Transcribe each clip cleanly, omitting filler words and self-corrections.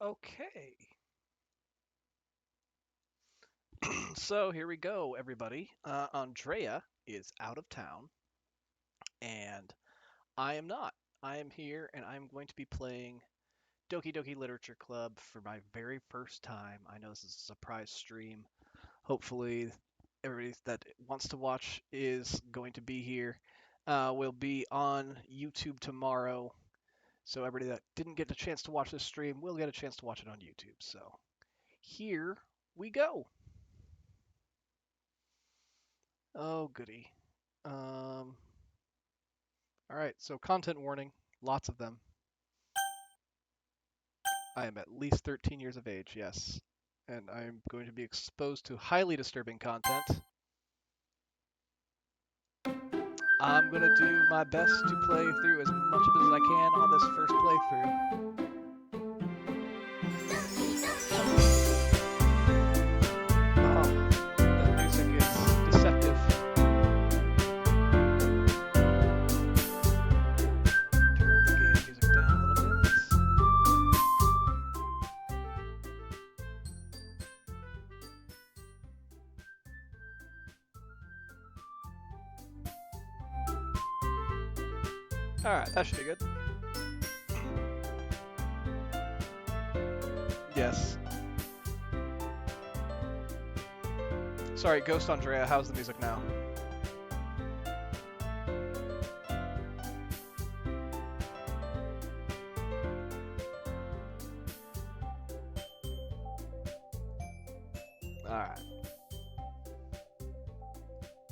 Okay. So here we go, everybody. Andrea is out of town, and I am not. I am here, and I'm going to be playing Doki Doki Literature Club for my very first time. I know this is a surprise stream. Hopefully, everybody that wants to watch is going to be here. We'll be on YouTube tomorrow, so everybody that didn't get a chance to watch this stream will get a chance to watch it on YouTube. So here we go. Oh, goody. Um, all right, so content warning, lots of them. I am at least 13 years of age, yes. And I'm going to be exposed to highly disturbing content. I'm going to do my best to play through as much of it as I can on this first playthrough. Oh, the music is deceptive. Turn the game music down a little bit. Alright, that should be good. Yes. Sorry, Ghost Andrea, how's the music now? Alright.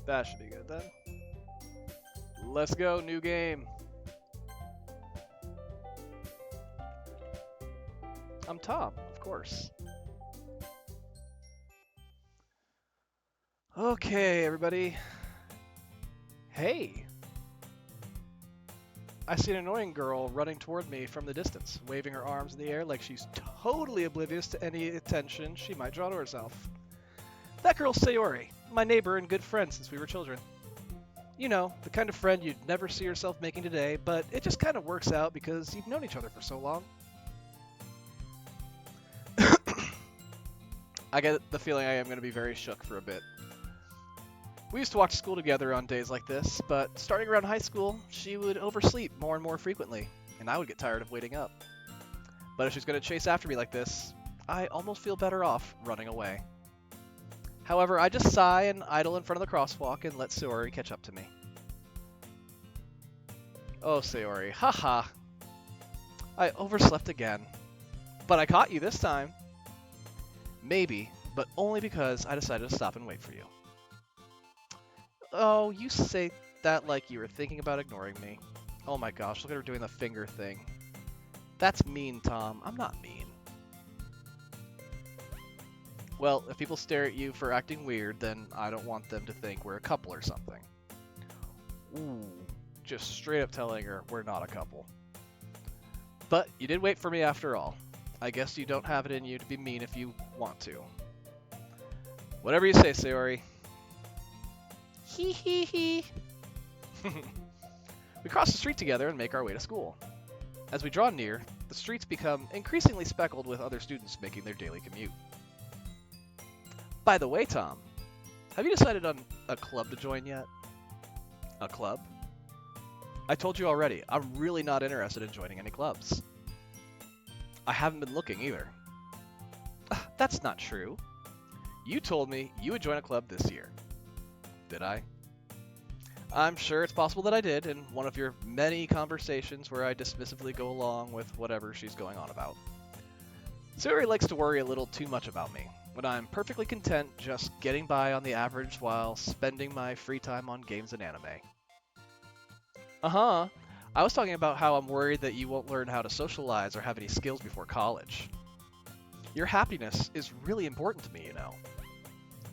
That should be good then. Let's go, new game. I'm Tom, of course. Okay, everybody. Hey! I see an annoying girl running toward me from the distance, waving her arms in the air like she's totally oblivious to any attention she might draw to herself. That girl's Sayori, my neighbor and good friend since we were children. You know, the kind of friend you'd never see yourself making today, but it just kind of works out because you've known each other for so long. I get the feeling I am going to be very shook for a bit. We used to watch school together on days like this, but starting around high school, she would oversleep more and more frequently, and I would get tired of waiting up. But if she's going to chase after me like this, I almost feel better off running away. However, I just sigh and idle in front of the crosswalk and let Sayori catch up to me. Oh, Sayori, haha. I overslept again. But I caught you this time. Maybe, but only because I decided to stop and wait for you. Oh, you say that like you were thinking about ignoring me. Oh my gosh, look at her doing the finger thing. That's mean, Tom. I'm not mean. Well, if people stare at you for acting weird, then I don't want them to think we're a couple or something. Ooh, just straight up telling her we're not a couple. But you did wait for me after all. I guess you don't have it in you to be mean if you want to. Whatever you say, Sayori. Hee hee hee. We cross the street together and make our way to school. As we draw near, the streets become increasingly speckled with other students making their daily commute. By the way, Tom, have you decided on a club to join yet? A club? I told you already, I'm really not interested in joining any clubs. I haven't been looking either. That's not true. You told me you would join a club this year. Did I? I'm sure it's possible that I did in one of your many conversations where I dismissively go along with whatever she's going on about. Sayori likes to worry a little too much about me, when I'm perfectly content just getting by on the average while spending my free time on games and anime. Uh-huh. I was talking about how I'm worried that you won't learn how to socialize or have any skills before college. Your happiness is really important to me, you know.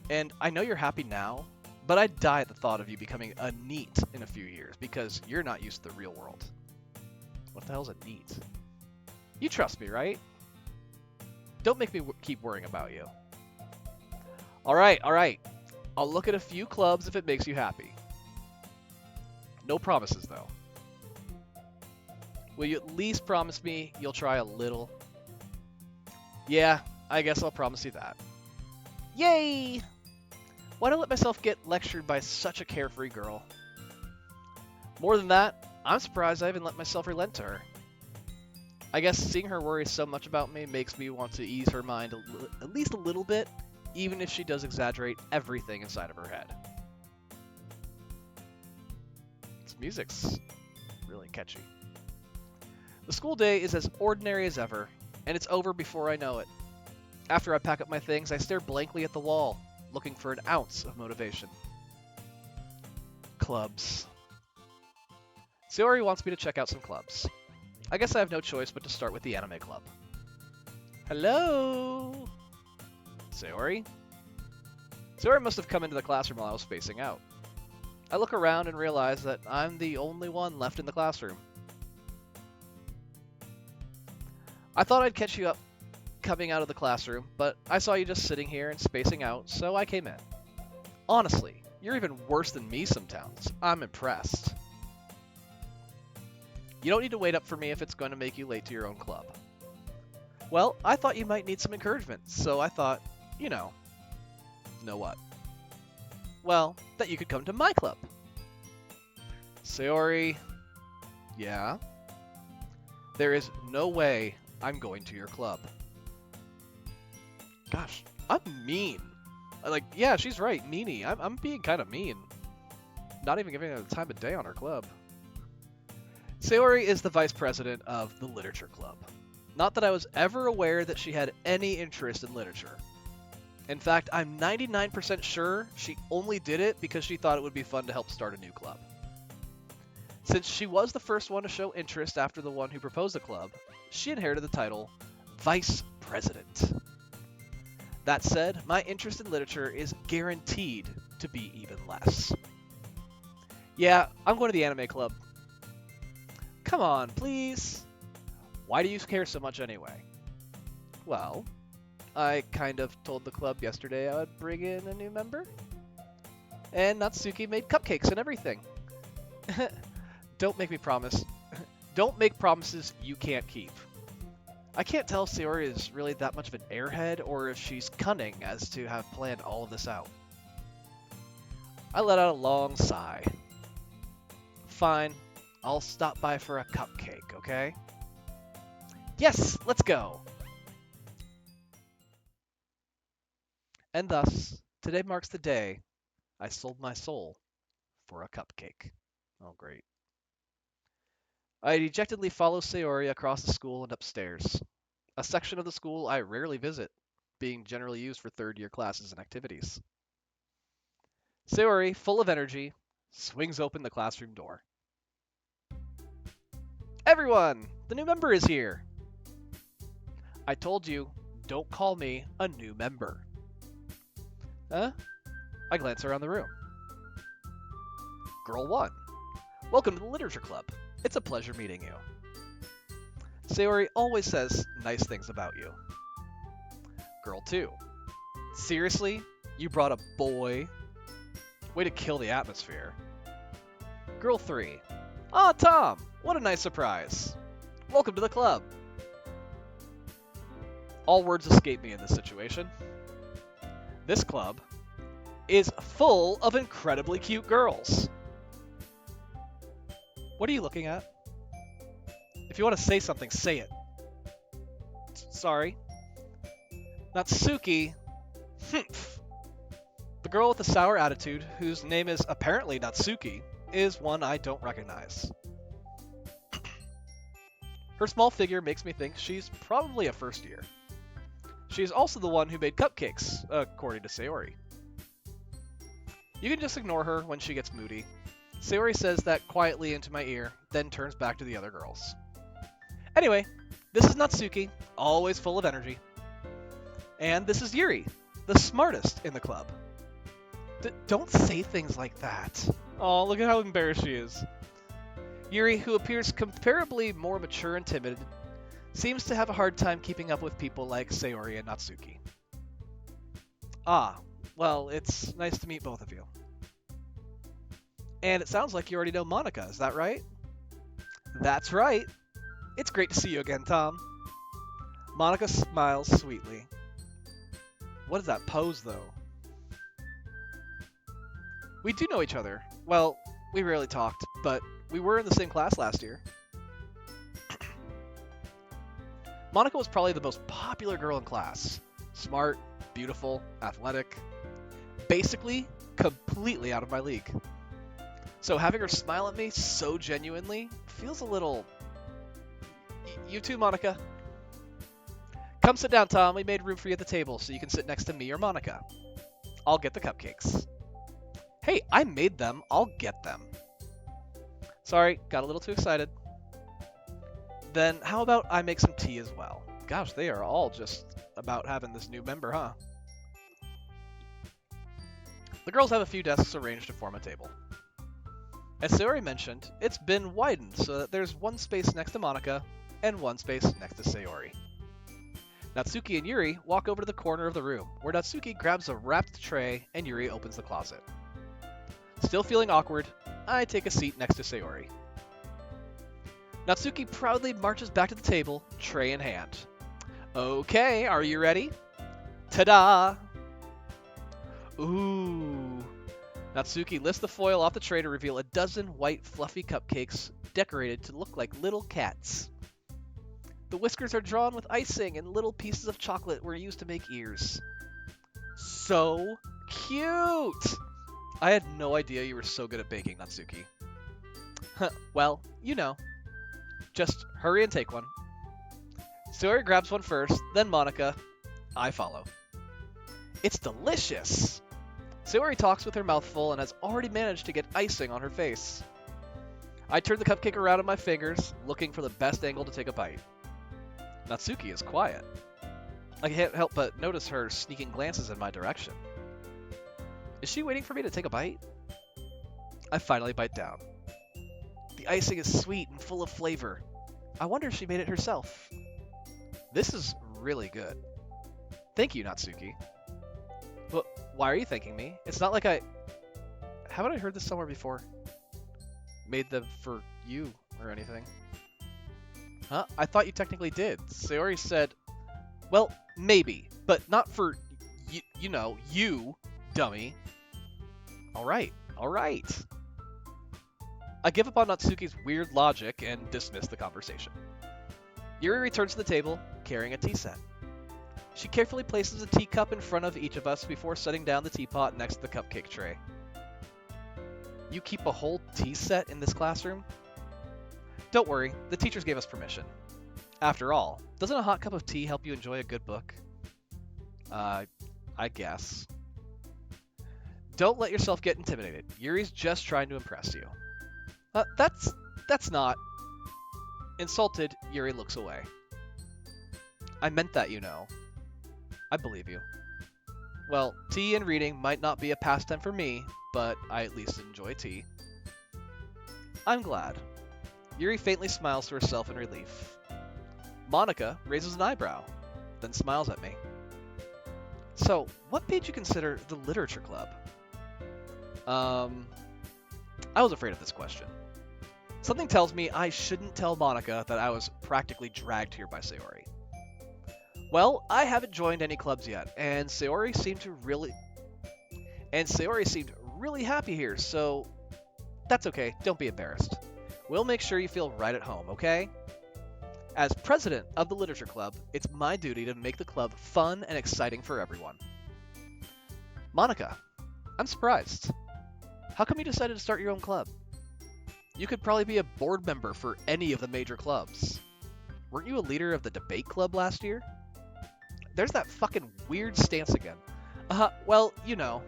And I know you're happy now, but I'd die at the thought of you becoming a NEET in a few years because you're not used to the real world. What the hell's a NEET? You trust me, right? Don't make me keep worrying about you. Alright. I'll look at a few clubs if it makes you happy. No promises, though. Will you at least promise me you'll try a little? Yeah, I guess I'll promise you that. Yay! Why'd I let myself get lectured by such a carefree girl? More than that, I'm surprised I even let myself relent to her. I guess seeing her worry so much about me makes me want to ease her mind at least a little bit, even if she does exaggerate everything inside of her head. This music's really catchy. The school day is as ordinary as ever, and it's over before I know it. After I pack up my things, I stare blankly at the wall, looking for an ounce of motivation. Clubs. Sayori wants me to check out some clubs. I guess I have no choice but to start with the anime club. Hello? Sayori? Sayori must have come into the classroom while I was spacing out. I look around and realize that I'm the only one left in the classroom. I thought I'd catch you up coming out of the classroom, but I saw you just sitting here and spacing out, so I came in. Honestly, you're even worse than me sometimes. I'm impressed. You don't need to wait up for me if it's going to make you late to your own club. Well, I thought you might need some encouragement, so I thought, know what? Well, that you could come to my club. Sayori, yeah? There is no way I'm going to your club. Gosh, I'm mean. Yeah, she's right, meanie. I'm being kind of mean. Not even giving her the time of day on her club. Sayori is the vice president of the literature club. Not that I was ever aware that she had any interest in literature. In fact, I'm 99% sure she only did it because she thought it would be fun to help start a new club. Since she was the first one to show interest after the one who proposed the club, she inherited the title Vice President. That said, my interest in literature is guaranteed to be even less. Yeah, I'm going to the anime club. Come on, please. Why do you care so much anyway? Well, I kind of told the club yesterday I would bring in a new member. And Natsuki made cupcakes and everything. Don't make me promise. Don't make promises you can't keep. I can't tell if Sayori is really that much of an airhead or if she's cunning as to have planned all of this out. I let out a long sigh. Fine, I'll stop by for a cupcake, okay? Yes, let's go! And thus, today marks the day I sold my soul for a cupcake. Oh, great. I dejectedly follow Sayori across the school and upstairs, a section of the school I rarely visit, being generally used for third-year classes and activities. Sayori, full of energy, swings open the classroom door. Everyone! The new member is here! I told you, don't call me a new member. Huh? I glance around the room. Girl 1. Welcome to the Literature Club. It's a pleasure meeting you. Sayori always says nice things about you. Girl 2. Seriously? You brought a boy? Way to kill the atmosphere. Girl 3. Ah, Tom! What a nice surprise. Welcome to the club. All words escape me in this situation. This club is full of incredibly cute girls. What are you looking at? If you want to say something, say it. Sorry. Natsuki. Humph. The girl with the sour attitude, whose name is apparently Natsuki, is one I don't recognize. Her small figure makes me think she's probably a first year. She's also the one who made cupcakes, according to Sayori. You can just ignore her when she gets moody. Sayori says that quietly into my ear, then turns back to the other girls. Anyway, this is Natsuki, always full of energy. And this is Yuri, the smartest in the club. Don't say things like that. Oh, look at how embarrassed she is. Yuri, who appears comparably more mature and timid, seems to have a hard time keeping up with people like Sayori and Natsuki. Ah, well, it's nice to meet both of you. And it sounds like you already know Monica, is that right? That's right. It's great to see you again, Tom. Monica smiles sweetly. What is that pose, though? We do know each other. Well, we rarely talked, but we were in the same class last year. Monica was probably the most popular girl in class. Smart, beautiful, athletic. Basically, completely out of my league. So having her smile at me so genuinely feels a little... You too, Monica. Come sit down, Tom. We made room for you at the table so you can sit next to me or Monica. I'll get the cupcakes. Hey, I made them. I'll get them. Sorry, got a little too excited. Then how about I make some tea as well? Gosh, they are all just about having this new member, huh? The girls have a few desks arranged to form a table. As Sayori mentioned, it's been widened so that there's one space next to Monica and one space next to Sayori. Natsuki and Yuri walk over to the corner of the room, where Natsuki grabs a wrapped tray and Yuri opens the closet. Still feeling awkward, I take a seat next to Sayori. Natsuki proudly marches back to the table, tray in hand. Okay, are you ready? Ta-da! Ooh. Natsuki lifts the foil off the tray to reveal a dozen white fluffy cupcakes decorated to look like little cats. The whiskers are drawn with icing and little pieces of chocolate were used to make ears. So cute! I had no idea you were so good at baking, Natsuki. Well, you know. Just hurry and take one. Sayori grabs one first, then Monica. I follow. It's delicious! Sayori talks with her mouth full and has already managed to get icing on her face. I turn the cupcake around in my fingers, looking for the best angle to take a bite. Natsuki is quiet. I can't help but notice her sneaking glances in my direction. Is she waiting for me to take a bite? I finally bite down. The icing is sweet and full of flavor. I wonder if she made it herself. This is really good. Thank you, Natsuki. But why are you thanking me? It's not like haven't I heard this somewhere before? Made them for you or anything. Huh? I thought you technically did. Sayori said, well, maybe, but not for, you know, you, dummy. Alright. I give up on Natsuki's weird logic and dismiss the conversation. Yuri returns to the table, carrying a tea set. She carefully places a teacup in front of each of us before setting down the teapot next to the cupcake tray. You keep a whole tea set in this classroom? Don't worry, the teachers gave us permission. After all, doesn't a hot cup of tea help you enjoy a good book? I guess. Don't let yourself get intimidated. Yuri's just trying to impress you. That's not... Insulted, Yuri looks away. I meant that, you know. I believe you. Well, tea and reading might not be a pastime for me, but I at least enjoy tea. I'm glad. Yuri faintly smiles to herself in relief. Monica raises an eyebrow, then smiles at me. So, what made you consider the literature club? I was afraid of this question. Something tells me I shouldn't tell Monica that I was practically dragged here by Sayori. Well, I haven't joined any clubs yet, and Sayori seemed really happy here, so that's okay, don't be embarrassed. We'll make sure you feel right at home, okay? As president of the Literature Club, it's my duty to make the club fun and exciting for everyone. Monica, I'm surprised. How come you decided to start your own club? You could probably be a board member for any of the major clubs. Weren't you a leader of the debate club last year? There's that fucking weird stance again. Well, you know.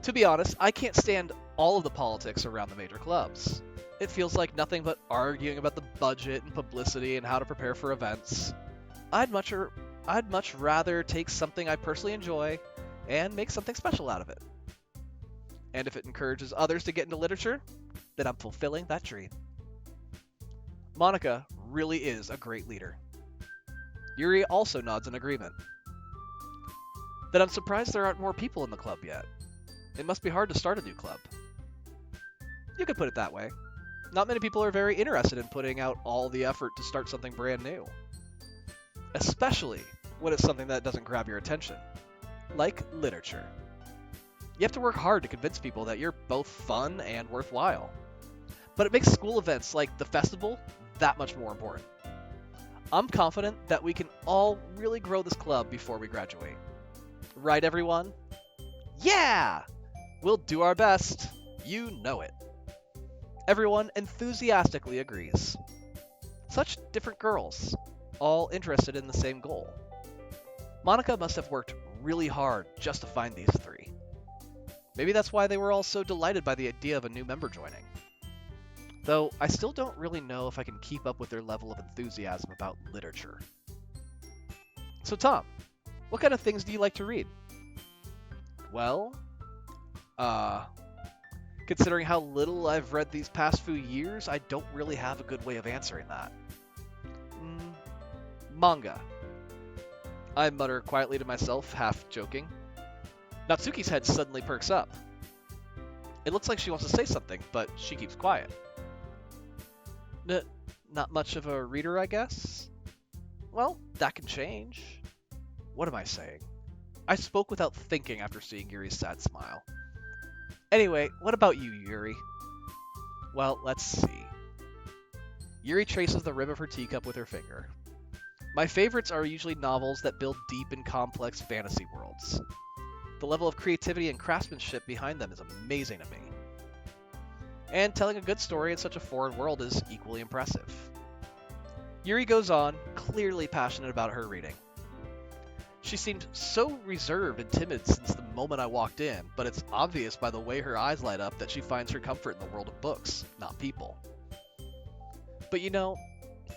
To be honest, I can't stand all of the politics around the major clubs. It feels like nothing but arguing about the budget and publicity and how to prepare for events. I'd much rather take something I personally enjoy and make something special out of it. And if it encourages others to get into literature, then I'm fulfilling that dream. Monica really is a great leader. Yuri also nods in agreement. Then I'm surprised there aren't more people in the club yet. It must be hard to start a new club. You could put it that way. Not many people are very interested in putting out all the effort to start something brand new. especially when it's something that doesn't grab your attention, like literature. You have to work hard to convince people that you're both fun and worthwhile. But it makes school events like the festival that much more important. I'm confident that we can all really grow this club before we graduate. Right, everyone? Yeah! We'll do our best. You know it. Everyone enthusiastically agrees. Such different girls, all interested in the same goal. Monica must have worked really hard just to find these three. Maybe that's why they were all so delighted by the idea of a new member joining. Though I still don't really know if I can keep up with their level of enthusiasm about literature. So Tom, what kind of things do you like to read? Well, considering how little I've read these past few years, I don't really have a good way of answering that. Manga. I mutter quietly to myself, half joking. Natsuki's head suddenly perks up. It looks like she wants to say something, but she keeps quiet. Not much of a reader, I guess? Well, that can change. What am I saying? I spoke without thinking after seeing Yuri's sad smile. Anyway, what about you, Yuri? Well, let's see. Yuri traces the rim of her teacup with her finger. My favorites are usually novels that build deep and complex fantasy worlds. The level of creativity and craftsmanship behind them is amazing to me. And telling a good story in such a foreign world is equally impressive. Yuri goes on, clearly passionate about her reading. She seemed so reserved and timid since the moment I walked in, but it's obvious by the way her eyes light up that she finds her comfort in the world of books, not people. But you know,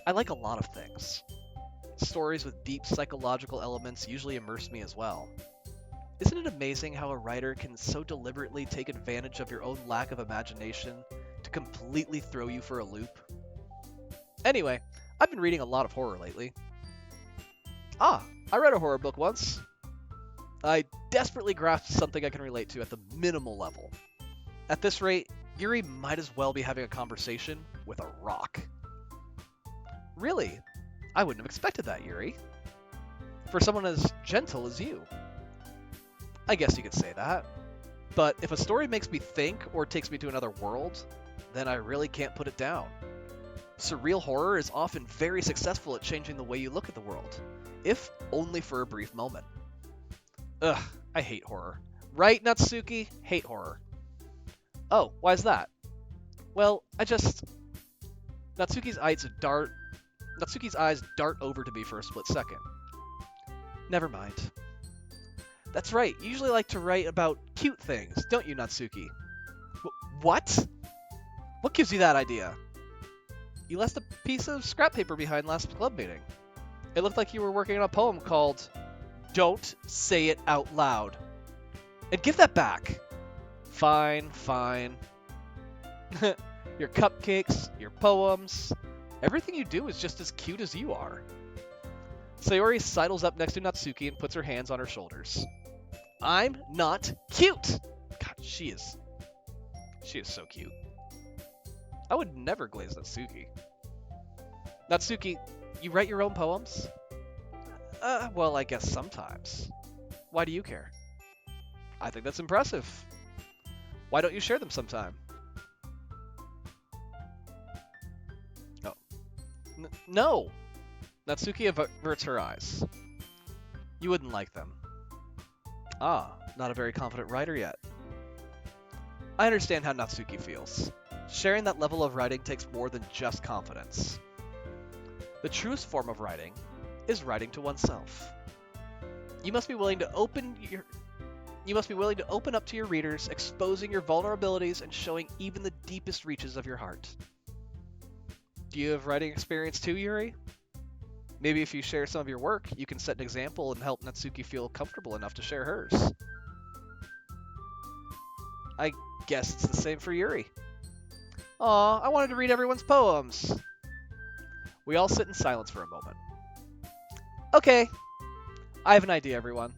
I like a lot of things. Stories with deep psychological elements usually immerse me as well. Isn't it amazing how a writer can so deliberately take advantage of your own lack of imagination to completely throw you for a loop? Anyway, I've been reading a lot of horror lately. I read a horror book once. I desperately grasped something I can relate to at the minimal level. At this rate, Yuri might as well be having a conversation with a rock. Really? I wouldn't have expected that, Yuri. For someone as gentle as you. I guess you could say that. But if a story makes me think or takes me to another world, then I really can't put it down. Surreal horror is often very successful at changing the way you look at the world, if only for a brief moment. Ugh, I hate horror. Right, Natsuki? Hate horror. Oh, why's that? Well, Natsuki's eyes dart over to me for a split second. Never mind. That's right, you usually like to write about cute things, don't you, Natsuki? What? What gives you that idea? You left a piece of scrap paper behind last club meeting. It looked like you were working on a poem called Don't Say It Out Loud. And give that back. Fine. Your cupcakes, your poems, everything you do is just as cute as you are. Sayori sidles up next to Natsuki and puts her hands on her shoulders. I'm not cute! God, she is so cute. I would never glaze Natsuki. Natsuki, you write your own poems? Well, I guess sometimes. Why do you care? I think that's impressive. Why don't you share them sometime? Oh. No! Natsuki averts her eyes. You wouldn't like them. Not a very confident writer yet. I understand how Natsuki feels. Sharing that level of writing takes more than just confidence. The truest form of writing is writing to oneself. You must be willing to open up to your readers, exposing your vulnerabilities and showing even the deepest reaches of your heart. Do you have writing experience too, Yuri? Maybe if you share some of your work, you can set an example and help Natsuki feel comfortable enough to share hers. I guess it's the same for Yuri. Aw, I wanted to read everyone's poems. We all sit in silence for a moment. Okay, I have an idea, everyone.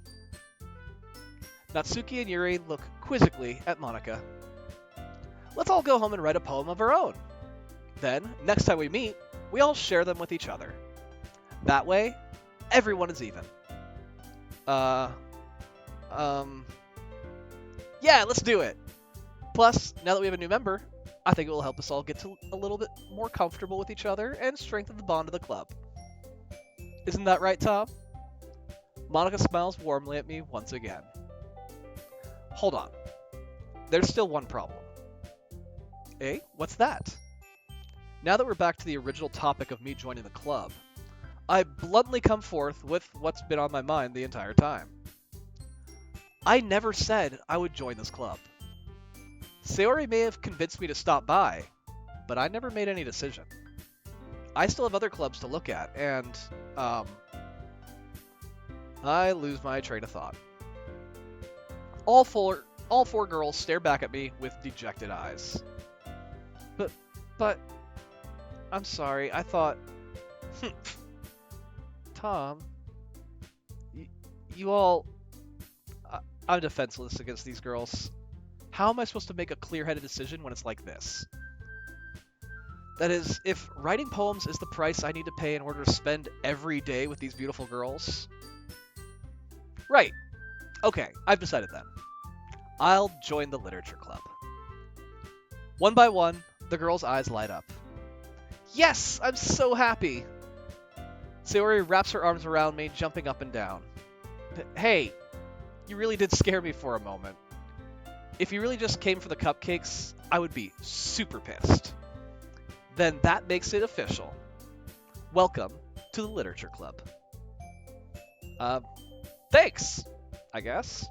Natsuki and Yuri look quizzically at Monica. Let's all go home and write a poem of our own. Then, next time we meet, we all share them with each other. That way, Everyone is even. Uh, yeah, let's do it. Plus, now that we have a new member, I think it will help us all get to a little bit more comfortable with each other and strengthen the bond of the club. Isn't that right, Tom? Monica smiles warmly at me once again. Hold on. There's still one problem. Eh? What's that? Now that we're back to the original topic of me joining the club, I bluntly come forth with what's been on my mind the entire time. I never said I would join this club. Sayori may have convinced me to stop by, but I never made any decision. I still have other clubs to look at, and, I lose my train of thought. All four girls stare back at me with dejected eyes. But, I'm sorry, I thought... Tom, you all... I'm defenseless against these girls. How am I supposed to make a clear-headed decision when it's like this? That is, if writing poems is the price I need to pay in order to spend every day with these beautiful girls... Right. Okay, I've decided then. I'll join the literature club. One by one, the girls' eyes light up. Yes, I'm so happy! Sayori wraps her arms around me, jumping up and down. Hey, you really did scare me for a moment. If you really just came for the cupcakes, I would be super pissed. Then that makes it official. Welcome to the literature club. Thanks, I guess.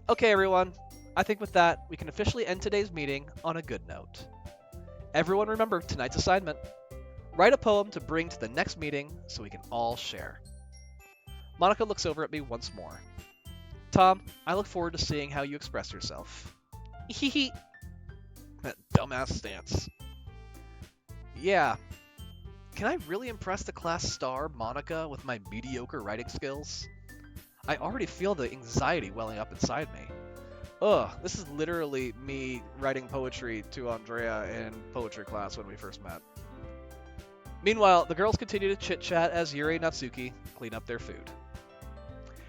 Okay, everyone. I think with that, we can officially end today's meeting on a good note. Everyone remember tonight's assignment. Write a poem to bring to the next meeting so we can all share. Monica looks over at me once more. Tom, I look forward to seeing how you express yourself. Hehe. That dumbass stance. Yeah. Can I really impress the class star, Monica, with my mediocre writing skills? I already feel the anxiety welling up inside me. Ugh, this is literally me writing poetry to Andrea in poetry class when we first met. Meanwhile, the girls continue to chit-chat as Yuri and Natsuki clean up their food.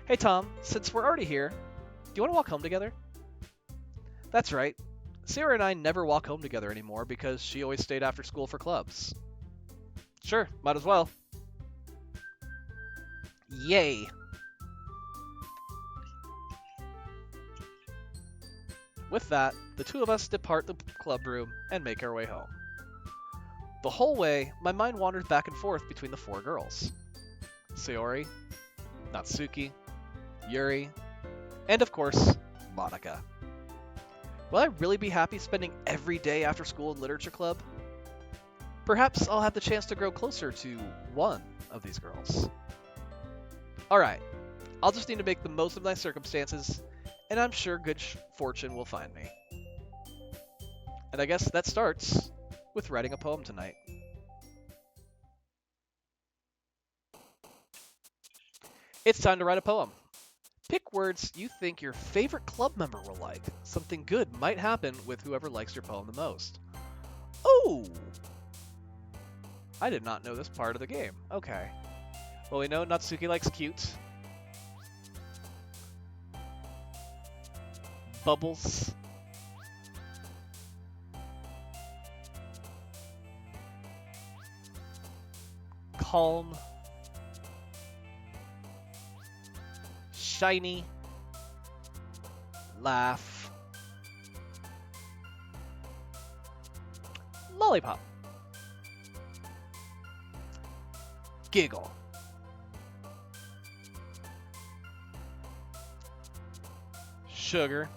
Hey Tom, since we're already here, do you want to walk home together? That's right. Sarah and I never walk home together anymore because she always stayed after school for clubs. Sure, might as well. Yay! With that, the two of us depart the club room and make our way home. The whole way, my mind wanders back and forth between the four girls. Sayori, Natsuki, Yuri, and of course, Monica. Will I really be happy spending every day after school in literature club? Perhaps I'll have the chance to grow closer to one of these girls. Alright, I'll just need to make the most of my circumstances, and I'm sure good fortune will find me. And I guess that starts with writing a poem tonight. It's time to write a poem. Pick words you think your favorite club member will like. Something good might happen with whoever likes your poem the most. Oh! I did not know this part of the game. Okay. Well, we know Natsuki likes cute. Bubbles. Calm. Shiny. Laugh. Lollipop. Giggle. Sugar.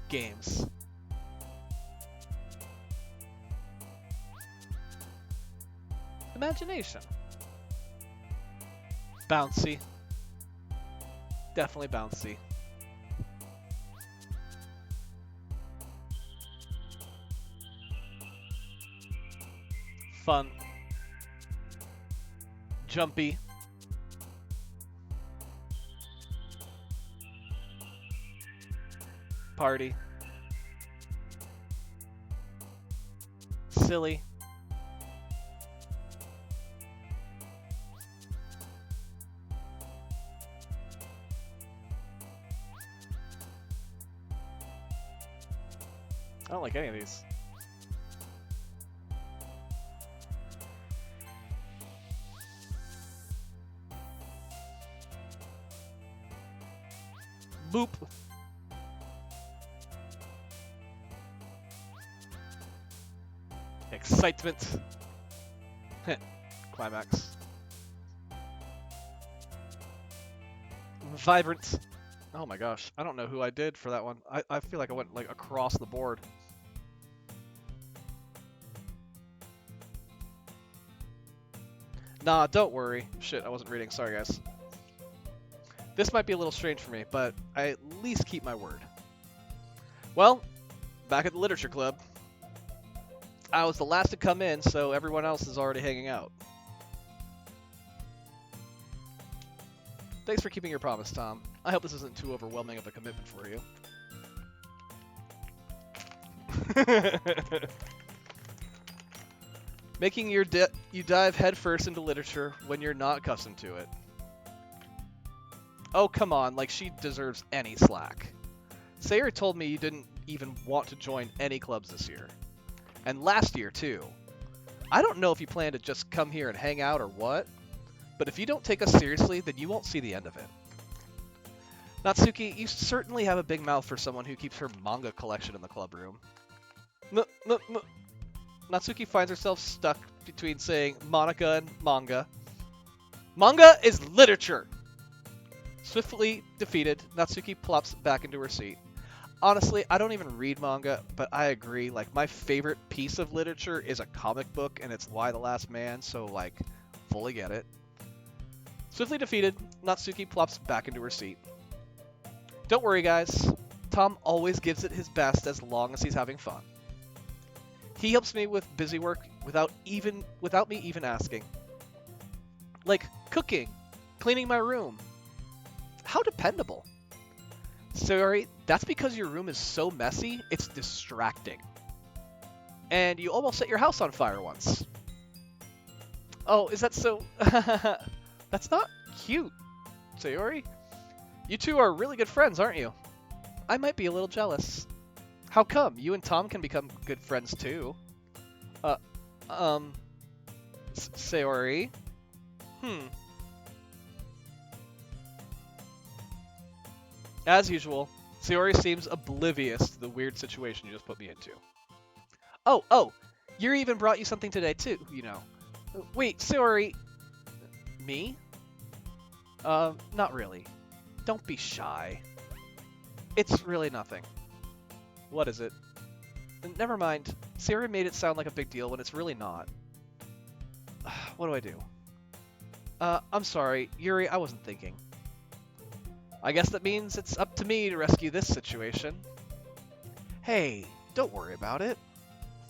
Games. Imagination. Bouncy. Definitely bouncy. Fun. Jumpy. party. Silly. I don't like any of these. Boop. Excitement. Climax. Vibrant. Oh my gosh. I don't know who I did for that one. I feel like I went like across the board. Nah, don't worry. Shit, I wasn't reading. Sorry, guys. This might be a little strange for me, but I at least keep my word. Well, back at the literature club. I was the last to come in, so everyone else is already hanging out. Thanks for keeping your promise, Tom. I hope this isn't too overwhelming of a commitment for you. Making you dive headfirst into literature when you're not accustomed to it. Oh, come on, like she deserves any slack. Sayori told me you didn't even want to join any clubs this year. And last year, too. I don't know if you plan to just come here and hang out or what, but if you don't take us seriously, then you won't see the end of it. Natsuki, you certainly have a big mouth for someone who keeps her manga collection in the club room. Natsuki finds herself stuck between saying Monica and manga. Manga is literature! Swiftly defeated, Natsuki plops back into her seat. Honestly, I don't even read manga, but I agree, like, my favorite piece of literature is a comic book, and it's Y: The Last Man, so, like, fully get it. Swiftly defeated, Natsuki plops back into her seat. Don't worry, guys. Tom always gives it his best as long as he's having fun. He helps me with busy work without me even asking. Like cooking, cleaning my room. How dependable. Sorry, that's because your room is so messy, it's distracting. And you almost set your house on fire once. Oh, is that so... That's not cute, Sayori. You two are really good friends, aren't you? I might be a little jealous. How come? You and Tom can become good friends too. Sayori? As usual, Sayori seems oblivious to the weird situation you just put me into. Oh, Yuri even brought you something today too, you know. Wait, Sayori... Me? Not really. Don't be shy. It's really nothing. What is it? Never mind. Sayori made it sound like a big deal when it's really not. What do I do? I'm sorry. Yuri, I wasn't thinking. I guess that means it's up to me to rescue this situation. Hey, don't worry about it.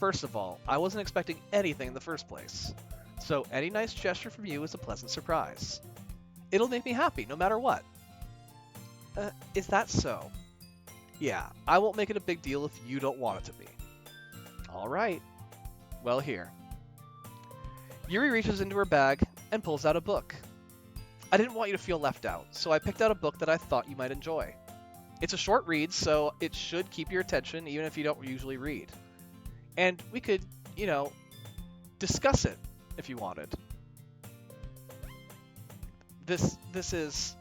First of all, I wasn't expecting anything in the first place. So any nice gesture from you is a pleasant surprise. It'll make me happy no matter what. Is that so? Yeah, I won't make it a big deal if you don't want it to be. Alright. Well, here. Yuri reaches into her bag and pulls out a book. I didn't want you to feel left out, so I picked out a book that I thought you might enjoy. It's a short read, so it should keep your attention even if you don't usually read. And we could, you know, discuss it if you wanted. This is...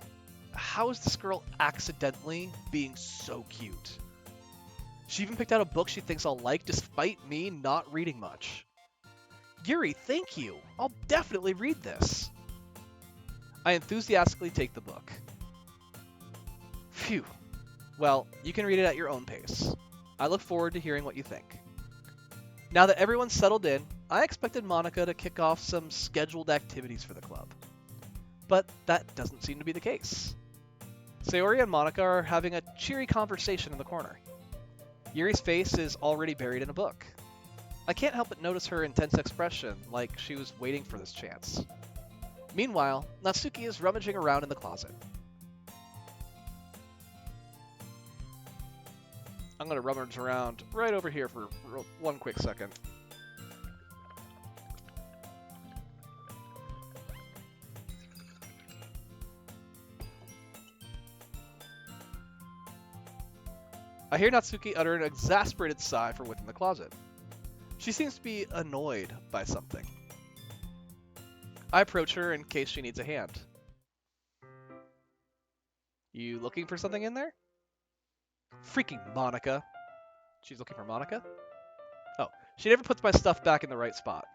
How is this girl accidentally being so cute? She even picked out a book she thinks I'll like despite me not reading much. Yuri, thank you. I'll definitely read this. I enthusiastically take the book. Phew. Well, you can read it at your own pace. I look forward to hearing what you think. Now that everyone's settled in, I expected Monica to kick off some scheduled activities for the club. But that doesn't seem to be the case. Sayori and Monica are having a cheery conversation in the corner. Yuri's face is already buried in a book. I can't help but notice her intense expression, like she was waiting for this chance. Meanwhile, Natsuki is rummaging around in the closet. I'm going to rummage around right over here for one quick second. I hear Natsuki utter an exasperated sigh from within the closet. She seems to be annoyed by something. I approach her in case she needs a hand. You looking for something in there? Freaking Monica. She's looking for Monica? Oh, she never puts my stuff back in the right spot.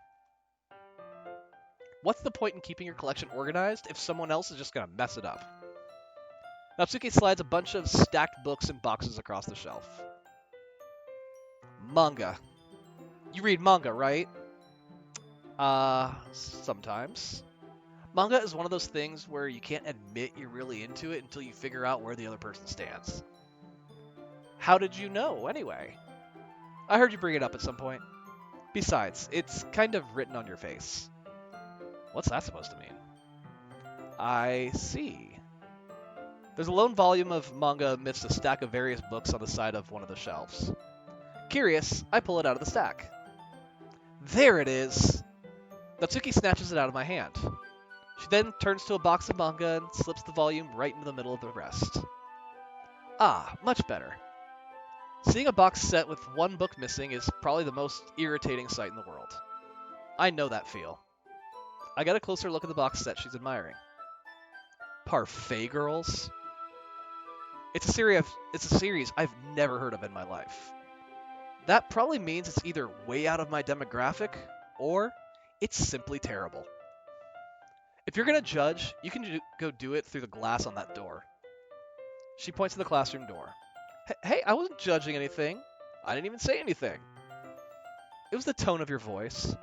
What's the point in keeping your collection organized if someone else is just going to mess it up? Natsuki slides a bunch of stacked books and boxes across the shelf. Manga. You read manga, right? Sometimes. Manga is one of those things where you can't admit you're really into it until you figure out where the other person stands. How did you know, anyway? I heard you bring it up at some point. Besides, it's kind of written on your face. What's that supposed to mean? I see. There's a lone volume of manga amidst a stack of various books on the side of one of the shelves. Curious, I pull it out of the stack. There it is! Natsuki snatches it out of my hand. She then turns to a box of manga and slips the volume right into the middle of the rest. Ah, much better. Seeing a box set with one book missing is probably the most irritating sight in the world. I know that feel. I get a closer look at the box set she's admiring. Parfait Girls? It's a series I've never heard of in my life. That probably means it's either way out of my demographic, or it's simply terrible. If you're going to judge, you can go do it through the glass on that door. She points to the classroom door. Hey, I wasn't judging anything. I didn't even say anything. It was the tone of your voice.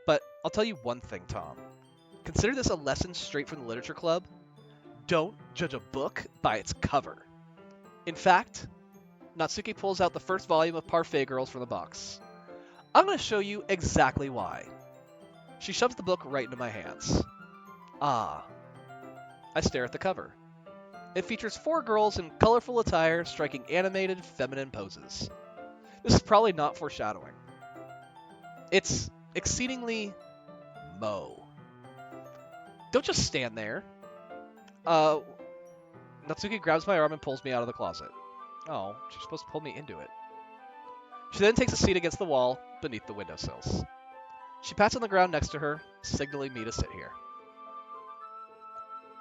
But I'll tell you one thing, Tom. Consider this a lesson straight from the literature club. Don't judge a book by its cover. In fact, Natsuki pulls out the first volume of Parfait Girls from the box. I'm going to show you exactly why. She shoves the book right into my hands. Ah. I stare at the cover. It features 4 girls in colorful attire striking animated, feminine poses. This is probably not foreshadowing. It's exceedingly Mo. Don't just stand there. Natsuki grabs my arm and pulls me out of the closet. Oh, she's supposed to pull me into it. She then takes a seat against the wall beneath the windowsills. She pats on the ground next to her, signaling me to sit here.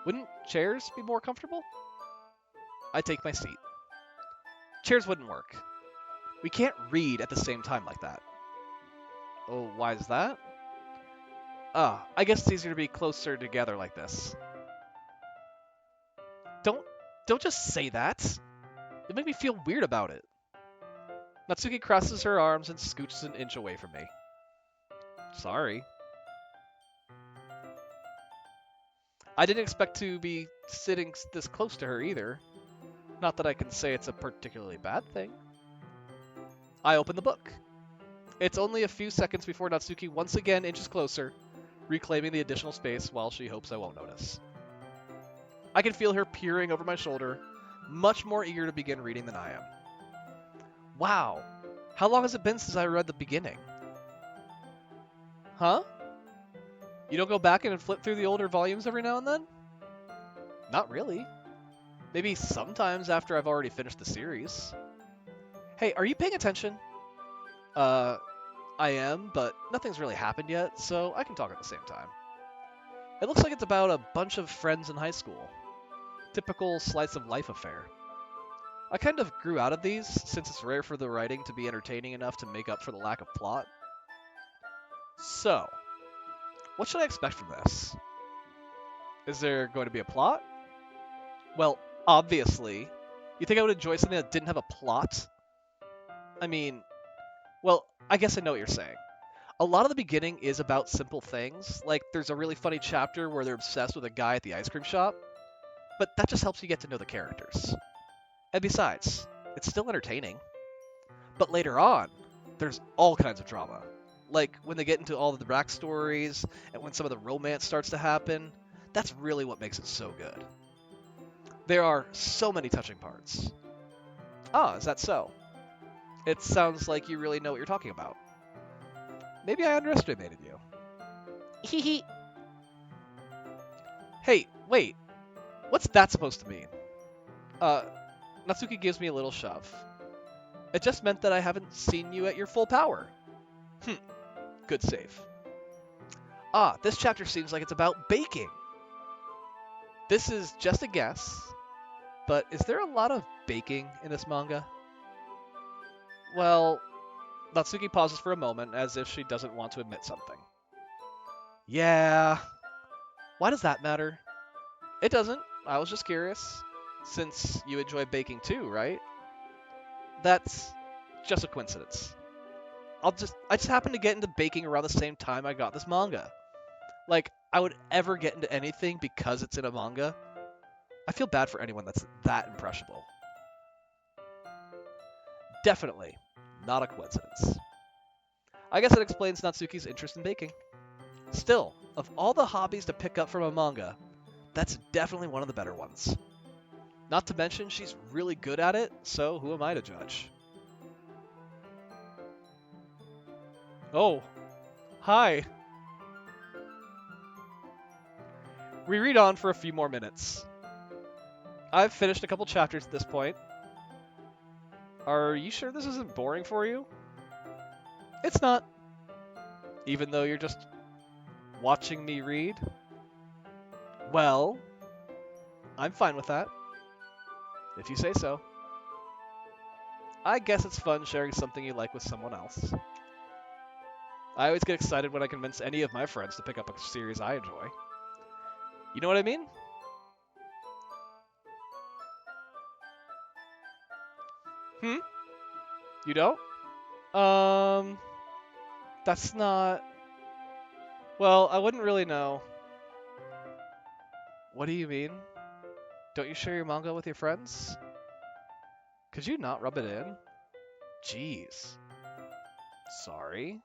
Wouldn't chairs be more comfortable? I take my seat. Chairs wouldn't work. We can't read at the same time like that. Oh, why is that? I guess it's easier to be closer together like this. Don't just say that. It made me feel weird about it. Natsuki crosses her arms and scooches an inch away from me. Sorry. I didn't expect to be sitting this close to her either. Not that I can say it's a particularly bad thing. I open the book. It's only a few seconds before Natsuki once again inches closer, reclaiming the additional space while she hopes I won't notice. I can feel her peering over my shoulder, much more eager to begin reading than I am. Wow, how long has it been since I read the beginning? Huh? You don't go back and flip through the older volumes every now and then? Not really. Maybe sometimes after I've already finished the series. Hey, are you paying attention? I am, but nothing's really happened yet, so I can talk at the same time. It looks like it's about a bunch of friends in high school. Typical slice of life affair. I kind of grew out of these, since it's rare for the writing to be entertaining enough to make up for the lack of plot. So, what should I expect from this? Is there going to be a plot? Well, obviously. You think I would enjoy something that didn't have a plot? I mean, well, I guess I know what you're saying. A lot of the beginning is about simple things, like there's a really funny chapter where they're obsessed with a guy at the ice cream shop, but that just helps you get to know the characters. And besides, it's still entertaining. But later on, there's all kinds of drama. Like when they get into all of the backstories, and when some of the romance starts to happen, that's really what makes it so good. There are so many touching parts. Ah, is that so? It sounds like you really know what you're talking about. Maybe I underestimated you. Hee hee. Hey, wait. What's that supposed to mean? Uh, Natsuki gives me a little shove. It just meant that I haven't seen you at your full power. Good save. Ah, this chapter seems like it's about baking. This is just a guess, but is there a lot of baking in this manga? Well, Natsuki pauses for a moment as if she doesn't want to admit something. Yeah. Why does that matter? It doesn't. I was just curious. Since you enjoy baking too, right? That's just a coincidence. I just happened to get into baking around the same time I got this manga. Like, I would ever get into anything because it's in a manga. I feel bad for anyone that's that impressionable. Definitely not a coincidence. I guess it explains Natsuki's interest in baking. Still, of all the hobbies to pick up from a manga, that's definitely one of the better ones. Not to mention, she's really good at it, so who am I to judge? Oh, hi. We read on for a few more minutes. I've finished a couple chapters at this point. Are you sure this isn't boring for you? It's not. Even though you're just watching me read? Well, I'm fine with that. If you say so. I guess it's fun sharing something you like with someone else. I always get excited when I convince any of my friends to pick up a series I enjoy. You know what I mean? You don't? That's not... Well, I wouldn't really know. What do you mean? Don't you share your manga with your friends? Could you not rub it in? Jeez. Sorry.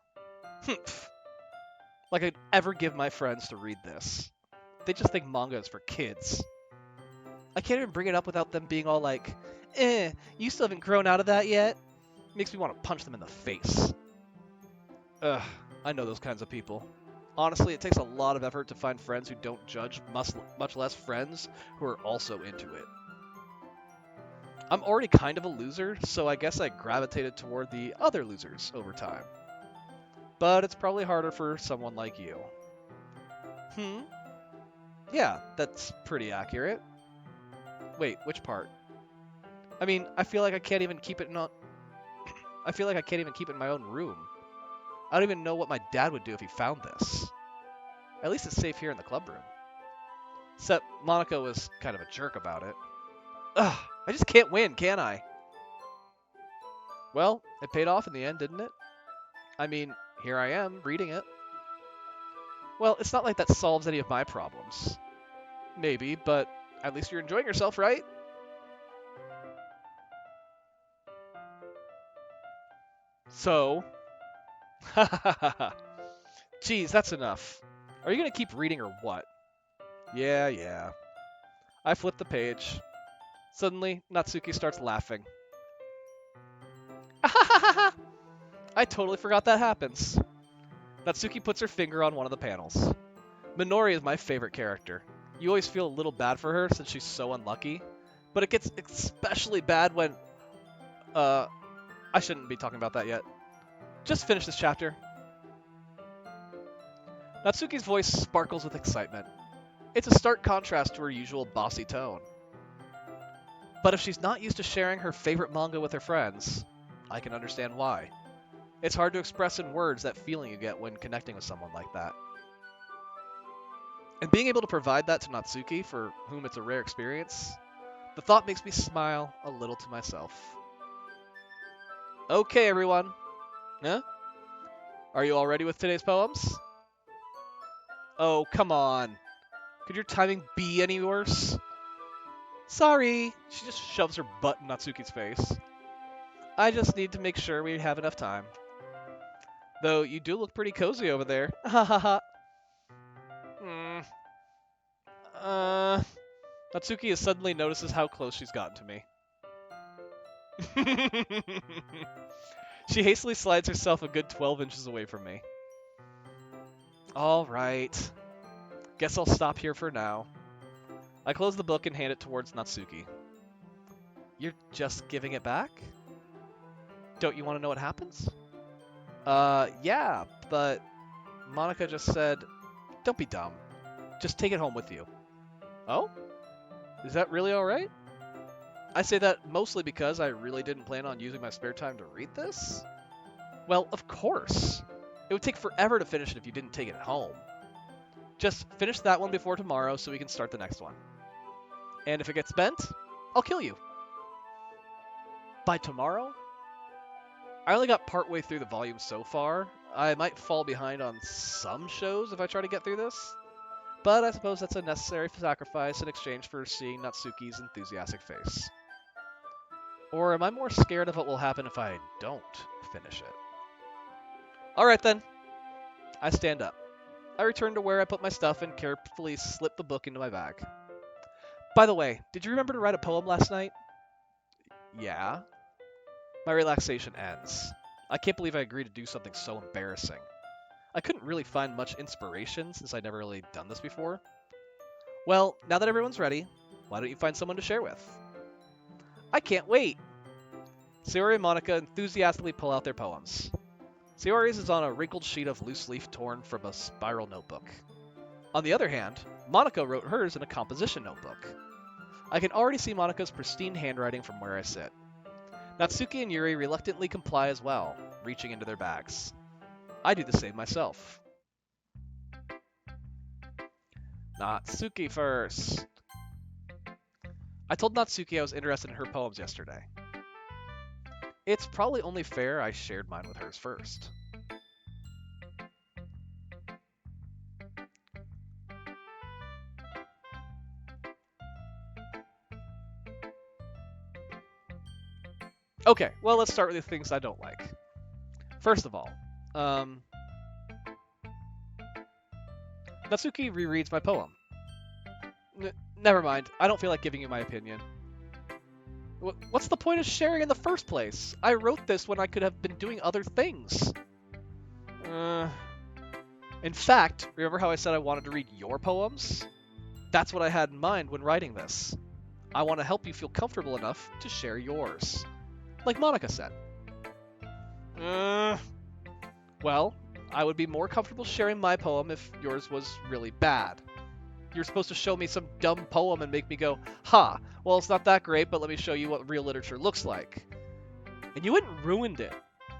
Like I'd ever give my friends to read this. They just think manga is for kids. I can't even bring it up without them being all like, you still haven't grown out of that yet? Makes me want to punch them in the face. Ugh, I know those kinds of people. Honestly, it takes a lot of effort to find friends who don't judge, much less friends who are also into it. I'm already kind of a loser, so I guess I gravitated toward the other losers over time. But it's probably harder for someone like you. Yeah, that's pretty accurate. Wait, which part? I mean, I feel like I can't even keep it in I feel like I can't even keep it in my own room. I don't even know what my dad would do if he found this. At least it's safe here in the club room. Except Monica was kind of a jerk about it. Ugh, I just can't win, can I? Well, it paid off in the end, didn't it? I mean, here I am, reading it. Well, it's not like that solves any of my problems. Maybe, but at least you're enjoying yourself, right? So... Geez, that's enough. Are you gonna keep reading or what? Yeah. I flip the page. Suddenly, Natsuki starts laughing. I totally forgot that happens. Natsuki puts her finger on one of the panels. Minori is my favorite character. You always feel a little bad for her since she's so unlucky, but it gets especially bad when... I shouldn't be talking about that yet. Just finish this chapter. Natsuki's voice sparkles with excitement. It's a stark contrast to her usual bossy tone. But if she's not used to sharing her favorite manga with her friends, I can understand why. It's hard to express in words that feeling you get when connecting with someone like that. And being able to provide that to Natsuki, for whom it's a rare experience, the thought makes me smile a little to myself. Okay, everyone. Huh? Are you all ready with today's poems? Oh, come on. Could your timing be any worse? Sorry. She just shoves her butt in Natsuki's face. I just need to make sure we have enough time. Though you do look pretty cozy over there. Ha ha ha. Natsuki suddenly notices how close she's gotten to me. She hastily slides herself a good 12 inches away from me. All right. Guess I'll stop here for now. I close the book and hand it towards Natsuki. You're just giving it back? Don't you want to know what happens? Yeah, but Monica just said, don't be dumb. Just take it home with you. Oh? Is that really alright? I say that mostly because I really didn't plan on using my spare time to read this. Well, of course. It would take forever to finish it if you didn't take it home. Just finish that one before tomorrow so we can start the next one. And if it gets bent, I'll kill you. By tomorrow? I only got partway through the volume so far. I might fall behind on some shows if I try to get through this. But I suppose that's a necessary sacrifice in exchange for seeing Natsuki's enthusiastic face. Or am I more scared of what will happen if I don't finish it? Alright then. I stand up. I return to where I put my stuff and carefully slip the book into my bag. By the way, did you remember to write a poem last night? Yeah. My relaxation ends. I can't believe I agreed to do something so embarrassing. I couldn't really find much inspiration since I'd never really done this before. Well, now that everyone's ready, why don't you find someone to share with? I can't wait! Sayori and Monica enthusiastically pull out their poems. Sayori's is on a wrinkled sheet of loose leaf torn from a spiral notebook. On the other hand, Monica wrote hers in a composition notebook. I can already see Monica's pristine handwriting from where I sit. Natsuki and Yuri reluctantly comply as well, reaching into their bags. I do the same myself. Natsuki first. I told Natsuki I was interested in her poems yesterday. It's probably only fair I shared mine with hers first. Okay, well, let's start with the things I don't like. First of all, Natsuki rereads my poem. Never mind, I don't feel like giving you my opinion. What's the point of sharing in the first place? I wrote this when I could have been doing other things. In fact, remember how I said I wanted to read your poems? That's what I had in mind when writing this. I want to help you feel comfortable enough to share yours. Like Monica said. Well, I would be more comfortable sharing my poem if yours was really bad. You're supposed to show me some dumb poem and make me go, ha, well, it's not that great, but let me show you what real literature looks like. And you went and ruined it.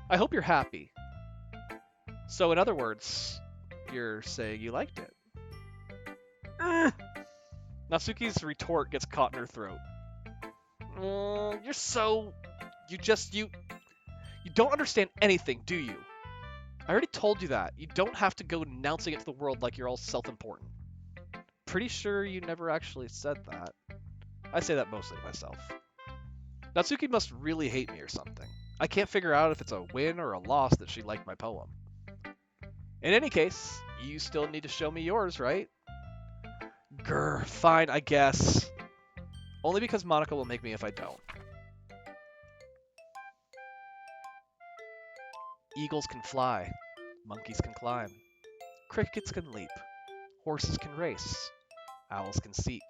I hope you're happy. So, in other words, you're saying you liked it. Natsuki's retort gets caught in her throat. You're so... You don't understand anything, do you? I already told you that. You don't have to go announcing it to the world like you're all self-important. Pretty sure you never actually said that. I say that mostly to myself. Natsuki must really hate me or something. I can't figure out if it's a win or a loss that she liked my poem. In any case, you still need to show me yours, right? Grr, fine, I guess. Only because Monica will make me if I don't. Eagles can fly. Monkeys can climb. Crickets can leap. Horses can race. Owls can seek.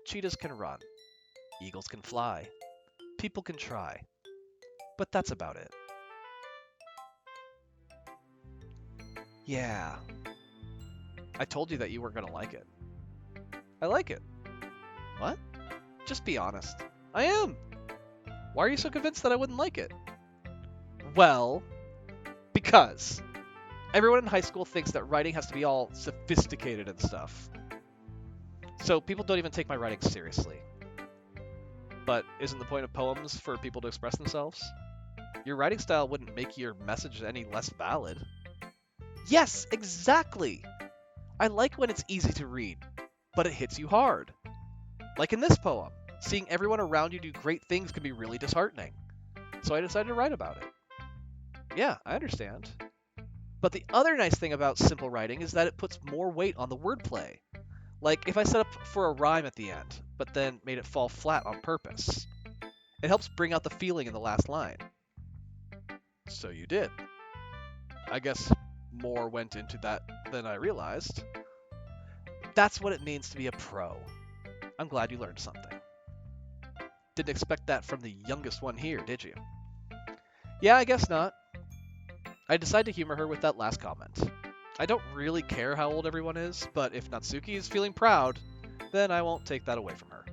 Cheetahs can run. Eagles can fly. People can try. But that's about it. Yeah. I told you that you weren't gonna like it. I like it. What? Just be honest. I am. Why are you so convinced that I wouldn't like it? Well, because everyone in high school thinks that writing has to be all sophisticated and stuff. So people don't even take my writing seriously. But isn't the point of poems for people to express themselves? Your writing style wouldn't make your message any less valid. Yes, exactly! I like when it's easy to read, but it hits you hard. Like in this poem, seeing everyone around you do great things can be really disheartening. So I decided to write about it. Yeah, I understand. But the other nice thing about simple writing is that it puts more weight on the wordplay. Like if I set up for a rhyme at the end, but then made it fall flat on purpose. It helps bring out the feeling in the last line. So you did. I guess more went into that than I realized. That's what it means to be a pro. I'm glad you learned something. Didn't expect that from the youngest one here, did you? Yeah, I guess not. I decided to humor her with that last comment. I don't really care how old everyone is, but if Natsuki is feeling proud, then I won't take that away from her.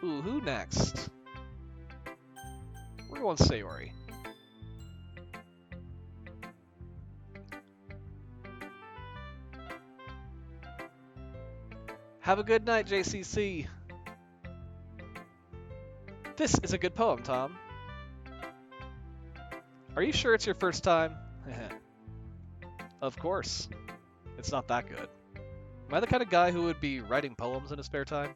Ooh, who next? We're going Sayori. Have a good night, JCC. This is a good poem, Tom. Are you sure it's your first time? Of course. It's not that good. Am I the kind of guy who would be writing poems in his spare time?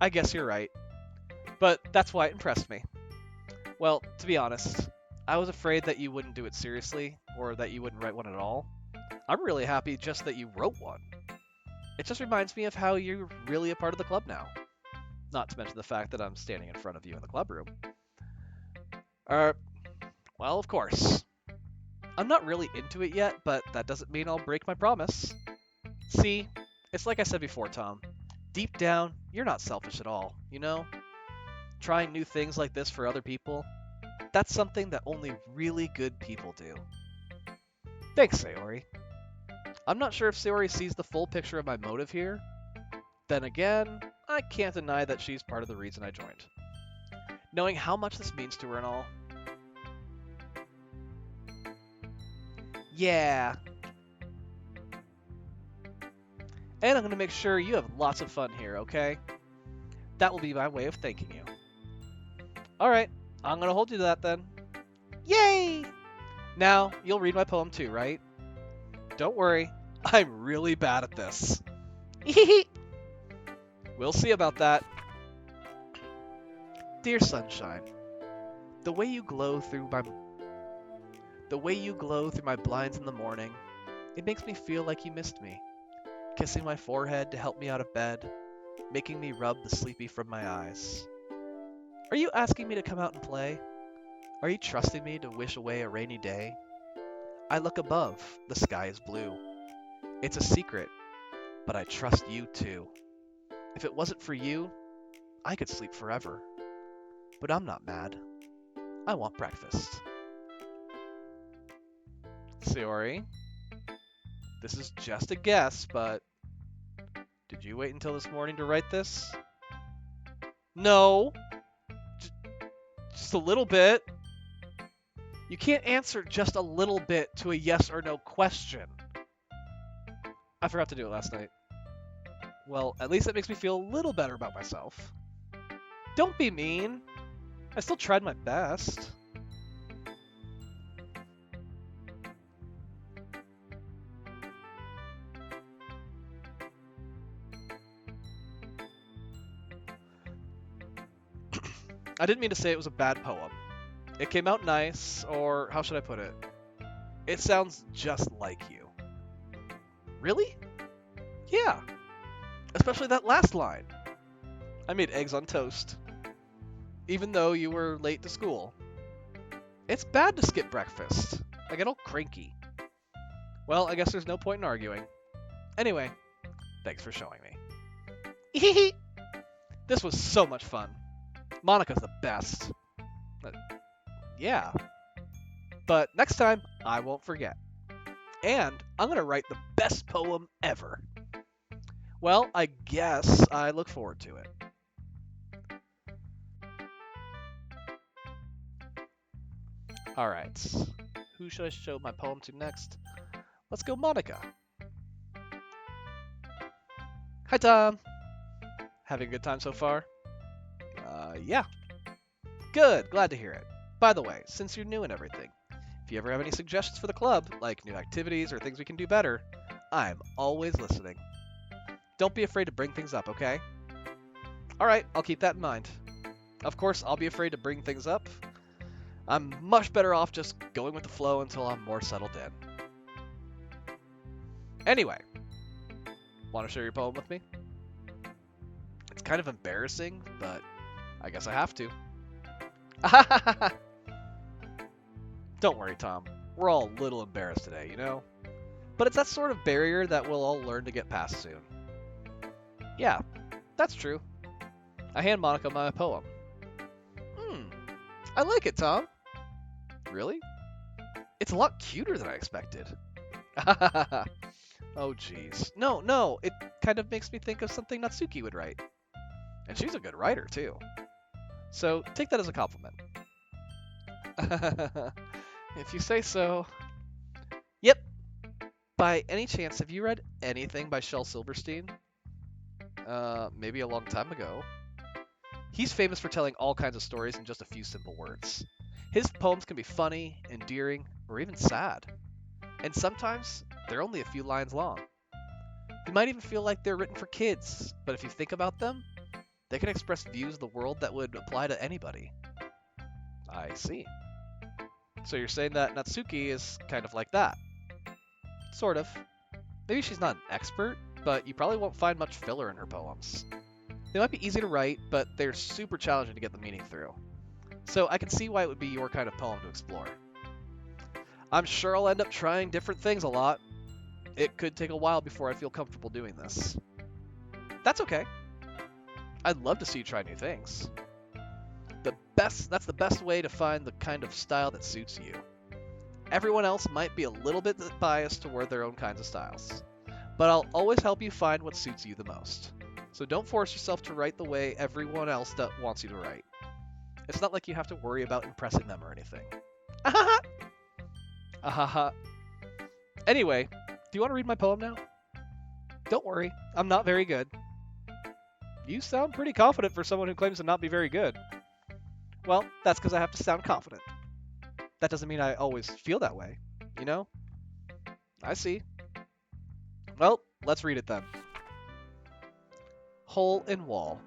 I guess you're right. But that's why it impressed me. Well, to be honest, I was afraid that you wouldn't do it seriously, or that you wouldn't write one at all. I'm really happy just that you wrote one. It just reminds me of how you're really a part of the club now. Not to mention the fact that I'm standing in front of you in the club room. Well, of course. I'm not really into it yet, but that doesn't mean I'll break my promise. See, it's like I said before, Tom. Deep down, you're not selfish at all, you know? Trying new things like this for other people, that's something that only really good people do. Thanks, Sayori. I'm not sure if Sayori sees the full picture of my motive here. Then again, I can't deny that she's part of the reason I joined. Knowing how much this means to her and all. Yeah. And I'm going to make sure you have lots of fun here, okay? That will be my way of thanking you. Alright, I'm going to hold you to that then. Yay! Now, you'll read my poem too, right? Don't worry, I'm really bad at this. We'll see about that. Dear sunshine, the way you glow through my blinds in the morning, it makes me feel like you missed me. Kissing my forehead to help me out of bed, making me rub the sleepy from my eyes. Are you asking me to come out and play? Are you trusting me to wish away a rainy day? I look above, the sky is blue. It's a secret, but I trust you too. If it wasn't for you, I could sleep forever. But I'm not mad. I want breakfast. Sayori, this is just a guess, but did you wait until this morning to write this? No. Just a little bit. You can't answer just a little bit to a yes or no question. I forgot to do it last night. Well, at least it makes me feel a little better about myself. Don't be mean. I still tried my best. I didn't mean to say it was a bad poem. It came out nice, or how should I put it? It sounds just like you. Really? Yeah. Especially that last line. I made eggs on toast. Even though you were late to school. It's bad to skip breakfast. I get all cranky. Well, I guess there's no point in arguing. Anyway, thanks for showing me. This was so much fun. Monica's the best. Yeah. But next time, I won't forget. And I'm going to write the best poem ever. Well, I guess I look forward to it. Alright. Who should I show my poem to next? Let's go Monica. Hi, Tom. Having a good time so far? Yeah. Good, glad to hear it. By the way, since you're new and everything, if you ever have any suggestions for the club, like new activities or things we can do better, I'm always listening. Don't be afraid to bring things up, okay? Alright, I'll keep that in mind. Of course, I'll be afraid to bring things up. I'm much better off just going with the flow until I'm more settled in. Anyway, want to share your poem with me? It's kind of embarrassing, but I guess I have to. Don't worry, Tom. We're all a little embarrassed today, you know? But it's that sort of barrier that we'll all learn to get past soon. Yeah, that's true. I hand Monica my poem. I like it, Tom. Really? It's a lot cuter than I expected. Oh, jeez. No, it kind of makes me think of something Natsuki would write. And she's a good writer, too. So take that as a compliment. If you say so. Yep. By any chance, have you read anything by Shel Silverstein? Maybe a long time ago. He's famous for telling all kinds of stories in just a few simple words. His poems can be funny, endearing, or even sad. And sometimes they're only a few lines long. You might even feel like they're written for kids, but if you think about them, they can express views of the world that would apply to anybody. I see. So you're saying that Natsuki is kind of like that? Sort of. Maybe she's not an expert, but you probably won't find much filler in her poems. They might be easy to write, but they're super challenging to get the meaning through. So I can see why it would be your kind of poem to explore. I'm sure I'll end up trying different things a lot. It could take a while before I feel comfortable doing this. That's okay. I'd love to see you try new things. That's the best way to find the kind of style that suits you. Everyone else might be a little bit biased toward their own kinds of styles, but I'll always help you find what suits you the most. So don't force yourself to write the way everyone else wants you to write. It's not like you have to worry about impressing them or anything. Ahaha! Ahaha. Anyway, do you want to read my poem now? Don't worry, I'm not very good. You sound pretty confident for someone who claims to not be very good. Well, that's because I have to sound confident. That doesn't mean I always feel that way, you know? I see. Well, let's read it then. Hole in wall.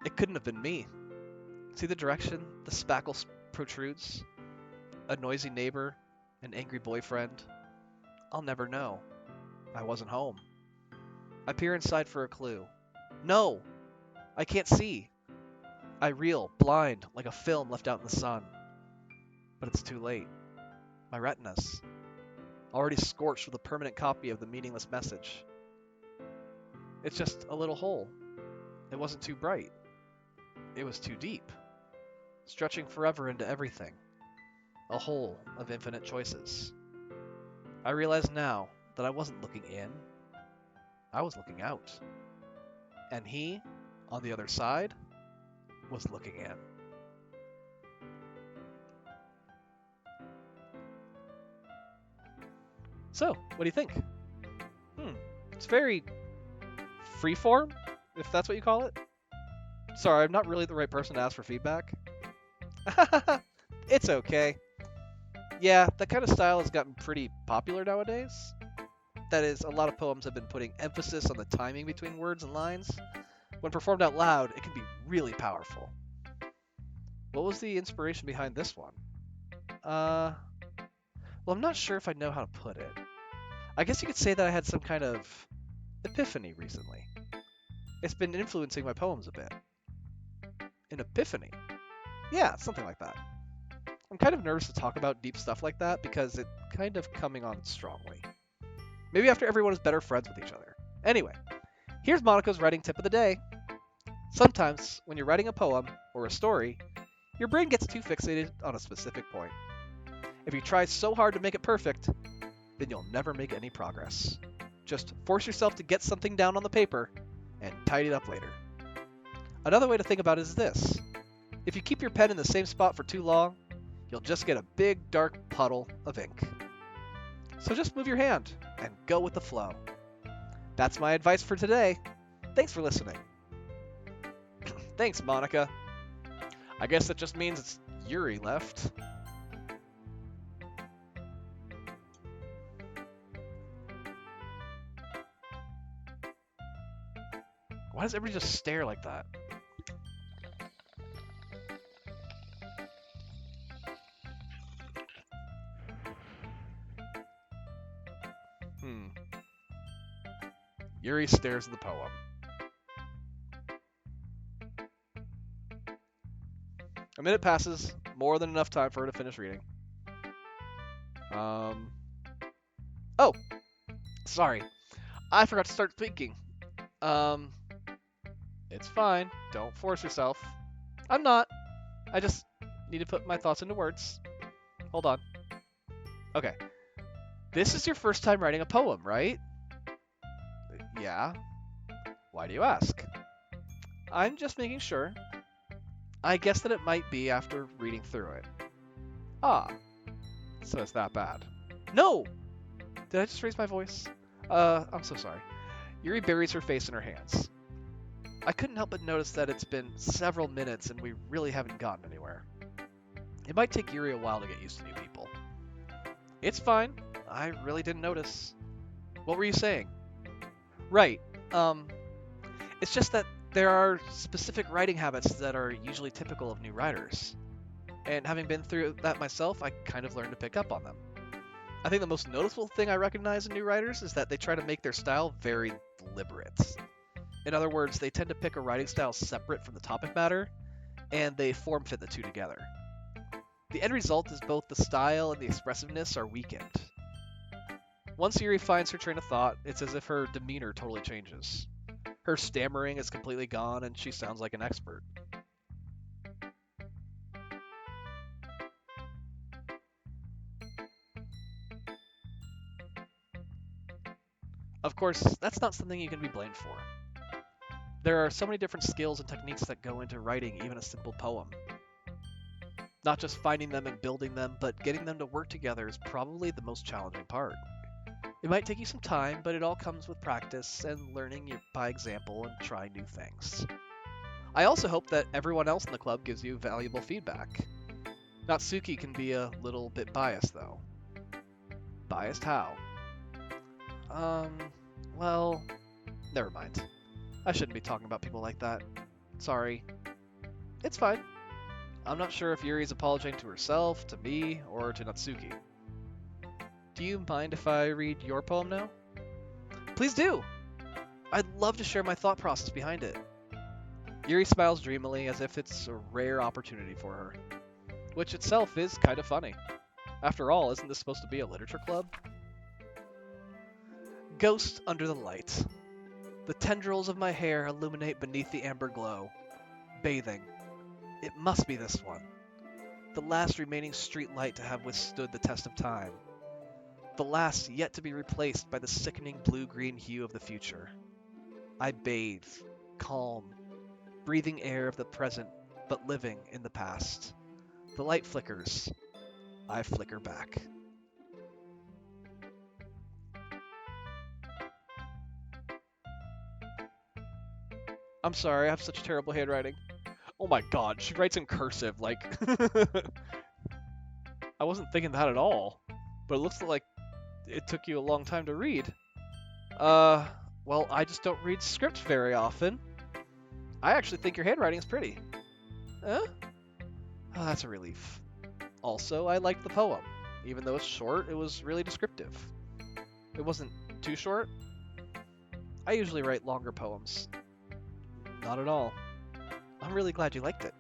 It couldn't have been me. See the direction the spackle protrudes? A noisy neighbor, an angry boyfriend. I'll never know. I wasn't home. I peer inside for a clue. No! I can't see. I reel, blind, like a film left out in the sun. But it's too late. My retinas, already scorched with a permanent copy of the meaningless message. It's just a little hole. It wasn't too bright. It was too deep, stretching forever into everything. A hole of infinite choices. I realize now that I wasn't looking in. I was looking out. And he, on the other side, was looking in. So, what do you think? It's very freeform, if that's what you call it. Sorry, I'm not really the right person to ask for feedback. It's okay. Yeah, that kind of style has gotten pretty popular nowadays. That is, a lot of poems have been putting emphasis on the timing between words and lines. When performed out loud, it can be really powerful. What was the inspiration behind this one? Well, I'm not sure if I know how to put it. I guess you could say that I had some kind of epiphany recently. It's been influencing my poems a bit. An epiphany? Yeah, something like that. I'm kind of nervous to talk about deep stuff like that because it's kind of coming on strongly. Maybe after everyone is better friends with each other. Anyway, here's Monica's writing tip of the day. Sometimes, when you're writing a poem or a story, your brain gets too fixated on a specific point. If you try so hard to make it perfect, then you'll never make any progress. Just force yourself to get something down on the paper and tidy it up later. Another way to think about it is this. If you keep your pen in the same spot for too long, you'll just get a big dark puddle of ink. So just move your hand and go with the flow. That's my advice for today. Thanks for listening. Thanks, Monica. I guess that just means it's Yuri left. Why does everybody just stare like that? Yuri stares at the poem. A minute passes, more than enough time for her to finish reading. Oh, sorry. I forgot to start speaking. It's fine. Don't force yourself. I'm not. I just need to put my thoughts into words. Hold on. Okay. This is your first time writing a poem, right? Yeah. Why do you ask? I'm just making sure. I guess that it might be after reading through it. Ah, so it's that bad. No! Did I just raise my voice? I'm so sorry. Yuri buries her face in her hands. I couldn't help but notice that it's been several minutes and we really haven't gotten anywhere. It might take Yuri a while to get used to new people. It's fine. I really didn't notice. What were you saying? Right. It's just that there are specific writing habits that are usually typical of new writers. And having been through that myself, I kind of learned to pick up on them. I think the most noticeable thing I recognize in new writers is that they try to make their style very deliberate. In other words, they tend to pick a writing style separate from the topic matter, and they form fit the two together. The end result is both the style and the expressiveness are weakened. Once Yuri finds her train of thought, it's as if her demeanor totally changes. Her stammering is completely gone, and she sounds like an expert. Of course, that's not something you can be blamed for. There are so many different skills and techniques that go into writing even a simple poem. Not just finding them and building them, but getting them to work together is probably the most challenging part. It might take you some time, but it all comes with practice and learning by example and trying new things. I also hope that everyone else in the club gives you valuable feedback. Natsuki can be a little bit biased, though. Biased how? Well, never mind. I shouldn't be talking about people like that. Sorry. It's fine. I'm not sure if Yuri's apologizing to herself, to me, or to Natsuki. Do you mind if I read your poem now? Please do! I'd love to share my thought process behind it. Yuri smiles dreamily as if it's a rare opportunity for her, which itself is kind of funny. After all, isn't this supposed to be a literature club? Ghost under the light. The tendrils of my hair illuminate beneath the amber glow. Bathing. It must be this one. The last remaining street light to have withstood the test of time. The last yet to be replaced by the sickening blue-green hue of the future. I bathe, calm, breathing air of the present, but living in the past. The light flickers. I flicker back. I'm sorry, I have such terrible handwriting. Oh my god, she writes in cursive, like... I wasn't thinking that at all. But it looks like it took you a long time to read. Well, I just don't read scripts very often. I actually think your handwriting is pretty. Huh? Oh, that's a relief. Also, I liked the poem. Even though it's short, it was really descriptive. It wasn't too short. I usually write longer poems. Not at all. I'm really glad you liked it.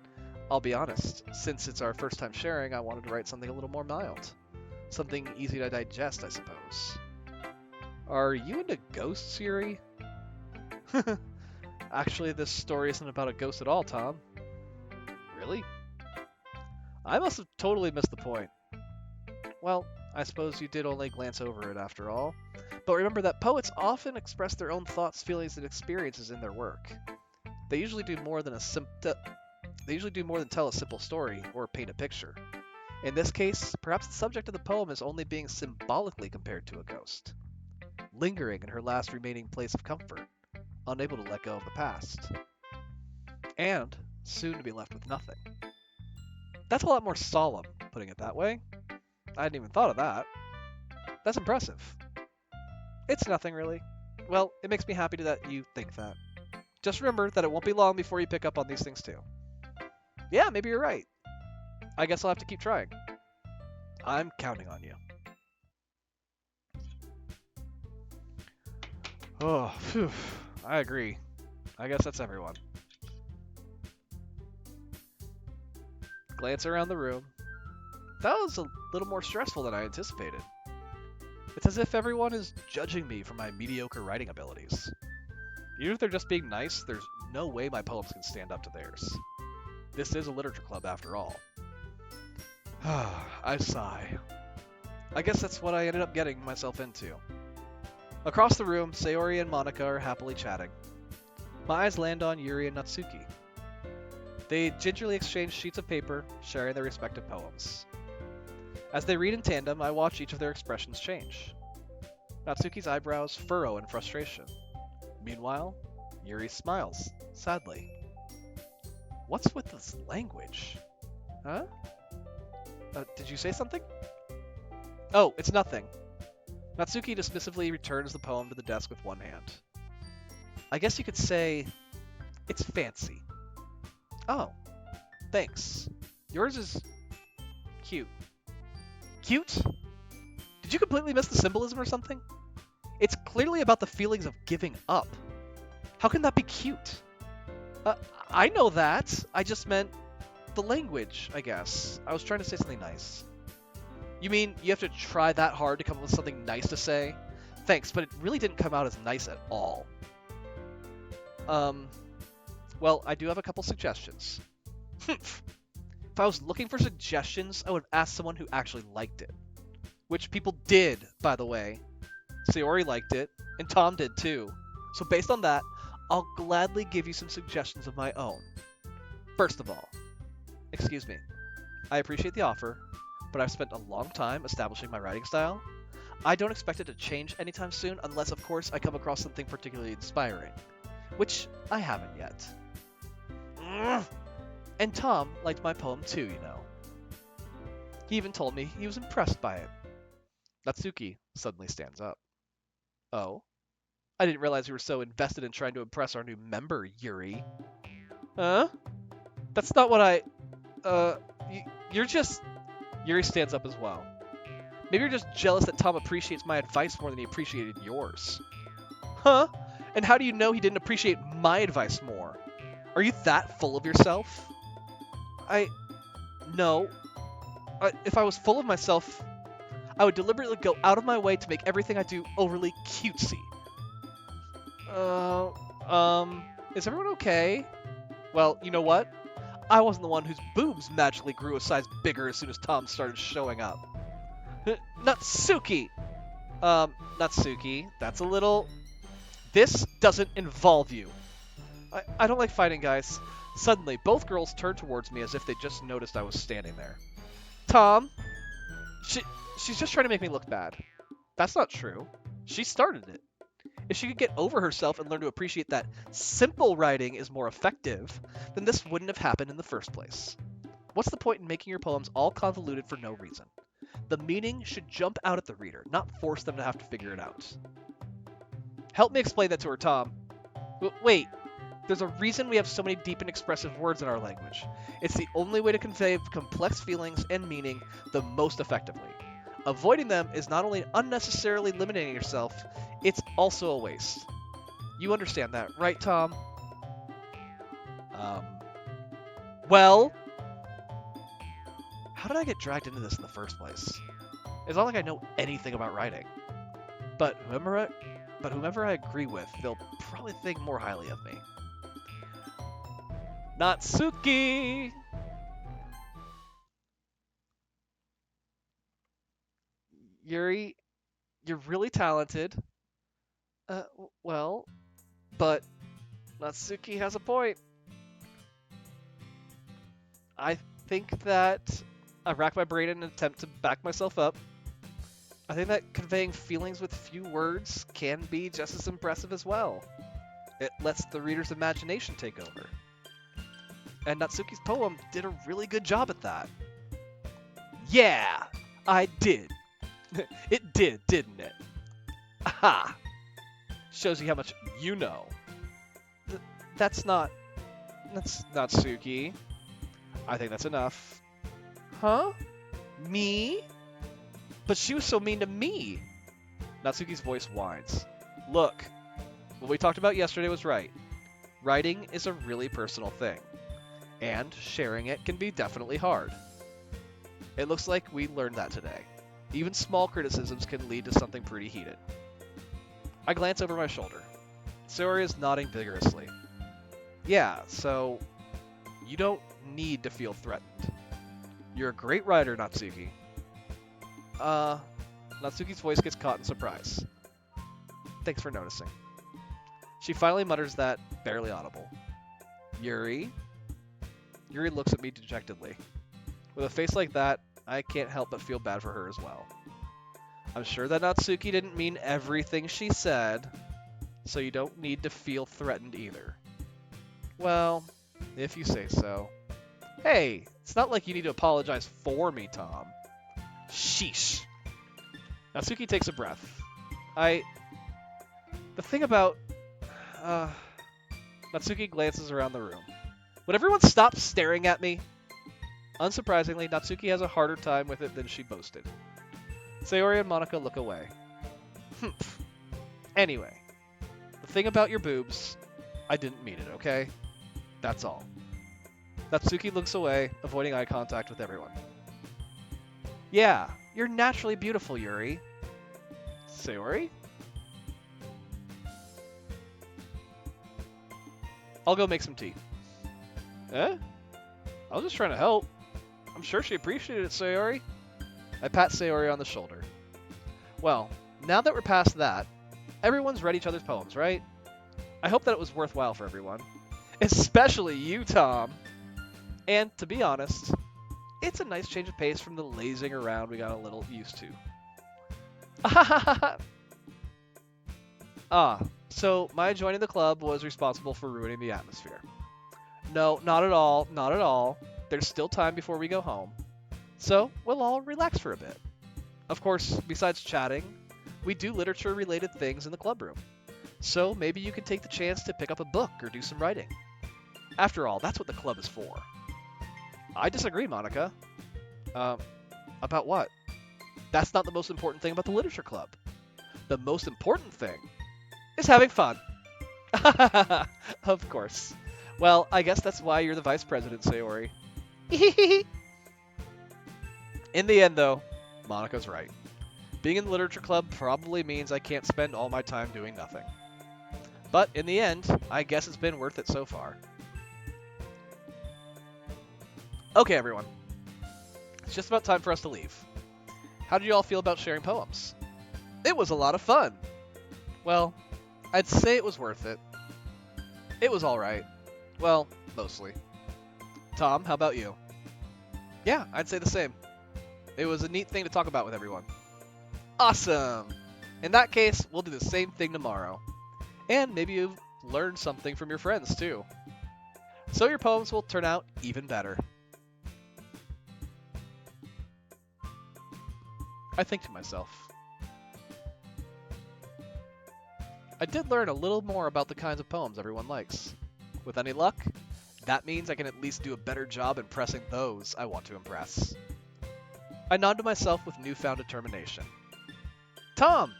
I'll be honest, since it's our first time sharing, I wanted to write something a little more mild. Something easy to digest, I suppose. Are you into ghosts, Yuri? Actually, this story isn't about a ghost at all, Tom. Really? I must have totally missed the point. Well, I suppose you did only glance over it after all. But remember that poets often express their own thoughts, feelings, and experiences in their work. They usually do more than tell a simple story or paint a picture. In this case, perhaps the subject of the poem is only being symbolically compared to a ghost, lingering in her last remaining place of comfort, unable to let go of the past, and soon to be left with nothing. That's a lot more solemn, putting it that way. I hadn't even thought of that. That's impressive. It's nothing, really. Well, it makes me happy that you think that. Just remember that it won't be long before you pick up on these things too. Yeah, maybe you're right. I guess I'll have to keep trying. I'm counting on you. Oh, phew. I agree. I guess that's everyone. glance around the room. That was a little more stressful than I anticipated. It's as if everyone is judging me for my mediocre writing abilities. Even if they're just being nice, there's no way my poems can stand up to theirs. This is a literature club after all. I sigh. I guess that's what I ended up getting myself into. Across the room, Sayori and Monica are happily chatting. My eyes land on Yuri and Natsuki. They gingerly exchange sheets of paper, sharing their respective poems. As they read in tandem, I watch each of their expressions change. Natsuki's eyebrows furrow in frustration. Meanwhile, Yuri smiles, sadly. What's with this language? Huh? Did you say something? Oh, it's nothing. Natsuki dismissively returns the poem to the desk with one hand. I guess you could say it's fancy. Oh, thanks. Yours is cute. Cute? Did you completely miss the symbolism or something? It's clearly about the feelings of giving up. How can that be cute? I know that. I just meant the language, I guess. I was trying to say something nice. You mean you have to try that hard to come up with something nice to say? Thanks, but it really didn't come out as nice at all. Well, I do have a couple suggestions. If I was looking for suggestions, I would have asked someone who actually liked it. Which people did, by the way. Sayori liked it, and Tom did too. So based on that, I'll gladly give you some suggestions of my own. First of all, excuse me, I appreciate the offer, but I've spent a long time establishing my writing style. I don't expect it to change anytime soon unless, of course, I come across something particularly inspiring. Which I haven't yet. And Tom liked my poem too, you know. He even told me he was impressed by it. Natsuki suddenly stands up. Oh? I didn't realize you were so invested in trying to impress our new member, Yuri. Huh? That's not what I... you're just... Yuri stands up as well. Maybe you're just jealous that Tom appreciates my advice more than he appreciated yours. Huh? And how do you know he didn't appreciate my advice more? Are you that full of yourself? No. If I was full of myself, I would deliberately go out of my way to make everything I do overly cutesy. Is everyone okay? Well, you know what? I wasn't the one whose boobs magically grew a size bigger as soon as Tom started showing up. Natsuki! Natsuki, that's a little... This doesn't involve you. I don't like fighting, guys. Suddenly, both girls turned towards me as if they just noticed I was standing there. Tom? She's just trying to make me look bad. That's not true. She started it. If she could get over herself and learn to appreciate that simple writing is more effective, then this wouldn't have happened in the first place. What's the point in making your poems all convoluted for no reason? The meaning should jump out at the reader, not force them to have to figure it out. Help me explain that to her, Tom. Wait, there's a reason we have so many deep and expressive words in our language. It's the only way to convey complex feelings and meaning the most effectively. Avoiding them is not only unnecessarily limiting yourself, it's also a waste. You understand that, right, Tom? Well? How did I get dragged into this in the first place? It's not like I know anything about writing. But whomever I agree with, they'll probably think more highly of me. Natsuki! Yuri, you're really talented. Well, but Natsuki has a point. I think that I racked my brain in an attempt to back myself up. I think that conveying feelings with few words can be just as impressive as well. It lets the reader's imagination take over. And Natsuki's poem did a really good job at that. Yeah, I did. It did, didn't it? Aha! Shows you how much you know. That's Natsuki. I think that's enough. Huh? Me? But she was so mean to me. Natsuki's voice whines. Look, what we talked about yesterday was right. Writing is a really personal thing. And sharing it can be definitely hard. It looks like we learned that today. Even small criticisms can lead to something pretty heated. I glance over my shoulder. Sayori is nodding vigorously. Yeah, so you don't need to feel threatened. You're a great writer, Natsuki. Natsuki's voice gets caught in surprise. Thanks for noticing. She finally mutters that, barely audible. Yuri? Yuri looks at me dejectedly. With a face like that, I can't help but feel bad for her as well. I'm sure that Natsuki didn't mean everything she said, so you don't need to feel threatened either. Well, if you say so. Hey, it's not like you need to apologize for me, Tom. Sheesh. Natsuki takes a breath. The thing about... Natsuki glances around the room. Would everyone stop staring at me? Unsurprisingly, Natsuki has a harder time with it than she boasted. Sayori and Monica look away. Anyway, the thing about your boobs, I didn't mean it, okay? That's all. Natsuki looks away, avoiding eye contact with everyone. Yeah, you're naturally beautiful, Yuri. Sayori? I'll go make some tea. Eh? I was just trying to help. I'm sure she appreciated it, Sayori. I pat Sayori on the shoulder. Well, now that we're past that, everyone's read each other's poems, right? I hope that it was worthwhile for everyone. Especially you, Tom. And, to be honest, it's a nice change of pace from the lazing around we got a little used to. So my joining the club was responsible for ruining the atmosphere. No, not at all, not at all. There's still time before we go home. So we'll all relax for a bit. Of course, besides chatting, we do literature-related things in the club room. So maybe you can take the chance to pick up a book or do some writing. After all, that's what the club is for. I disagree, Monica. About what? That's not the most important thing about the literature club. The most important thing is having fun. Of course. Well, I guess that's why you're the vice president, Sayori. In the end, though, Monica's right. Being in the literature club probably means I can't spend all my time doing nothing. But in the end, I guess it's been worth it so far. Okay, everyone. It's just about time for us to leave. How did you all feel about sharing poems? It was a lot of fun. Well, I'd say it was worth it. It was alright. Well, mostly. Tom, how about you? Yeah, I'd say the same. It was a neat thing to talk about with everyone. Awesome! In that case, we'll do the same thing tomorrow. And maybe you've learned something from your friends, too. So your poems will turn out even better. I think to myself. I did learn a little more about the kinds of poems everyone likes. With any luck, that means I can at least do a better job impressing those I want to impress. I nod to myself with newfound determination. Tom!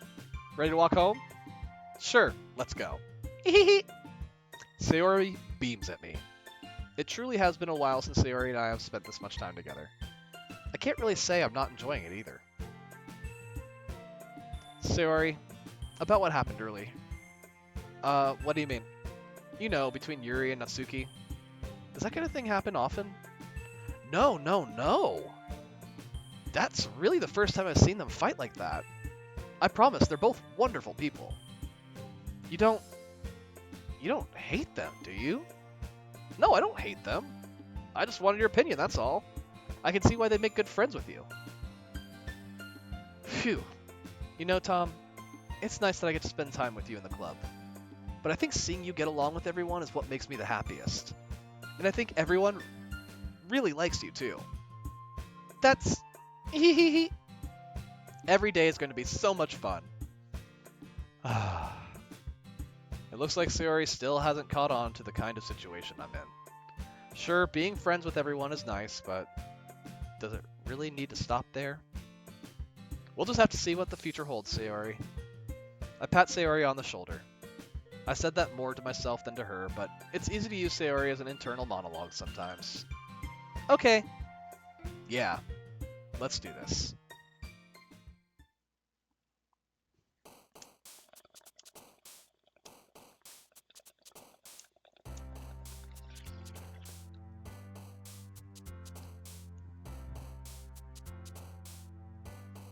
Ready to walk home? Sure, let's go. Sayori beams at me. It truly has been a while since Sayori and I have spent this much time together. I can't really say I'm not enjoying it either. Sayori, about what happened early. What do you mean? You know, between Yuri and Natsuki. Does that kind of thing happen often? No. That's really the first time I've seen them fight like that. I promise, they're both wonderful people. You don't hate them, do you? No, I don't hate them. I just wanted your opinion, that's all. I can see why they make good friends with you. Phew. You know, Tom, it's nice that I get to spend time with you in the club. But I think seeing you get along with everyone is what makes me the happiest. And I think everyone really likes you, too. That's... Every day is going to be so much fun. It looks like Sayori still hasn't caught on to the kind of situation I'm in. Sure, being friends with everyone is nice, but does it really need to stop there? We'll just have to see what the future holds, Sayori. I pat Sayori on the shoulder. I said that more to myself than to her, but it's easy to use Sayori as an internal monologue sometimes. Okay. Yeah. Let's do this.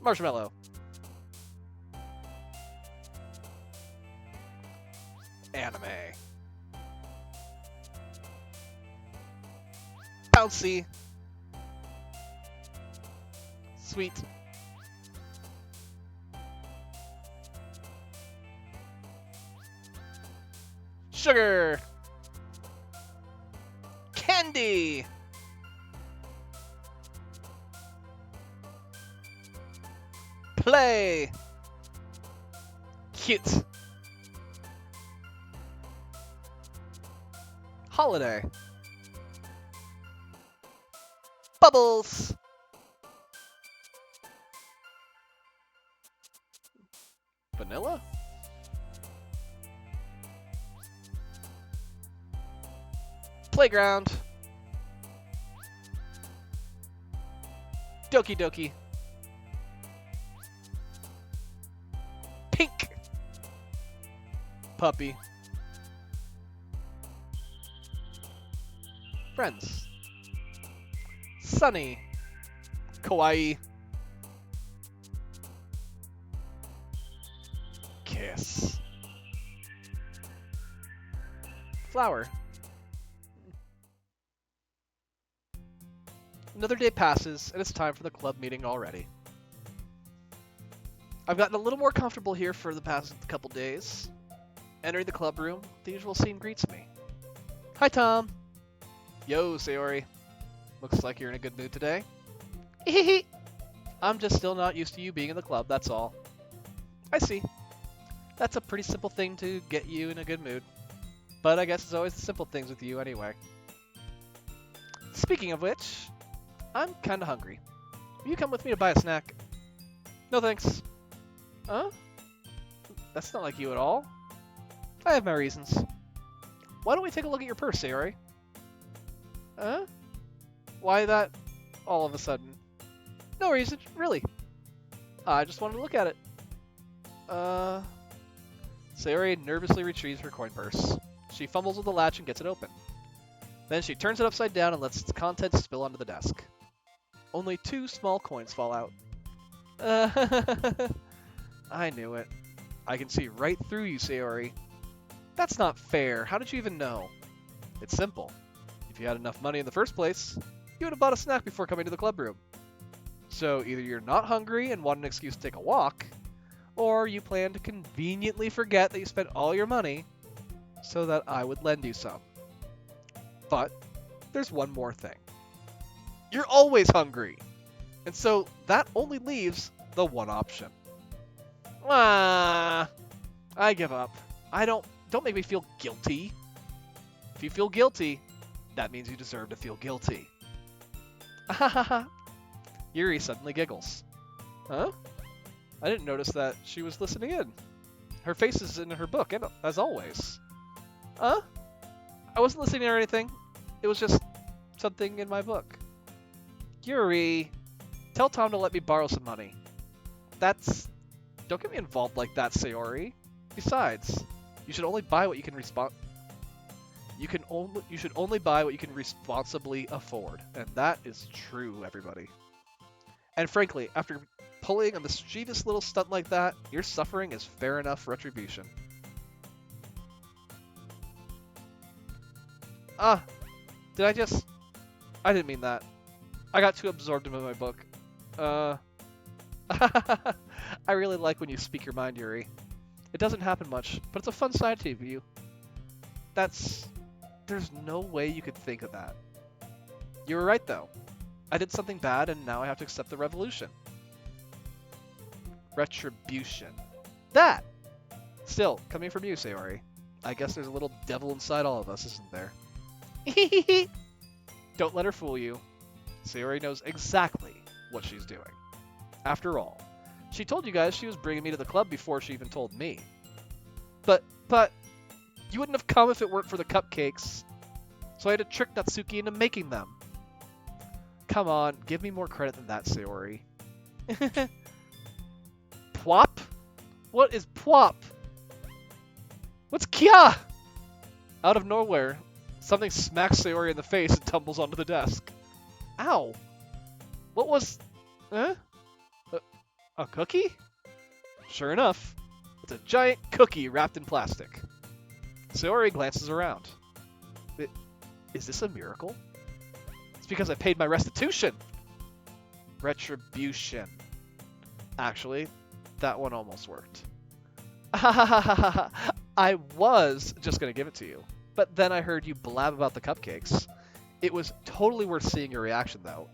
Marshmallow. Anime. Bouncy. Sweet. Sugar. Candy. Play. Cute. Holiday. Bubbles. Vanilla? Playground. Doki Doki. Pink. Puppy. Friends. Sunny. Kawaii. Kiss. Flower. Another day passes, and it's time for the club meeting already. I've gotten a little more comfortable here for the past couple days. Entering the club room, the usual scene greets me. Hi, Tom. Yo, Sayori. Looks like you're in a good mood today. Hehehe. I'm just still not used to you being in the club, that's all. I see. That's a pretty simple thing to get you in a good mood. But I guess it's always the simple things with you anyway. Speaking of which, I'm kinda hungry. Will you come with me to buy a snack? No thanks. Huh? That's not like you at all. I have my reasons. Why don't we take a look at your purse, Sayori? Huh? Why that all of a sudden? No reason, really. I just wanted to look at it. Sayori nervously retrieves her coin purse. She fumbles with the latch and gets it open. Then she turns it upside down and lets its contents spill onto the desk. Only 2 small coins fall out. I knew it. I can see right through you, Sayori. That's not fair. How did you even know? It's simple. If you had enough money in the first place, you would have bought a snack before coming to the club room. So either you're not hungry and want an excuse to take a walk, or you plan to conveniently forget that you spent all your money so that I would lend you some. But there's one more thing. You're always hungry. And so that only leaves the one option. I give up. Don't make me feel guilty. If you feel guilty, that means you deserve to feel guilty. Yuri suddenly giggles. Huh? I didn't notice that she was listening in. Her face is in her book, as always. Huh? I wasn't listening or anything. It was just something in my book. Yuri, tell Tom to let me borrow some money. Don't get me involved like that, Sayori. Besides, you should only buy what you can You should only buy what you can responsibly afford, and that is true, everybody. And frankly, after pulling a mischievous little stunt like that, your suffering is fair enough retribution. I didn't mean that. I got too absorbed in my book. I really like when you speak your mind, Yuri. It doesn't happen much, but it's a fun side to you. There's no way you could think of that. You were right, though. I did something bad, and now I have to accept the revolution. Retribution. That! Still, coming from you, Sayori. I guess there's a little devil inside all of us, isn't there? Don't let her fool you. Sayori knows exactly what she's doing. After all, she told you guys she was bringing me to the club before she even told me. But, You wouldn't have come if it weren't for the cupcakes. So I had to trick Natsuki into making them. Come on, give me more credit than that, Sayori. Plop? What is plop? What's kya? Out of nowhere, something smacks Sayori in the face and tumbles onto the desk. Ow. What was... Huh? A cookie? Sure enough, it's a giant cookie wrapped in plastic. Sayori glances around. Is this a miracle? It's because I paid my restitution. Retribution. Actually, that one almost worked. I was just going to give it to you, but then I heard you blab about the cupcakes. It was totally worth seeing your reaction, though.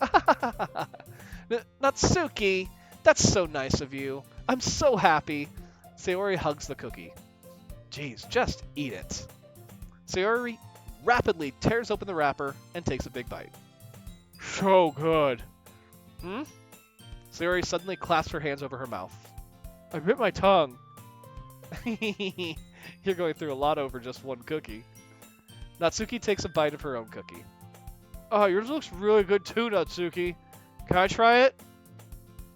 Natsuki, that's so nice of you. I'm so happy. Sayori hugs the cookie. Jeez, just eat it. Sayori rapidly tears open the wrapper and takes a big bite. So good. Sayori suddenly clasps her hands over her mouth. I bit my tongue. You're going through a lot over just one cookie. Natsuki takes a bite of her own cookie. Oh, yours looks really good too, Natsuki. Can I try it?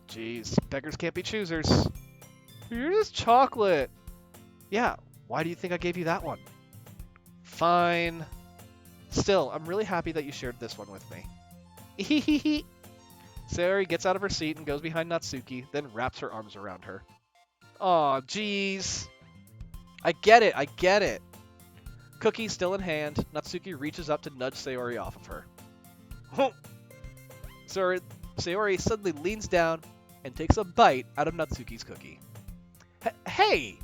Jeez, beggars can't be choosers. Yours is chocolate. Yeah, why do you think I gave you that one? Fine. Still, I'm really happy that you shared this one with me. Sayori gets out of her seat and goes behind Natsuki, then wraps her arms around her. Aw, jeez. I get it. Cookie still in hand, Natsuki reaches up to nudge Sayori off of her. Sayori suddenly leans down and takes a bite out of Natsuki's cookie. Hey!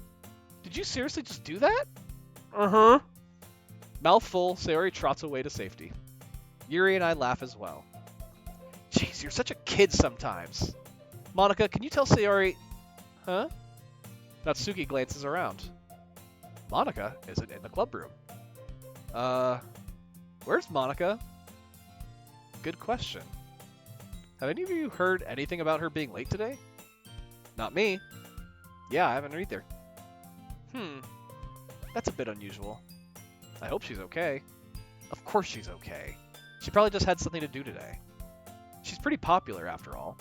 Did you seriously just do that? Uh-huh. Mouth full, Sayori trots away to safety. Yuri and I laugh as well. Jeez, you're such a kid sometimes. Monica, can you tell Sayori... Huh? Natsuki glances around. Monica isn't in the club room. Where's Monica? Good question. Have any of you heard anything about her being late today? Not me. Yeah, I haven't either. That's a bit unusual. I hope she's okay. Of course she's okay. She probably just had something to do today. She's pretty popular after all.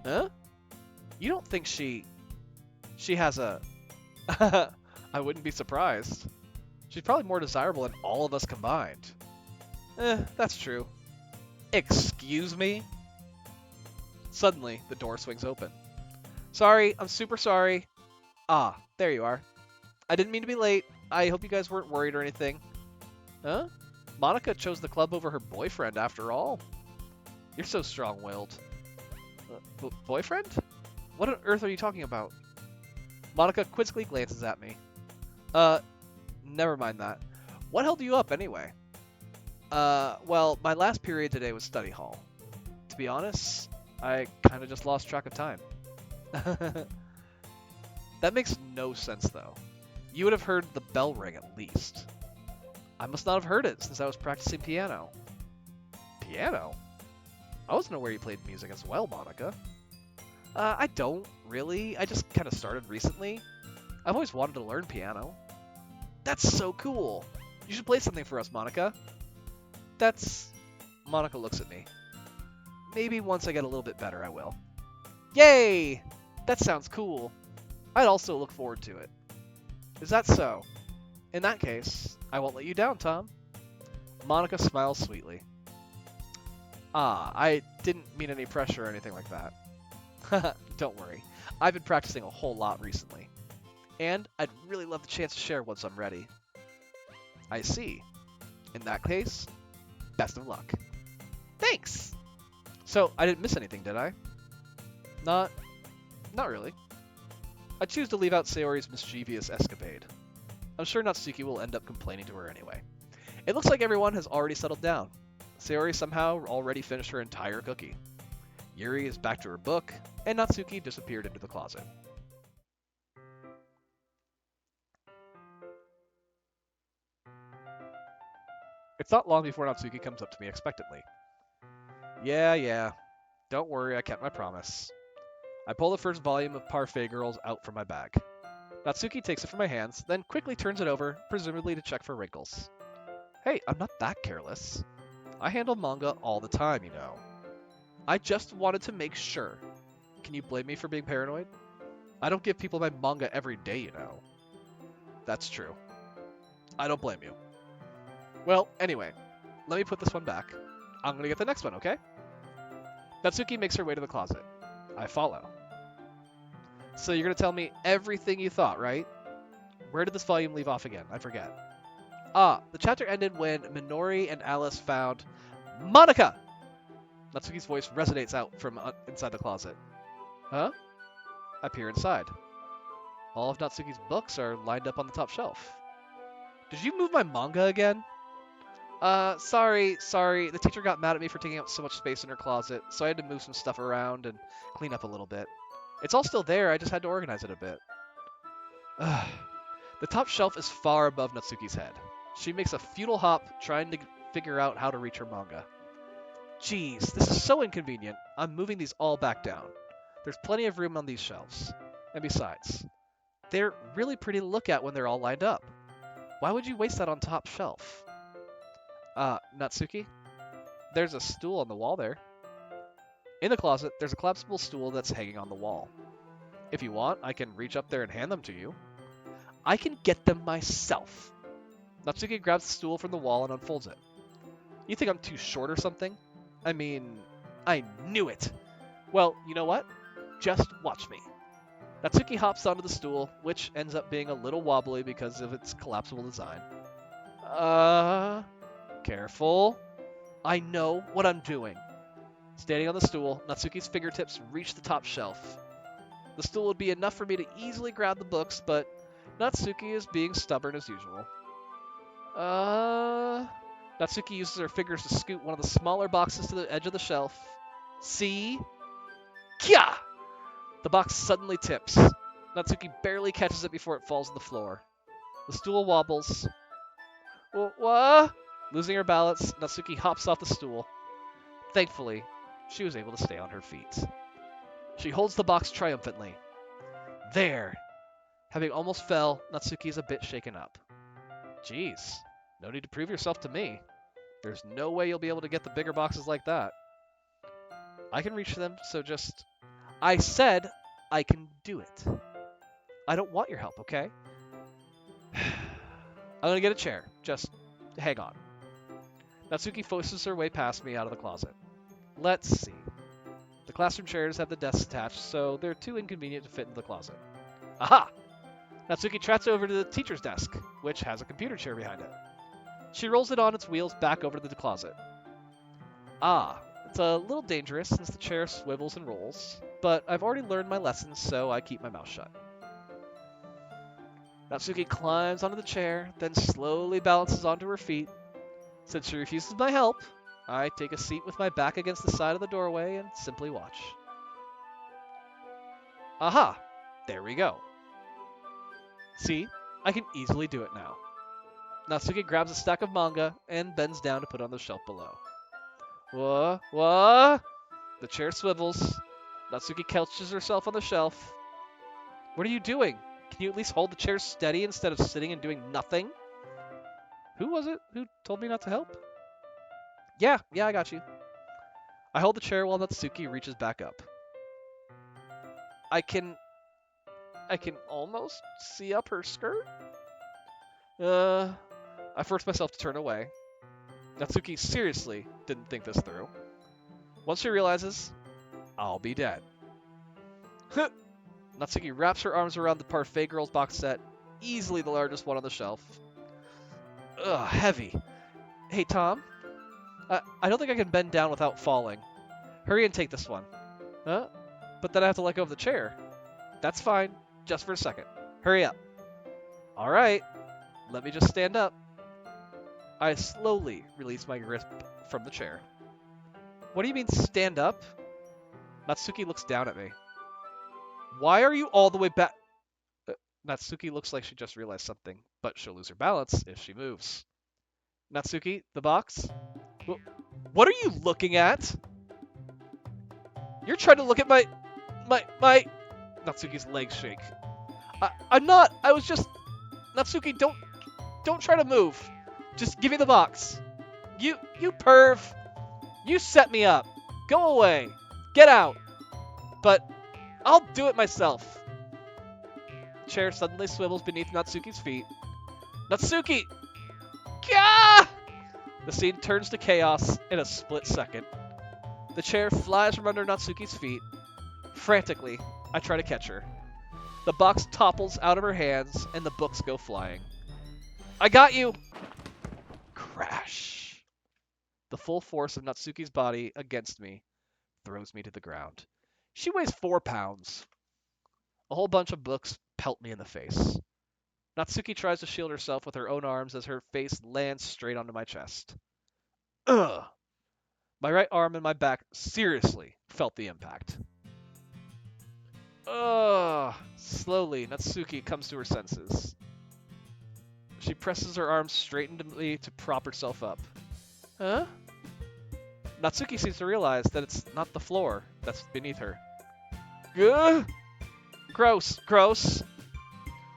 Huh? You don't think she has a... I wouldn't be surprised. She's probably more desirable than all of us combined. That's true. Excuse me? Suddenly, the door swings open. Sorry, I'm super sorry. Ah, there you are. I didn't mean to be late. I hope you guys weren't worried or anything. Huh? Monica chose the club over her boyfriend after all. You're so strong-willed. Boyfriend? What on earth are you talking about? Monica quizzically glances at me. Never mind that. What held you up anyway? Well, my last period today was study hall. To be honest, I kind of just lost track of time. That makes no sense, though. You would have heard the bell ring at least. I must not have heard it since I was practicing piano. Piano? I wasn't aware you played music as well, Monica. I don't, really. I just kind of started recently. I've always wanted to learn piano. That's so cool. You should play something for us, Monica. Monica looks at me. Maybe once I get a little bit better, I will. Yay! That sounds cool. I'd also look forward to it. Is that so? In that case, I won't let you down, Tom. Monica smiles sweetly. Ah, I didn't mean any pressure or anything like that. Don't worry. I've been practicing a whole lot recently. And I'd really love the chance to share once I'm ready. I see. In that case, best of luck. Thanks! So, I didn't miss anything, did I? Not really. I choose to leave out Sayori's mischievous escapade. I'm sure Natsuki will end up complaining to her anyway. It looks like everyone has already settled down. Sayori somehow already finished her entire cookie. Yuri is back to her book, and Natsuki disappeared into the closet. It's not long before Natsuki comes up to me expectantly. Yeah. Don't worry, I kept my promise. I pull the first volume of Parfait Girls out from my bag. Natsuki takes it from my hands, then quickly turns it over, presumably to check for wrinkles. Hey, I'm not that careless. I handle manga all the time, you know. I just wanted to make sure. Can you blame me for being paranoid? I don't give people my manga every day, you know. That's true. I don't blame you. Well, anyway, let me put this one back. I'm gonna get the next one, okay? Natsuki makes her way to the closet. I follow. So you're gonna tell me everything you thought, right? Where did this volume leave off again? I forget. The chapter ended when Minori and Alice found Monica! Natsuki's voice resonates out from inside the closet. Huh? I peer inside. All of Natsuki's books are lined up on the top shelf. Did you move my manga again? Sorry. The teacher got mad at me for taking up so much space in her closet, so I had to move some stuff around and clean up a little bit. It's all still there, I just had to organize it a bit. The top shelf is far above Natsuki's head. She makes a futile hop, trying to figure out how to reach her manga. Geez, this is so inconvenient. I'm moving these all back down. There's plenty of room on these shelves. And besides, they're really pretty to look at when they're all lined up. Why would you waste that on top shelf? Natsuki? There's a stool on the wall there. In the closet, there's a collapsible stool that's hanging on the wall. If you want, I can reach up there and hand them to you. I can get them myself. Natsuki grabs the stool from the wall and unfolds it. You think I'm too short or something? I mean, I knew it. Well, you know what? Just watch me. Natsuki hops onto the stool, which ends up being a little wobbly because of its collapsible design. Careful. I know what I'm doing. Standing on the stool, Natsuki's fingertips reach the top shelf. The stool would be enough for me to easily grab the books, but Natsuki is being stubborn as usual. Natsuki uses her fingers to scoot one of the smaller boxes to the edge of the shelf. See? Kya! The box suddenly tips. Natsuki barely catches it before it falls to the floor. The stool wobbles. What? Losing her balance, Natsuki hops off the stool. Thankfully, she was able to stay on her feet. She holds the box triumphantly. There! Having almost fell, Natsuki is a bit shaken up. Geez, no need to prove yourself to me. There's no way you'll be able to get the bigger boxes like that. I can reach them, so just... I said I can do it. I don't want your help, okay? I'm gonna get a chair. Just hang on. Natsuki forces her way past me out of the closet. Let's see. The classroom chairs have the desks attached, so they're too inconvenient to fit in the closet. Aha! Natsuki trots over to the teacher's desk, which has a computer chair behind it. She rolls it on its wheels back over to the closet. It's a little dangerous since the chair swivels and rolls, but I've already learned my lessons, so I keep my mouth shut. Natsuki climbs onto the chair, then slowly balances onto her feet. Since she refuses my help, I take a seat with my back against the side of the doorway and simply watch. Aha! There we go. See? I can easily do it now. Natsuki grabs a stack of manga and bends down to put on the shelf below. What? The chair swivels. Natsuki couches herself on the shelf. What are you doing? Can you at least hold the chair steady instead of sitting and doing nothing? Who was it who told me not to help? Yeah, I got you. I hold the chair while Natsuki reaches back up. I can almost see up her skirt? I force myself to turn away. Natsuki seriously didn't think this through. Once she realizes, I'll be dead. Natsuki wraps her arms around the Parfait Girls box set, easily the largest one on the shelf. Heavy. Hey, Tom? I don't think I can bend down without falling. Hurry and take this one. Huh? But then I have to let go of the chair. That's fine. Just for a second. Hurry up. All right. Let me just stand up. I slowly release my grip from the chair. What do you mean, stand up? Natsuki looks down at me. Why are you all the way back? Natsuki looks like she just realized something, but she'll lose her balance if she moves. Natsuki, the box? What are you looking at? You're trying to look at my... Natsuki's legs shake. I'm not. I was just... Natsuki, don't try to move. Just give me the box. You perv. You set me up. Go away. Get out. But I'll do it myself. The chair suddenly swivels beneath Natsuki's feet. Natsuki! Gah! The scene turns to chaos in a split second. The chair flies from under Natsuki's feet. Frantically, I try to catch her. The box topples out of her hands, and the books go flying. I got you! Crash. The full force of Natsuki's body against me throws me to the ground. She weighs 4 pounds. A whole bunch of books pelt me in the face. Natsuki tries to shield herself with her own arms as her face lands straight onto my chest. Ugh! My right arm and my back seriously felt the impact. Ugh! Slowly, Natsuki comes to her senses. She presses her arms straight into me to prop herself up. Huh? Natsuki seems to realize that it's not the floor that's beneath her. Ugh! Gross! Gross!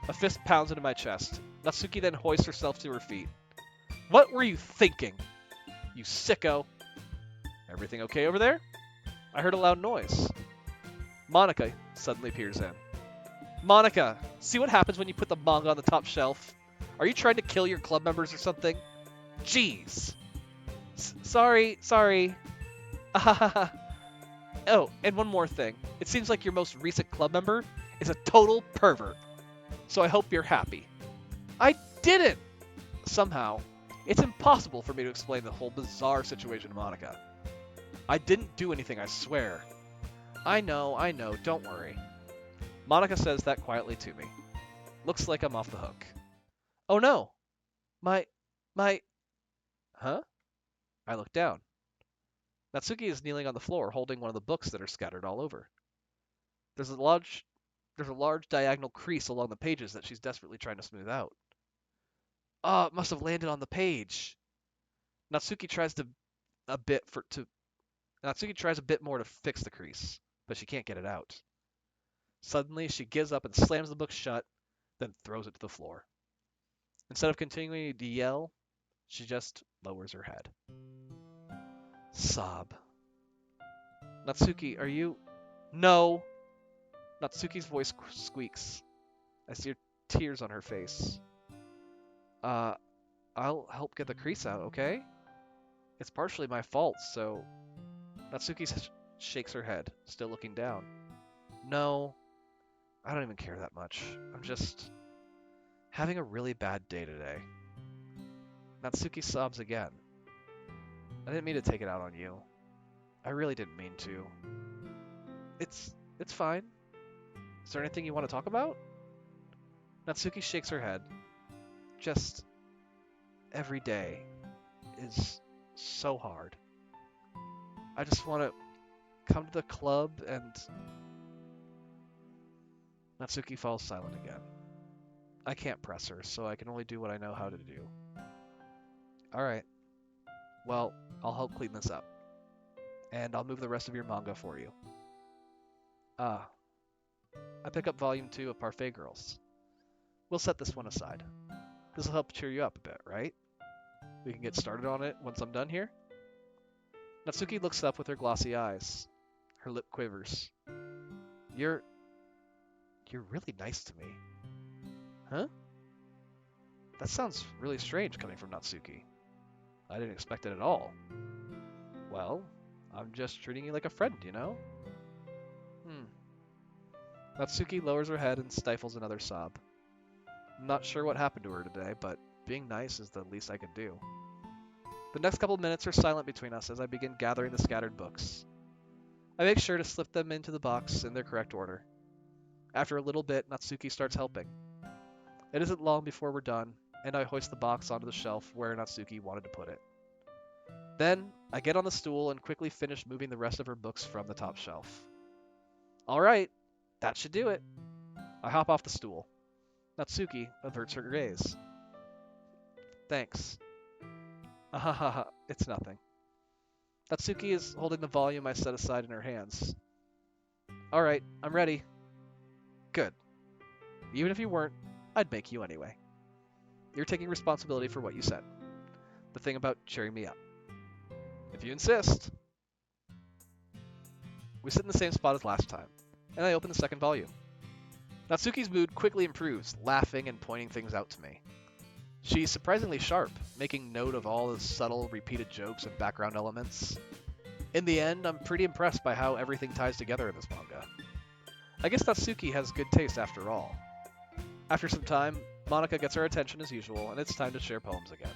A fist pounds into my chest. Natsuki then hoists herself to her feet. What were you thinking? You sicko! Everything okay over there? I heard a loud noise. Monica suddenly peers in. Monica, see what happens when you put the manga on the top shelf? Are you trying to kill your club members or something? Jeez. Sorry. Oh, and one more thing. It seems like your most recent club member is a total pervert. So I hope you're happy. I didn't! Somehow, it's impossible for me to explain the whole bizarre situation to Monica. I didn't do anything, I swear. I know, don't worry. Monica says that quietly to me. Looks like I'm off the hook. Oh no! My... Huh? I look down. Natsuki is kneeling on the floor, holding one of the books that are scattered all over. There's a large diagonal crease along the pages that she's desperately trying to smooth out. Oh, it must have landed on the page. Natsuki tries a bit more to fix the crease, but she can't get it out. Suddenly, she gives up and slams the book shut, then throws it to the floor. Instead of continuing to yell, she just lowers her head. Sob. Natsuki, are you... No! Natsuki's voice squeaks. I see tears on her face. I'll help get the crease out, okay? It's partially my fault, so... Natsuki shakes her head, still looking down. No, I don't even care that much. I'm just having a really bad day today. Natsuki sobs again. I didn't mean to take it out on you. I really didn't mean to. It's fine. Is there anything you want to talk about? Natsuki shakes her head. Just every day is so hard. I just want to come to the club and... Natsuki falls silent again. I can't press her, so I can only do what I know how to do. Alright. Well, I'll help clean this up. And I'll move the rest of your manga for you. I pick up volume 2 of Parfait Girls. We'll set this one aside. This'll help cheer you up a bit, right? We can get started on it once I'm done here? Natsuki looks up with her glossy eyes. Her lip quivers. You're really nice to me. Huh? That sounds really strange coming from Natsuki. I didn't expect it at all. Well, I'm just treating you like a friend, you know? Natsuki lowers her head and stifles another sob. I'm not sure what happened to her today, but being nice is the least I can do. The next couple minutes are silent between us as I begin gathering the scattered books. I make sure to slip them into the box in their correct order. After a little bit, Natsuki starts helping. It isn't long before we're done, and I hoist the box onto the shelf where Natsuki wanted to put it. Then, I get on the stool and quickly finish moving the rest of her books from the top shelf. Alright, that should do it. I hop off the stool. Natsuki averts her gaze. Thanks. Ahahaha, it's nothing. Natsuki is holding the volume I set aside in her hands. Alright, I'm ready. Good. Even if you weren't, I'd make you anyway. You're taking responsibility for what you said. The thing about cheering me up. If you insist. We sit in the same spot as last time, and I open the second volume. Natsuki's mood quickly improves, laughing and pointing things out to me. She's surprisingly sharp, making note of all the subtle, repeated jokes and background elements. In the end, I'm pretty impressed by how everything ties together in this manga. I guess Natsuki has good taste after all. After some time, Monika gets our attention as usual, and it's time to share poems again.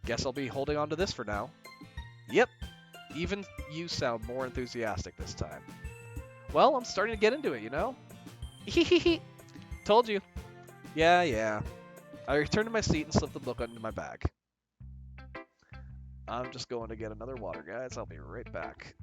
Guess I'll be holding on to this for now. Yep, even you sound more enthusiastic this time. Well, I'm starting to get into it, you know? Hehehe. Told you. Yeah. I return to my seat and slip the book into my bag. I'm just going to get another water, guys. I'll be right back.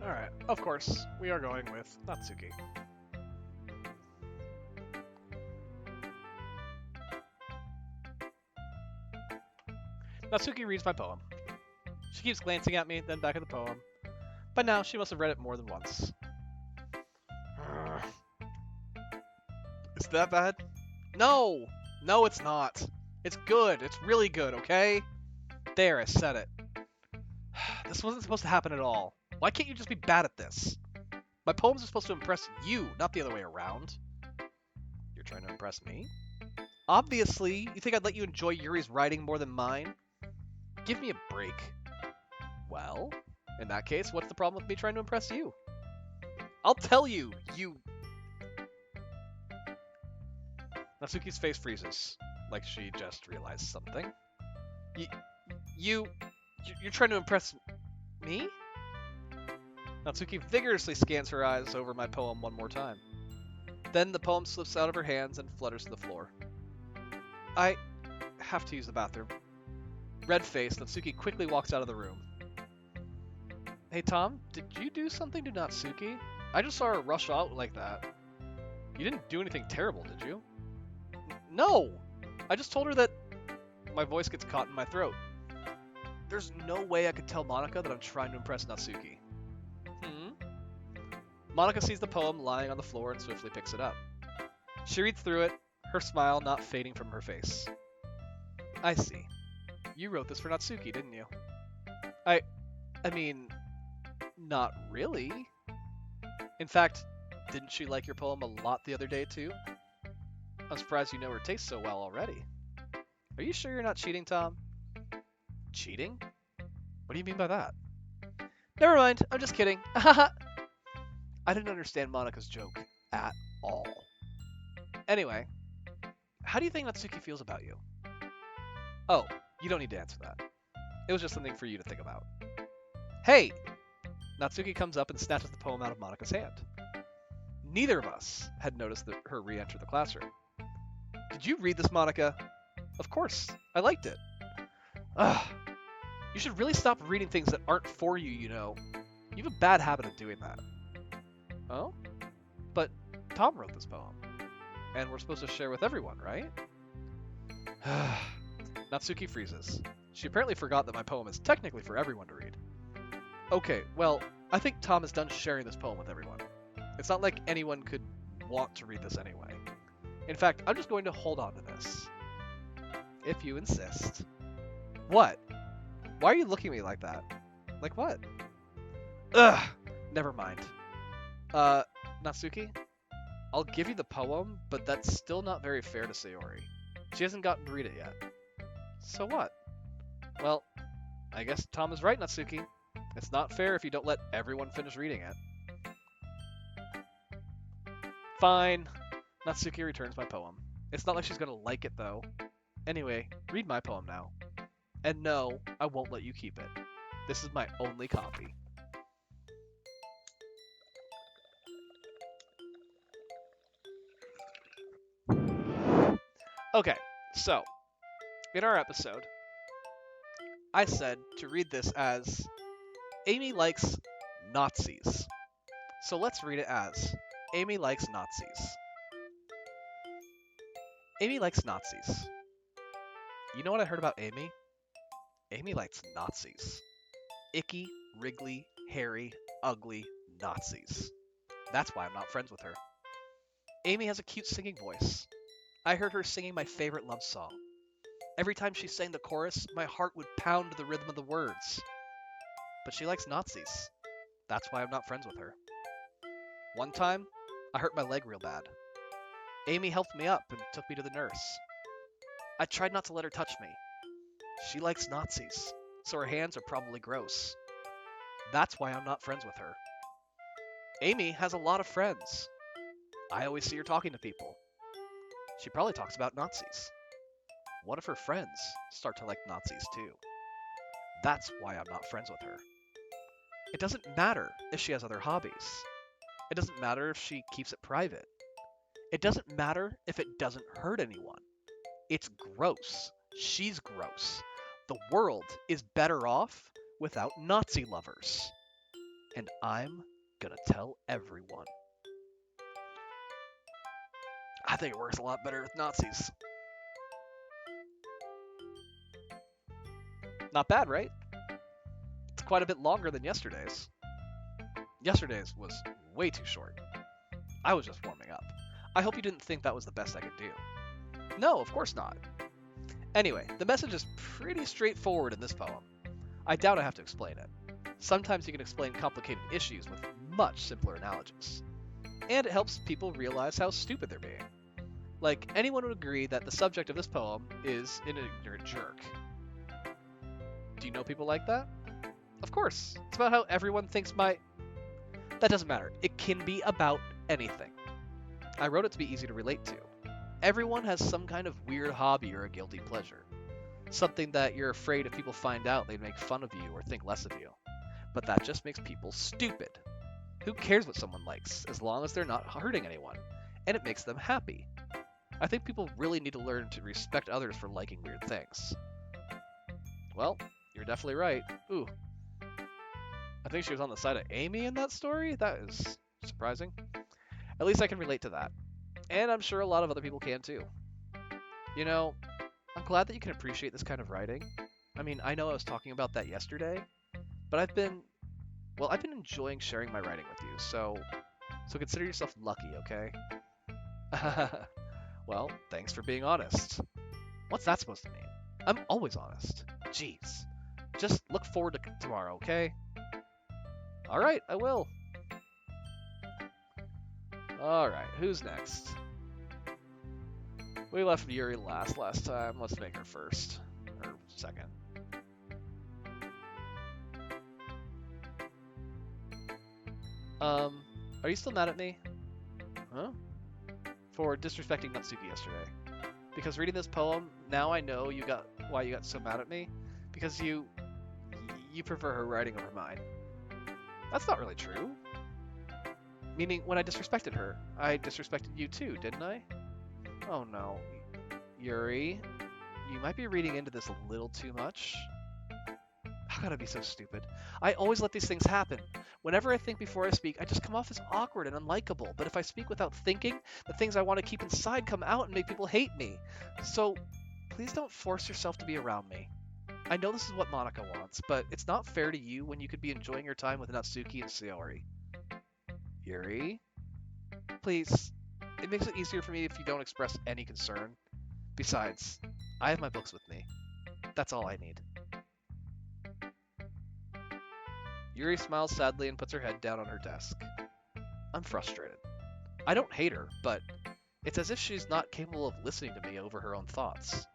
Alright, of course, we are going with Natsuki. Natsuki reads my poem. She keeps glancing at me, then back at the poem. By now, she must have read it more than once. Is that bad? No, it's not. It's good. It's really good, okay? There, I said it. This wasn't supposed to happen at all. Why can't you just be bad at this? My poems are supposed to impress you, not the other way around. You're trying to impress me? Obviously, you think I'd let you enjoy Yuri's writing more than mine? Give me a break. Well, in that case, what's the problem with me trying to impress you? I'll tell you, you... Natsuki's face freezes, like she just realized something. You're trying to impress me? Natsuki vigorously scans her eyes over my poem one more time. Then the poem slips out of her hands and flutters to the floor. I have to use the bathroom. Red-faced, Natsuki quickly walks out of the room. Hey Tom, did you do something to Natsuki? I just saw her rush out like that. You didn't do anything terrible, did you? No! I just told her that... My voice gets caught in my throat. There's no way I could tell Monika that I'm trying to impress Natsuki. Monika sees the poem lying on the floor and swiftly picks it up. She reads through it, her smile not fading from her face. I see. You wrote this for Natsuki, didn't you? I mean, not really. In fact, didn't she like your poem a lot the other day, too? I'm surprised you know her taste so well already. Are you sure you're not cheating, Tom? Cheating? What do you mean by that? Never mind, I'm just kidding. I didn't understand Monika's joke at all. Anyway, how do you think Natsuki feels about you? Oh, you don't need to answer that. It was just something for you to think about. Hey! Natsuki comes up and snatches the poem out of Monika's hand. Neither of us had noticed her re-enter the classroom. Did you read this, Monika? Of course, I liked it. Ugh. You should really stop reading things that aren't for you, you know. You have a bad habit of doing that. Oh? But Tom wrote this poem. And we're supposed to share with everyone, right? Natsuki freezes. She apparently forgot that my poem is technically for everyone to read. Okay, well, I think Tom is done sharing this poem with everyone. It's not like anyone could want to read this anyway. In fact, I'm just going to hold on to this. If you insist. What? Why are you looking at me like that? Like what? Ugh! Never mind. Natsuki? I'll give you the poem, but that's still not very fair to Sayori. She hasn't gotten to read it yet. So what? Well, I guess Tom is right, Natsuki. It's not fair if you don't let everyone finish reading it. Fine. Natsuki returns my poem. It's not like she's gonna like it, though. Anyway, read my poem now. And no, I won't let you keep it. This is my only copy. Okay, so, in our episode, I said to read this as Amy likes Nazis. So let's read it as Amy likes Nazis. Amy likes Nazis. You know what I heard about Amy? Amy likes Nazis. Icky, wriggly, hairy, ugly Nazis. That's why I'm not friends with her. Amy has a cute singing voice. I heard her singing my favorite love song. Every time she sang the chorus, my heart would pound to the rhythm of the words. But she likes Nazis. That's why I'm not friends with her. One time, I hurt my leg real bad. Amy helped me up and took me to the nurse. I tried not to let her touch me. She likes Nazis, so her hands are probably gross. That's why I'm not friends with her. Amy has a lot of friends. I always see her talking to people. She probably talks about Nazis. What if her friends start to like Nazis too? That's why I'm not friends with her. It doesn't matter if she has other hobbies. It doesn't matter if she keeps it private. It doesn't matter if it doesn't hurt anyone. It's gross. She's gross. The world is better off without Nazi lovers. And I'm gonna tell everyone. I think it works a lot better with Nazis. Not bad, right? It's quite a bit longer than yesterday's. Yesterday's was way too short. I was just warming up. I hope you didn't think that was the best I could do. No, of course not. Anyway, the message is pretty straightforward in this poem. I doubt I have to explain it. Sometimes you can explain complicated issues with much simpler analogies. And it helps people realize how stupid they're being. Like, anyone would agree that the subject of this poem is an ignorant jerk. Do you know people like that? Of course. It's about how everyone thinks That doesn't matter. It can be about anything. I wrote it to be easy to relate to. Everyone has some kind of weird hobby or a guilty pleasure. Something that you're afraid if people find out they'd make fun of you or think less of you. But that just makes people stupid. Who cares what someone likes, as long as they're not hurting anyone, and it makes them happy? I think people really need to learn to respect others for liking weird things. Well, you're definitely right. Ooh. I think she was on the side of Amy in that story? That is surprising. At least I can relate to that. And I'm sure a lot of other people can too. You know, I'm glad that you can appreciate this kind of writing. I mean, I know I was talking about that yesterday, but I've been enjoying sharing my writing with you, so consider yourself lucky, okay? Well, thanks for being honest. What's that supposed to mean? I'm always honest. Jeez. Just look forward to tomorrow, okay? Alright, I will. Alright, who's next? We left Yuri last time. Let's make her first. Or second. Are you still mad at me? Huh? For disrespecting Natsuki yesterday. Because reading this poem, now I know why you got so mad at me. Because you prefer her writing over mine. That's not really true. Meaning, when I disrespected her, I disrespected you too, didn't I? Oh no. Yuri, you might be reading into this a little too much. How could I be so stupid? I always let these things happen. Whenever I think before I speak, I just come off as awkward and unlikable. But if I speak without thinking, the things I want to keep inside come out and make people hate me. So, please don't force yourself to be around me. I know this is what Monica wants, but it's not fair to you when you could be enjoying your time with Natsuki and Sayori. Yuri? Please, it makes it easier for me if you don't express any concern. Besides, I have my books with me. That's all I need. Yuri smiles sadly and puts her head down on her desk. I'm frustrated. I don't hate her, but it's as if she's not capable of listening to me over her own thoughts.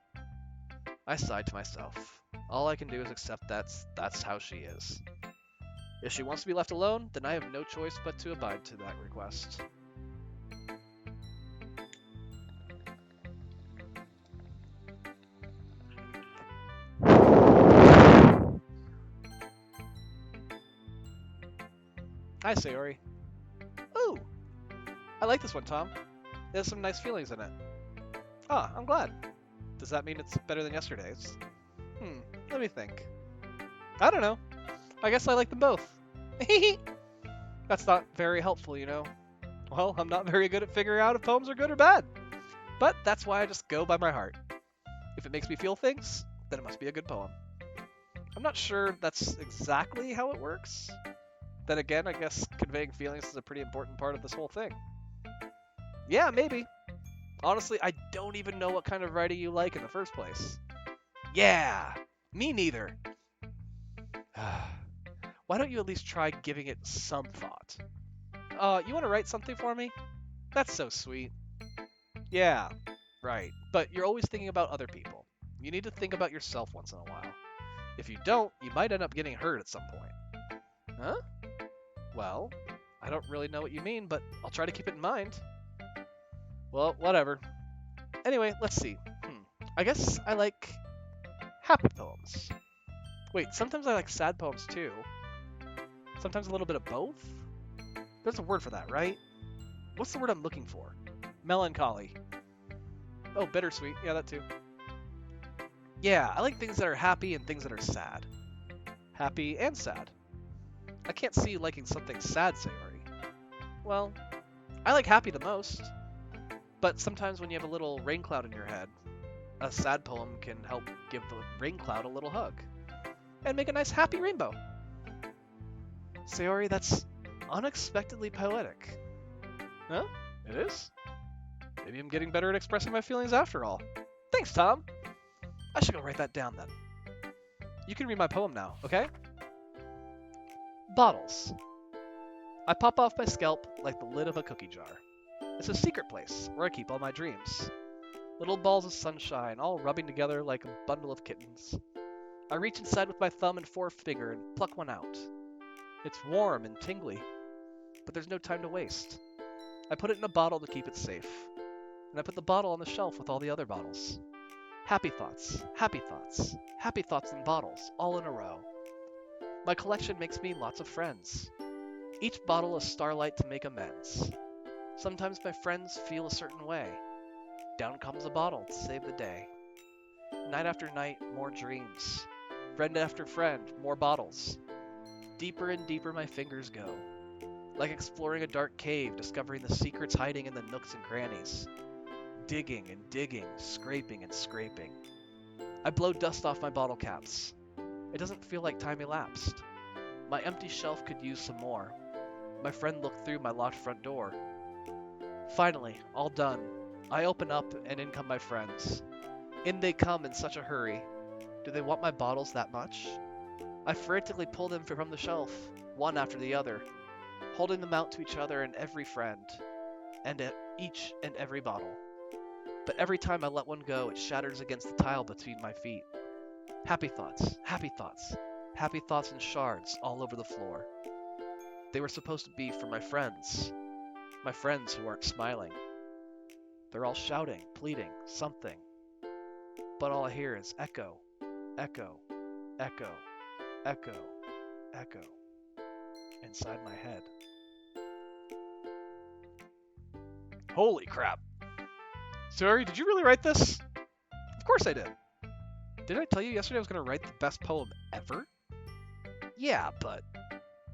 I sighed to myself. All I can do is accept that's how she is. If she wants to be left alone, then I have no choice but to abide to that request. Hi, Sayori. Ooh, I like this one, Tom. It has some nice feelings in it. Ah, I'm glad. Does that mean it's better than yesterday's? Let me think. I don't know. I guess I like them both. That's not very helpful, you know. Well, I'm not very good at figuring out if poems are good or bad. But that's why I just go by my heart. If it makes me feel things, then it must be a good poem. I'm not sure that's exactly how it works. Then again, I guess conveying feelings is a pretty important part of this whole thing. Yeah, maybe. Honestly, I don't even know what kind of writing you like in the first place. Yeah, me neither. Why don't you at least try giving it some thought? You want to write something for me? That's so sweet. Yeah, right. But you're always thinking about other people. You need to think about yourself once in a while. If you don't, you might end up getting hurt at some point. Huh? Well, I don't really know what you mean, but I'll try to keep it in mind. Well, whatever. Anyway, let's see. I guess I like happy poems. Wait, sometimes I like sad poems too. Sometimes a little bit of both? There's a word for that, right? What's the word I'm looking for? Melancholy. Oh, bittersweet. Yeah, that too. Yeah, I like things that are happy and things that are sad. Happy and sad. I can't see you liking something sad, Sayori. Well, I like happy the most. But sometimes when you have a little rain cloud in your head, a sad poem can help give the rain cloud a little hug. And make a nice happy rainbow. Sayori, that's unexpectedly poetic. Huh? It is? Maybe I'm getting better at expressing my feelings after all. Thanks, Tom. I should go write that down then. You can read my poem now, okay? Bottles. I pop off my scalp like the lid of a cookie jar. It's a secret place where I keep all my dreams. Little balls of sunshine all rubbing together like a bundle of kittens. I reach inside with my thumb and forefinger and pluck one out. It's warm and tingly, but there's no time to waste. I put it in a bottle to keep it safe, and I put the bottle on the shelf with all the other bottles. Happy thoughts, happy thoughts, happy thoughts in bottles, all in a row. My collection makes me lots of friends. Each bottle a starlight to make amends. Sometimes my friends feel a certain way. Down comes a bottle to save the day. Night after night, more dreams. Friend after friend, more bottles. Deeper and deeper my fingers go. Like exploring a dark cave, discovering the secrets hiding in the nooks and crannies. Digging and digging, scraping and scraping. I blow dust off my bottle caps. It doesn't feel like time elapsed. My empty shelf could use some more. My friend looked through my locked front door. Finally, all done. I open up and in come my friends. In they come in such a hurry. Do they want my bottles that much? I frantically pull them from the shelf, one after the other, holding them out to each other and every friend, and at each and every bottle. But every time I let one go, it shatters against the tile between my feet. Happy thoughts, happy thoughts, happy thoughts in shards all over the floor. They were supposed to be for my friends who aren't smiling. They're all shouting, pleading, something. But all I hear is echo, echo, echo, echo, echo, inside my head. Holy crap. Sorry, did you really write this? Of course I did. Didn't I tell you yesterday I was going to write the best poem ever? Yeah, but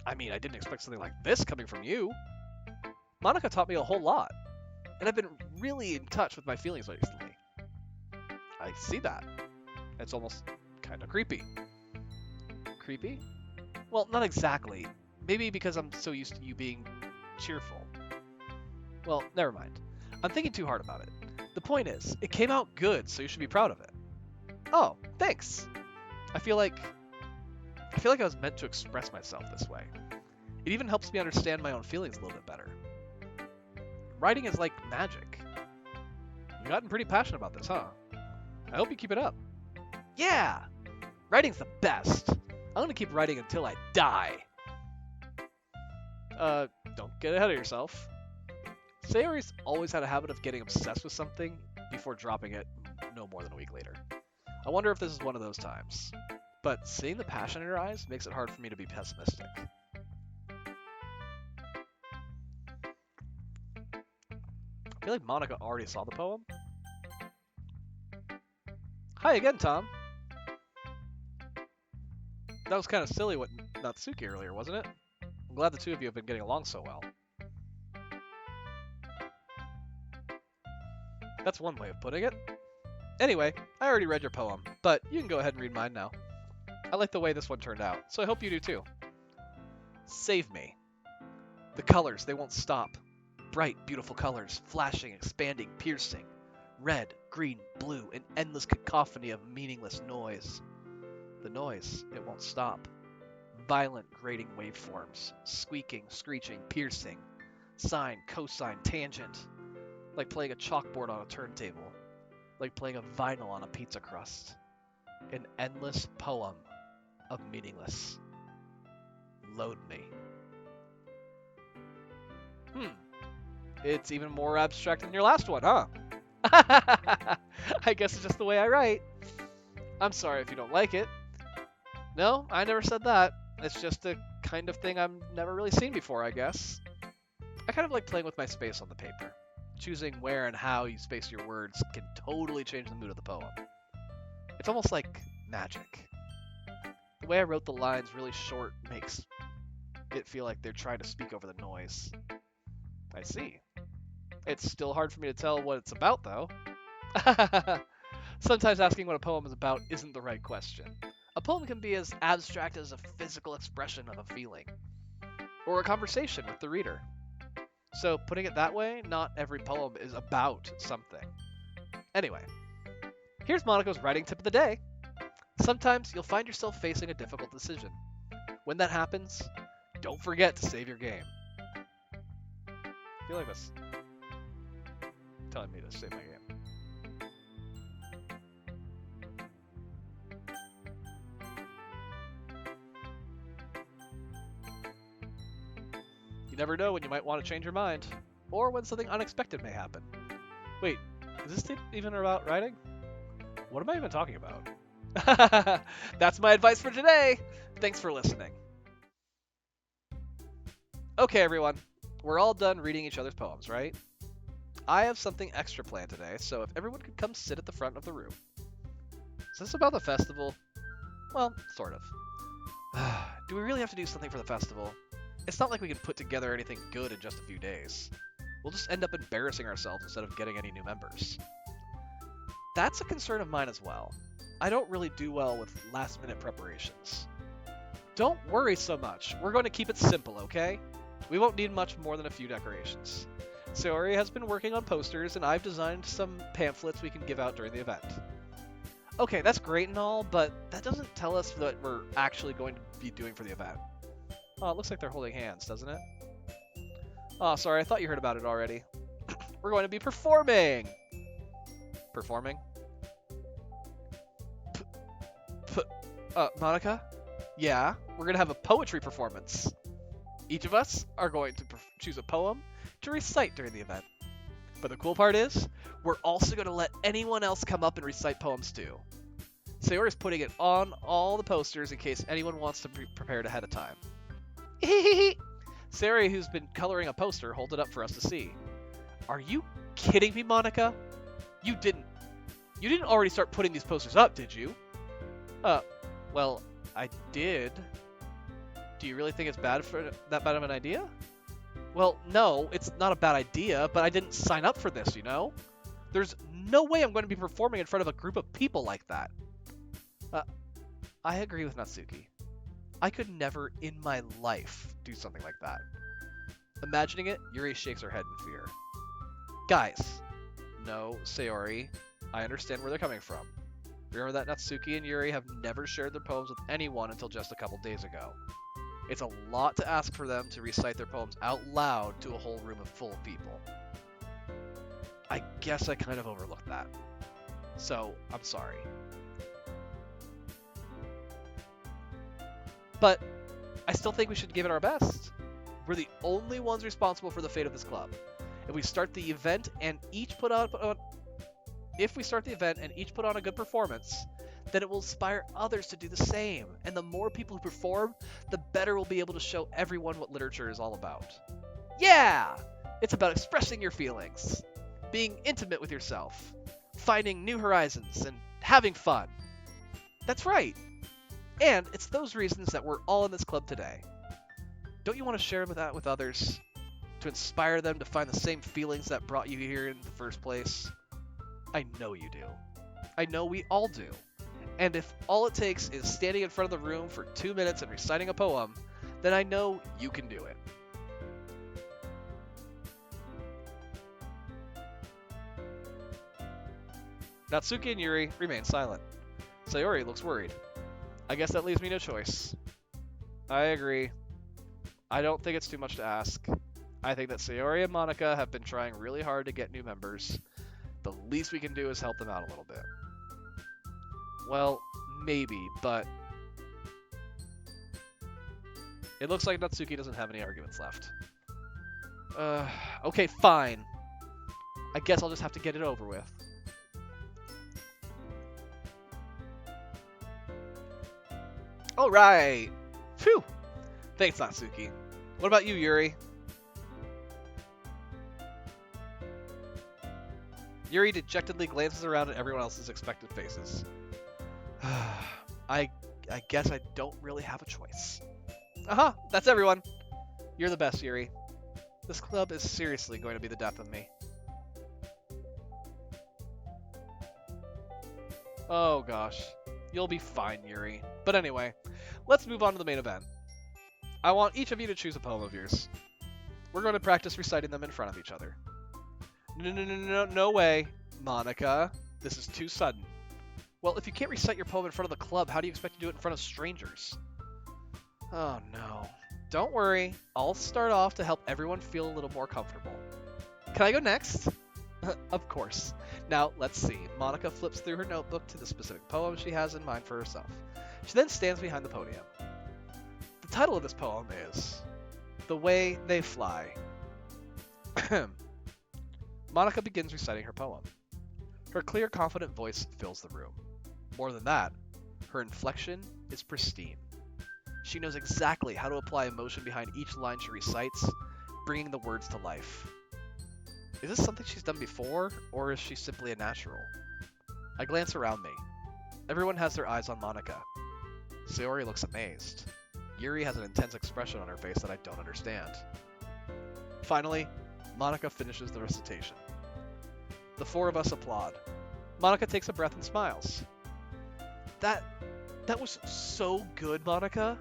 I didn't expect something like this coming from you. Monica taught me a whole lot, and I've been really in touch with my feelings recently. I see that. It's almost kind of creepy. Creepy? Well, not exactly. Maybe because I'm so used to you being cheerful. Well, never mind. I'm thinking too hard about it. The point is, it came out good, so you should be proud of it. Oh, thanks. I feel like I was meant to express myself this way. It even helps me understand my own feelings a little bit better. Writing is like magic. You've gotten pretty passionate about this, huh? I hope you keep it up. Yeah! Writing's the best. I'm gonna keep writing until I die. Don't get ahead of yourself. Sayori's always had a habit of getting obsessed with something before dropping it no more than a week later. I wonder if this is one of those times. But seeing the passion in her eyes makes it hard for me to be pessimistic. I feel like Monica already saw the poem. Hi again, Tom. That was kind of silly with Natsuki earlier, wasn't it? I'm glad the two of you have been getting along so well. That's one way of putting it. Anyway, I already read your poem, but you can go ahead and read mine now. I like the way this one turned out, so I hope you do too. Save me. The colors, they won't stop. Bright, beautiful colors, flashing, expanding, piercing. Red, green, blue, an endless cacophony of meaningless noise. The noise, it won't stop. Violent, grating waveforms, squeaking, screeching, piercing. Sine, cosine, tangent. Like playing a chalkboard on a turntable. Like playing a vinyl on a pizza crust. An endless poem of meaningless. Load me. It's even more abstract than your last one, huh? I guess it's just the way I write. I'm sorry if you don't like it. No, I never said that. It's just the kind of thing I've never really seen before, I guess. I kind of like playing with my space on the paper. Choosing where and how you space your words can totally change the mood of the poem. It's almost like magic. The way I wrote the lines really short makes it feel like they're trying to speak over the noise. I see. It's still hard for me to tell what it's about, though. Sometimes asking what a poem is about isn't the right question. A poem can be as abstract as a physical expression of a feeling, or a conversation with the reader. So, putting it that way, not every poem is about something. Anyway, here's Monica's writing tip of the day. Sometimes you'll find yourself facing a difficult decision. When that happens, don't forget to save your game. I feel like that's telling me to save my game. You never know when you might want to change your mind, or when something unexpected may happen. Wait, is this even about writing? What am I even talking about? That's my advice for today. Thanks for listening. Okay, everyone. We're all done reading each other's poems, right? I have something extra planned today, so if everyone could come sit at the front of the room. Is this about the festival? Well, sort of. Do we really have to do something for the festival? It's not like we can put together anything good in just a few days. We'll just end up embarrassing ourselves instead of getting any new members. That's a concern of mine as well. I don't really do well with last-minute preparations. Don't worry so much. We're going to keep it simple, okay? We won't need much more than a few decorations. Sayori has been working on posters, and I've designed some pamphlets we can give out during the event. Okay, that's great and all, but that doesn't tell us what we're actually going to be doing for the event. Oh, it looks like they're holding hands, doesn't it? Oh, sorry, I thought you heard about it already. We're going to be performing! Performing? Monica? Yeah, we're going to have a poetry performance. Each of us are going to choose a poem to recite during the event. But the cool part is, we're also going to let anyone else come up and recite poems too. Sayori's putting it on all the posters in case anyone wants to be prepared ahead of time. Sayori, who's been coloring a poster, holds it up for us to see. Are you kidding me, Monica? You didn't already start putting these posters up, did you? Well, I did. Do you really think it's that bad of an idea? Well, no, it's not a bad idea, but I didn't sign up for this, you know? There's no way I'm going to be performing in front of a group of people like that. I agree with Natsuki. I could never in my life do something like that. Imagining it, Yuri shakes her head in fear. Guys, no, Sayori, I understand where they're coming from. Remember that Natsuki and Yuri have never shared their poems with anyone until just a couple days ago. It's a lot to ask for them to recite their poems out loud to a whole room full of people. I guess I kind of overlooked that. So, I'm sorry. But I still think we should give it our best. We're the only ones responsible for the fate of this club. If we start the event and each put on a good performance, then it will inspire others to do the same. And the more people who perform, the better we'll be able to show everyone what literature is all about. Yeah! It's about expressing your feelings, being intimate with yourself, finding new horizons, and having fun. That's right. And it's those reasons that we're all in this club today. Don't you want to share that with others? To inspire them to find the same feelings that brought you here in the first place? I know you do. I know we all do. And if all it takes is standing in front of the room for 2 minutes and reciting a poem, then I know you can do it. Natsuki and Yuri remain silent. Sayori looks worried. I guess that leaves me no choice. I agree. I don't think it's too much to ask. I think that Sayori and Monica have been trying really hard to get new members. The least we can do is help them out a little bit. Well, maybe, but it looks like Natsuki doesn't have any arguments left. Okay, fine. I guess I'll just have to get it over with. Alright! Phew! Thanks, Natsuki. What about you, Yuri? Yuri dejectedly glances around at everyone else's expectant faces. I guess I don't really have a choice. Aha! That's everyone! You're the best, Yuri. This club is seriously going to be the death of me. Oh gosh. You'll be fine, Yuri. But anyway, let's move on to the main event. I want each of you to choose a poem of yours. We're going to practice reciting them in front of each other. No way, Monica. This is too sudden. Well, if you can't recite your poem in front of the club, how do you expect to do it in front of strangers? Oh no. Don't worry. I'll start off to help everyone feel a little more comfortable. Can I go next? Of course. Now, let's see. Monica flips through her notebook to the specific poem she has in mind for herself. She then stands behind the podium. The title of this poem is The Way They Fly. Monica begins reciting her poem. Her clear, confident voice fills the room. More than that, her inflection is pristine. She knows exactly how to apply emotion behind each line she recites, bringing the words to life. Is this something she's done before, or is she simply a natural? I glance around me. Everyone has their eyes on Monica. Sayori looks amazed. Yuri has an intense expression on her face that I don't understand. Finally, Monica finishes the recitation. The four of us applaud. Monica takes a breath and smiles. That was so good, Monica.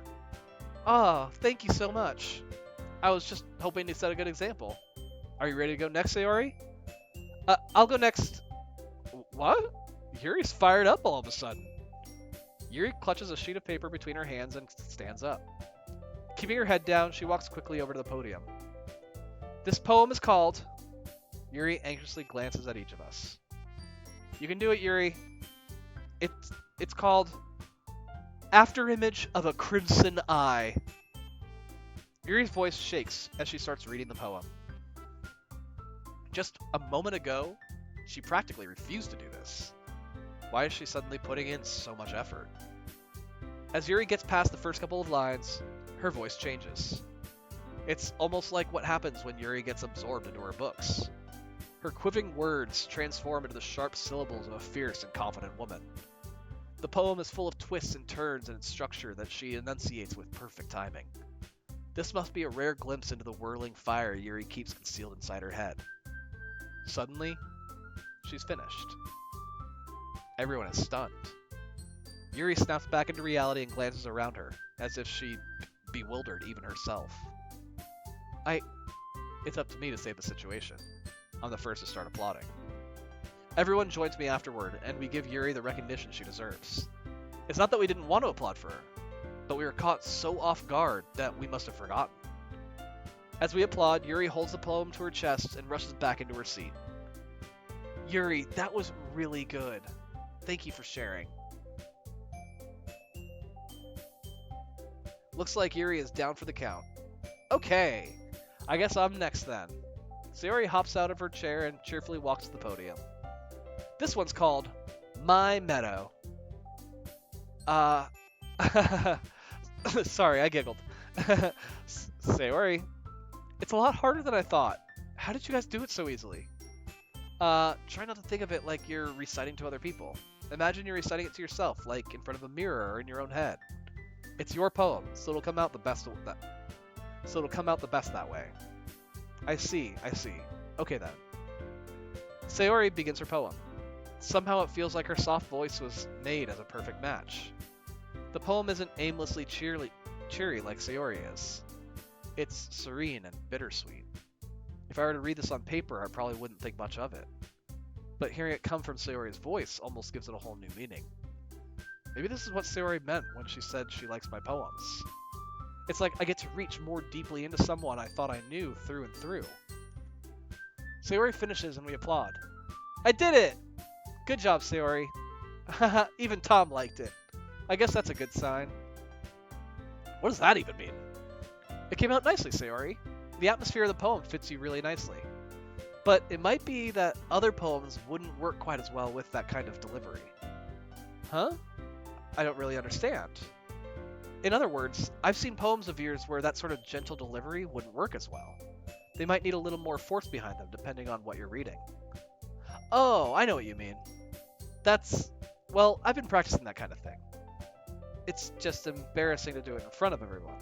Ah, thank you so much. I was just hoping to set a good example. Are you ready to go next, Sayori? I'll go next. What? Yuri's fired up all of a sudden. Yuri clutches a sheet of paper between her hands and stands up. Keeping her head down, she walks quickly over to the podium. This poem is called... Yuri anxiously glances at each of us. You can do it, Yuri. It's called Afterimage of a Crimson Eye. Yuri's voice shakes as she starts reading the poem. Just a moment ago, she practically refused to do this. Why is she suddenly putting in so much effort? As Yuri gets past the first couple of lines, her voice changes. It's almost like what happens when Yuri gets absorbed into her books. Her quivering words transform into the sharp syllables of a fierce and confident woman. The poem is full of twists and turns in its structure that she enunciates with perfect timing. This must be a rare glimpse into the whirling fire Yuri keeps concealed inside her head. Suddenly, she's finished. Everyone is stunned. Yuri snaps back into reality and glances around her, as if she bewildered even herself. It's up to me to save the situation. I'm the first to start applauding. Everyone joins me afterward, and we give Yuri the recognition she deserves. It's not that we didn't want to applaud for her, but we were caught so off guard that we must have forgotten. As we applaud, Yuri holds the poem to her chest and rushes back into her seat. Yuri, that was really good. Thank you for sharing. Looks like Yuri is down for the count. Okay, I guess I'm next then. Sayori hops out of her chair and cheerfully walks to the podium. This one's called My Meadow. Sorry, I giggled. Sayori, it's a lot harder than I thought. How did you guys do it so easily? Try not to think of it like you're reciting to other people. Imagine you're reciting it to yourself, like in front of a mirror or in your own head. It's your poem, so it'll come out the best that way. I see. Okay then. Sayori begins her poem. Somehow it feels like her soft voice was made as a perfect match. The poem isn't aimlessly cheery like Sayori is. It's serene and bittersweet. If I were to read this on paper, I probably wouldn't think much of it. But hearing it come from Sayori's voice almost gives it a whole new meaning. Maybe this is what Sayori meant when she said she likes my poems. It's like I get to reach more deeply into someone I thought I knew through and through. Sayori finishes and we applaud. I did it! Good job, Sayori. Haha, even Tom liked it. I guess that's a good sign. What does that even mean? It came out nicely, Sayori. The atmosphere of the poem fits you really nicely. But it might be that other poems wouldn't work quite as well with that kind of delivery. Huh? I don't really understand. In other words, I've seen poems of yours where that sort of gentle delivery wouldn't work as well. They might need a little more force behind them depending on what you're reading. Oh, I know what you mean. Well, I've been practicing that kind of thing. It's just embarrassing to do it in front of everyone.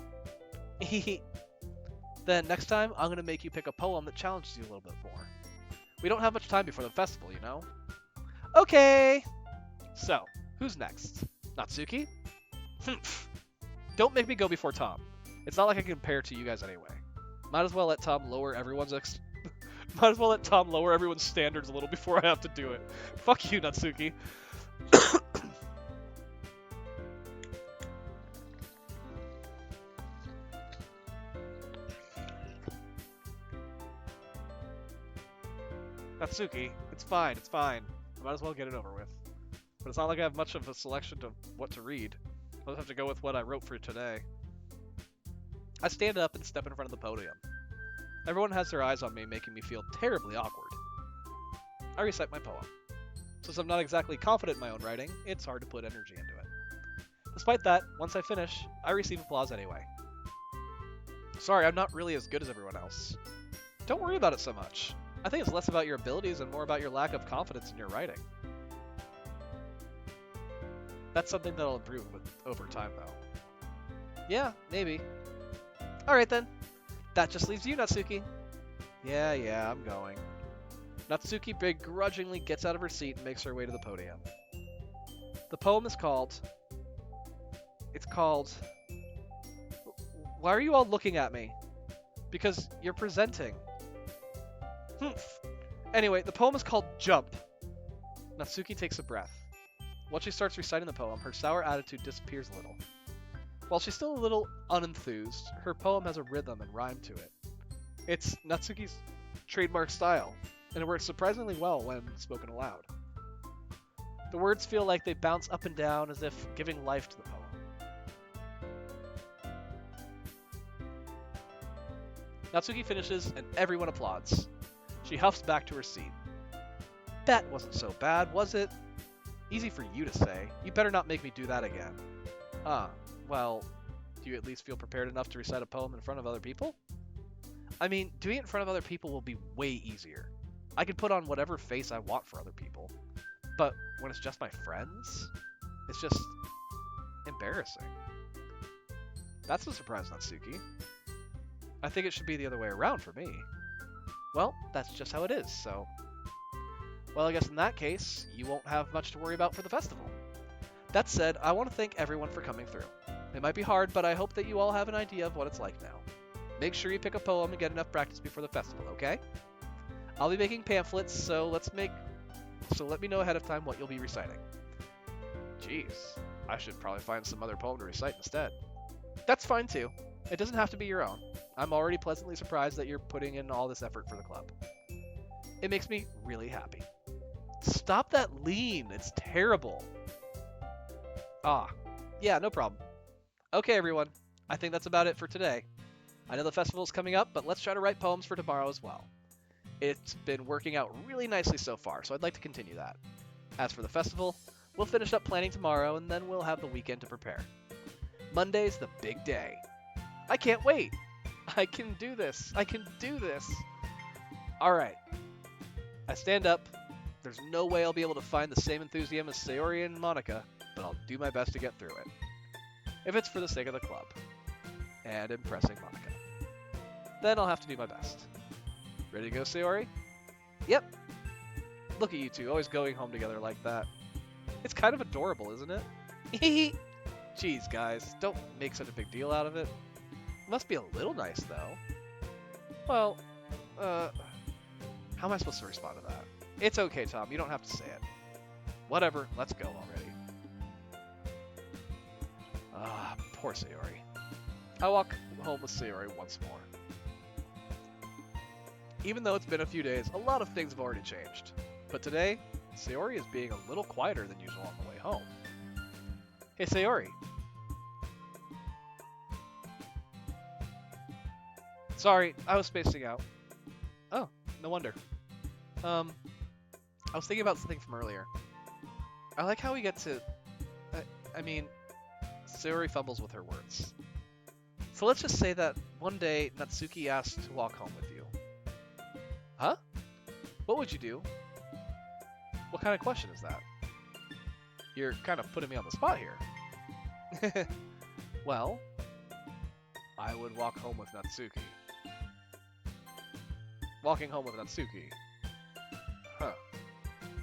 Then next time, I'm going to make you pick a poem that challenges you a little bit more. We don't have much time before the festival, you know? Okay! So, who's next? Natsuki? Don't make me go before Tom. It's not like I can compare to you guys anyway. Might as well let Tom lower everyone's standards a little before I have to do it. Fuck you, Natsuki. Natsuki, it's fine. I might as well get it over with. But it's not like I have much of a selection of what to read. I'll just have to go with what I wrote for today. I stand up and step in front of the podium. Everyone has their eyes on me, making me feel terribly awkward. I recite my poem. Since I'm not exactly confident in my own writing, it's hard to put energy into it. Despite that, once I finish, I receive applause anyway. Sorry, I'm not really as good as everyone else. Don't worry about it so much. I think it's less about your abilities and more about your lack of confidence in your writing. That's something that'll improve over time, though. Yeah, maybe. Alright then. That just leaves you, Natsuki. Yeah, I'm going. Natsuki begrudgingly gets out of her seat and makes her way to the podium. The poem is called... Why are you all looking at me? Because you're presenting. Anyway, the poem is called Jump. Natsuki takes a breath. Once she starts reciting the poem, her sour attitude disappears a little. While she's still a little unenthused, her poem has a rhythm and rhyme to it. It's Natsuki's trademark style, and it works surprisingly well when spoken aloud. The words feel like they bounce up and down as if giving life to the poem. Natsuki finishes, and everyone applauds. She huffs back to her seat. That wasn't so bad, was it? Easy for you to say. You better not make me do that again. Well, do you at least feel prepared enough to recite a poem in front of other people? I mean, doing it in front of other people will be way easier. I can put on whatever face I want for other people. But when it's just my friends, it's just embarrassing. That's a surprise, Natsuki. I think it should be the other way around for me. Well, that's just how it is, so... Well, I guess in that case, you won't have much to worry about for the festival. That said, I want to thank everyone for coming through. It might be hard, but I hope that you all have an idea of what it's like now. Make sure you pick a poem and get enough practice before the festival, okay? I'll be making pamphlets, so let me know ahead of time what you'll be reciting. Jeez, I should probably find some other poem to recite instead. That's fine too. It doesn't have to be your own. I'm already pleasantly surprised that you're putting in all this effort for the club. It makes me really happy. Stop that lean. It's terrible. Ah, yeah, no problem. Okay, everyone. I think that's about it for today. I know the festival's coming up, but let's try to write poems for tomorrow as well. It's been working out really nicely so far, so I'd like to continue that. As for the festival, we'll finish up planning tomorrow, and then we'll have the weekend to prepare. Monday's the big day. I can't wait! I can do this! I can do this! Alright. I stand up. There's no way I'll be able to find the same enthusiasm as Sayori and Monica, but I'll do my best to get through it. If it's for the sake of the club. And impressing Monica. Then I'll have to do my best. Ready to go, Sayori? Yep. Look at you two, always going home together like that. It's kind of adorable, isn't it? Jeez, guys, don't make such a big deal out of it. It must be a little nice, though. Well, how am I supposed to respond to that? It's okay, Tom, you don't have to say it. Whatever, let's go already. Ah, poor Sayori. I walk home with Sayori once more. Even though it's been a few days, a lot of things have already changed. But today, Sayori is being a little quieter than usual on the way home. Hey, Sayori. Sorry, I was spacing out. Oh, no wonder. I was thinking about something from earlier. I like how we get to... I mean, Sayori fumbles with her words. So let's just say that one day Natsuki asked to walk home with you. Huh? What would you do? What kind of question is that? You're kind of putting me on the spot here. Well, I would walk home with Natsuki. Walking home with Natsuki. Huh.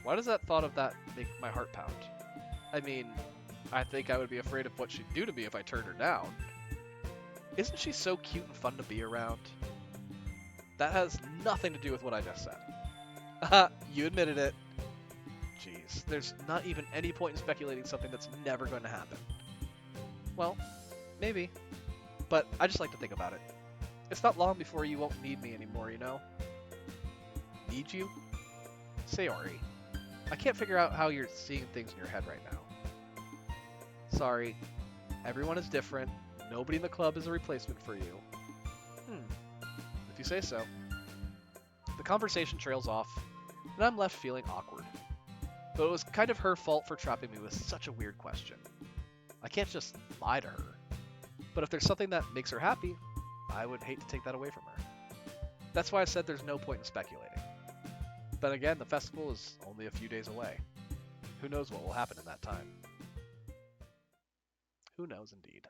Why does that thought of that make my heart pound? I mean, I think I would be afraid of what she'd do to me if I turned her down. Isn't she so cute and fun to be around? That has nothing to do with what I just said. Haha, you admitted it. Jeez, there's not even any point in speculating something that's never going to happen. Well, maybe. But I just like to think about it. It's not long before you won't need me anymore, you know? Need you? Sayori, I can't figure out how you're seeing things in your head right now. Sorry. Everyone is different. Nobody in the club is a replacement for you. If you say so. The conversation trails off, and I'm left feeling awkward. But it was kind of her fault for trapping me with such a weird question. I can't just lie to her. But if there's something that makes her happy, I would hate to take that away from her. That's why I said there's no point in speculating. But again, the festival is only a few days away. Who knows what will happen in that time? Who knows indeed.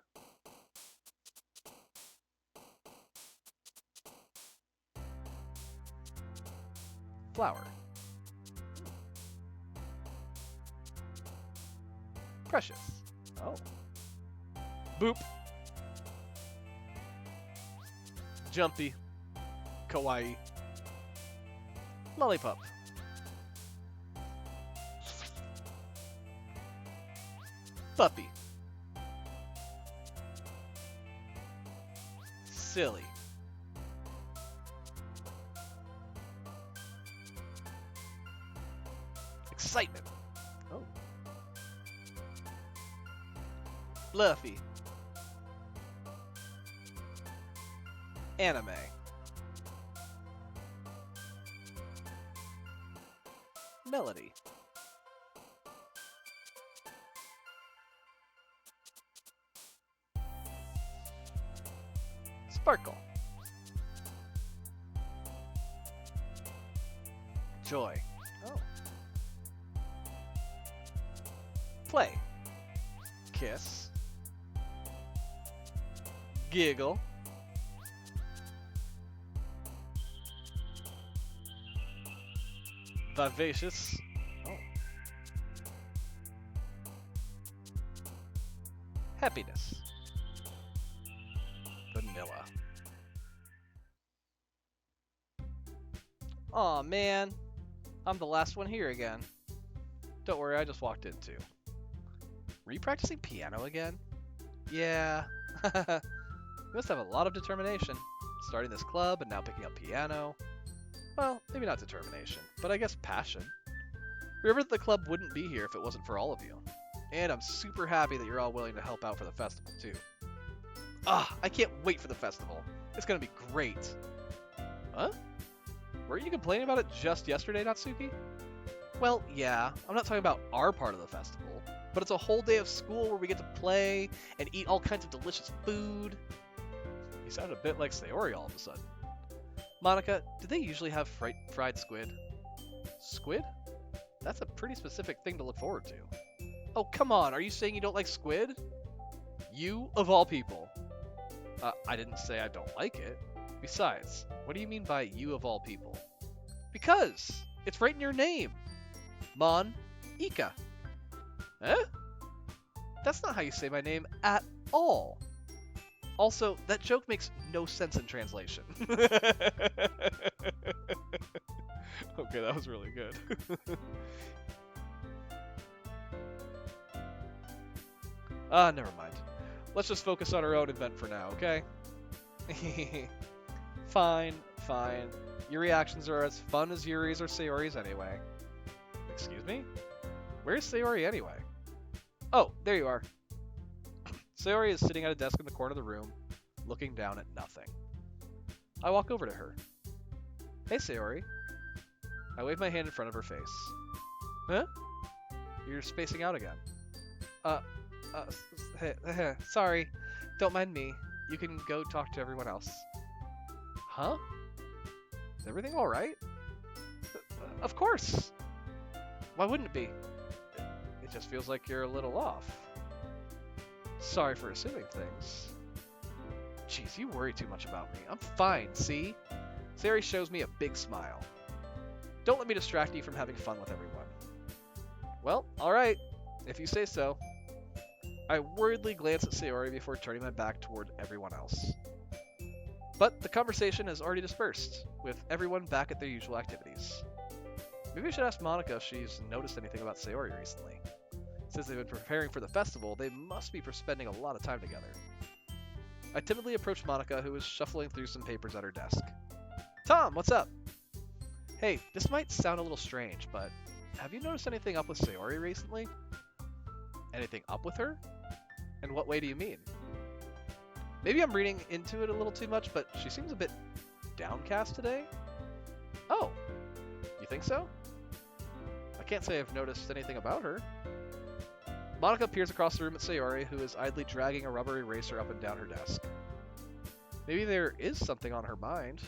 Flower. Precious. Oh. Boop. Jumpy. Kawaii. Lollipop. Puppy. Silly. Excitement. Oh. Fluffy. Anime. Melody. Sparkle. Joy. Oh. Play. Kiss. Giggle. Vivacious. Oh. Happiness. Vanilla. Aw, man. I'm the last one here again. Don't worry, I just walked in too. Were you practicing piano again? Yeah. You must have a lot of determination. Starting this club and now picking up piano. Well, maybe not determination, but I guess passion. Remember that the club wouldn't be here if it wasn't for all of you. And I'm super happy that you're all willing to help out for the festival, too. I can't wait for the festival. It's gonna be great. Huh? Weren't you complaining about it just yesterday, Natsuki? Well, yeah, I'm not talking about our part of the festival, but it's a whole day of school where we get to play and eat all kinds of delicious food. You sound a bit like Sayori all of a sudden. Monica, do they usually have fried squid? Squid? That's a pretty specific thing to look forward to. Oh, come on, are you saying you don't like squid? You, of all people. I didn't say I don't like it. Besides, what do you mean by you of all people? Because it's right in your name. Mon Ika. Eh? That's not how you say my name at all. Also, that joke makes no sense in translation. Okay, that was really good. Never mind. Let's just focus on our own event for now, okay? Fine. Your reactions are as fun as Yuri's or Sayori's anyway. Excuse me? Where's Sayori anyway? Oh, there you are. Sayori is sitting at a desk in the corner of the room, looking down at nothing. I walk over to her. Hey, Sayori. I wave my hand in front of her face. Huh? You're spacing out again. Sorry. Don't mind me. You can go talk to everyone else. Huh? Is everything alright? Of course! Why wouldn't it be? It just feels like you're a little off. Sorry for assuming things. Jeez, you worry too much about me. I'm fine, see? Sayori shows me a big smile. Don't let me distract you from having fun with everyone. Well, alright, if you say so. I worriedly glance at Sayori before turning my back toward everyone else. But the conversation has already dispersed, with everyone back at their usual activities. Maybe I should ask Monica if she's noticed anything about Sayori recently. Since they've been preparing for the festival, they must be spending a lot of time together. I timidly approach Monica, who is shuffling through some papers at her desk. Tom, what's up? Hey, this might sound a little strange, but have you noticed anything up with Sayori recently? Anything up with her? In what way do you mean? Maybe I'm reading into it a little too much, but she seems a bit downcast today. Oh, you think so? I can't say I've noticed anything about her. Monica peers across the room at Sayori, who is idly dragging a rubber eraser up and down her desk. Maybe there is something on her mind.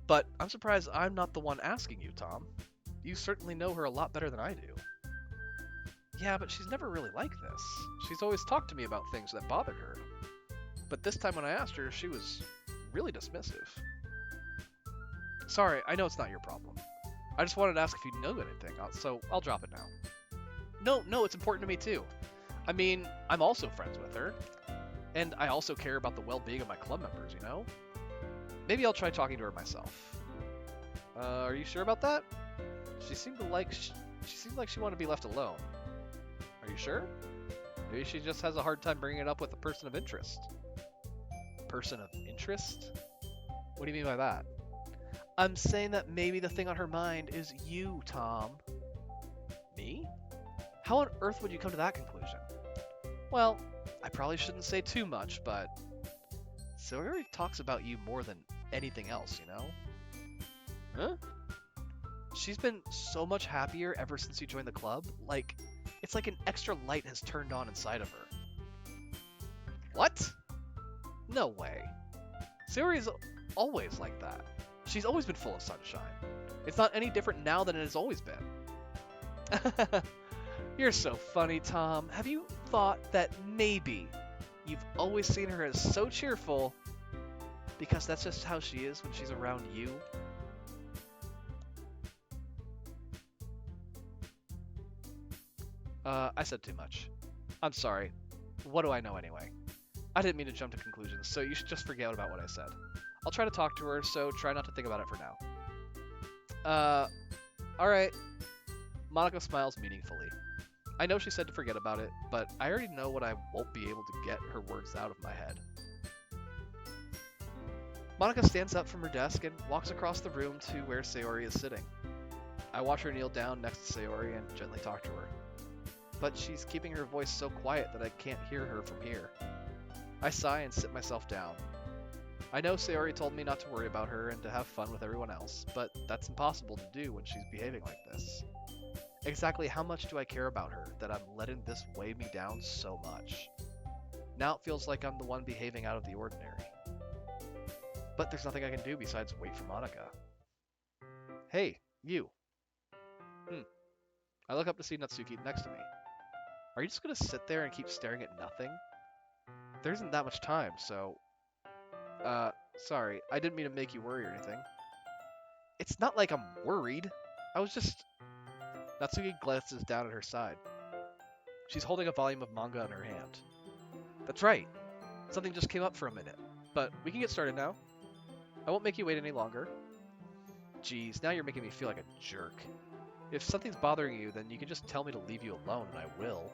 But I'm surprised I'm not the one asking you, Tom. You certainly know her a lot better than I do. Yeah, but she's never really like this. She's always talked to me about things that bothered her. But this time when I asked her, she was really dismissive. Sorry, I know it's not your problem. I just wanted to ask if you know anything, so I'll drop it now. No, it's important to me too. I mean, I'm also friends with her. And I also care about the well-being of my club members, you know? Maybe I'll try talking to her myself. Are you sure about that? She seemed like she wanted to be left alone. Are you sure? Maybe she just has a hard time bringing it up with a person of interest. Person of interest? What do you mean by that? I'm saying that maybe the thing on her mind is you, Tom. Me? How on earth would you come to that conclusion? Well, I probably shouldn't say too much, but Sayori talks about you more than anything else, you know? Huh? She's been so much happier ever since you joined the club. It's like an extra light has turned on inside of her. What? No way. Sayori's always like that. She's always been full of sunshine. It's not any different now than it has always been. You're so funny, Tom. Have you thought that maybe you've always seen her as so cheerful because that's just how she is when she's around you? I said too much. I'm sorry. What do I know anyway? I didn't mean to jump to conclusions, so you should just forget about what I said. I'll try to talk to her, so try not to think about it for now. Alright. Monica smiles meaningfully. I know she said to forget about it, but I already know what I won't be able to get her words out of my head. Monica stands up from her desk and walks across the room to where Sayori is sitting. I watch her kneel down next to Sayori and gently talk to her. But she's keeping her voice so quiet that I can't hear her from here. I sigh and sit myself down. I know Sayori told me not to worry about her and to have fun with everyone else, but that's impossible to do when she's behaving like this. Exactly how much do I care about her that I'm letting this weigh me down so much? Now it feels like I'm the one behaving out of the ordinary. But there's nothing I can do besides wait for Monica. Hey, you. I look up to see Natsuki next to me. Are you just gonna sit there and keep staring at nothing? There isn't that much time, so... sorry, I didn't mean to make you worry or anything. It's not like I'm worried. I was just... Natsuki glances down at her side. She's holding a volume of manga in her hand. That's right. Something just came up for a minute. But we can get started now. I won't make you wait any longer. Geez, now you're making me feel like a jerk. If something's bothering you, then you can just tell me to leave you alone, and I will.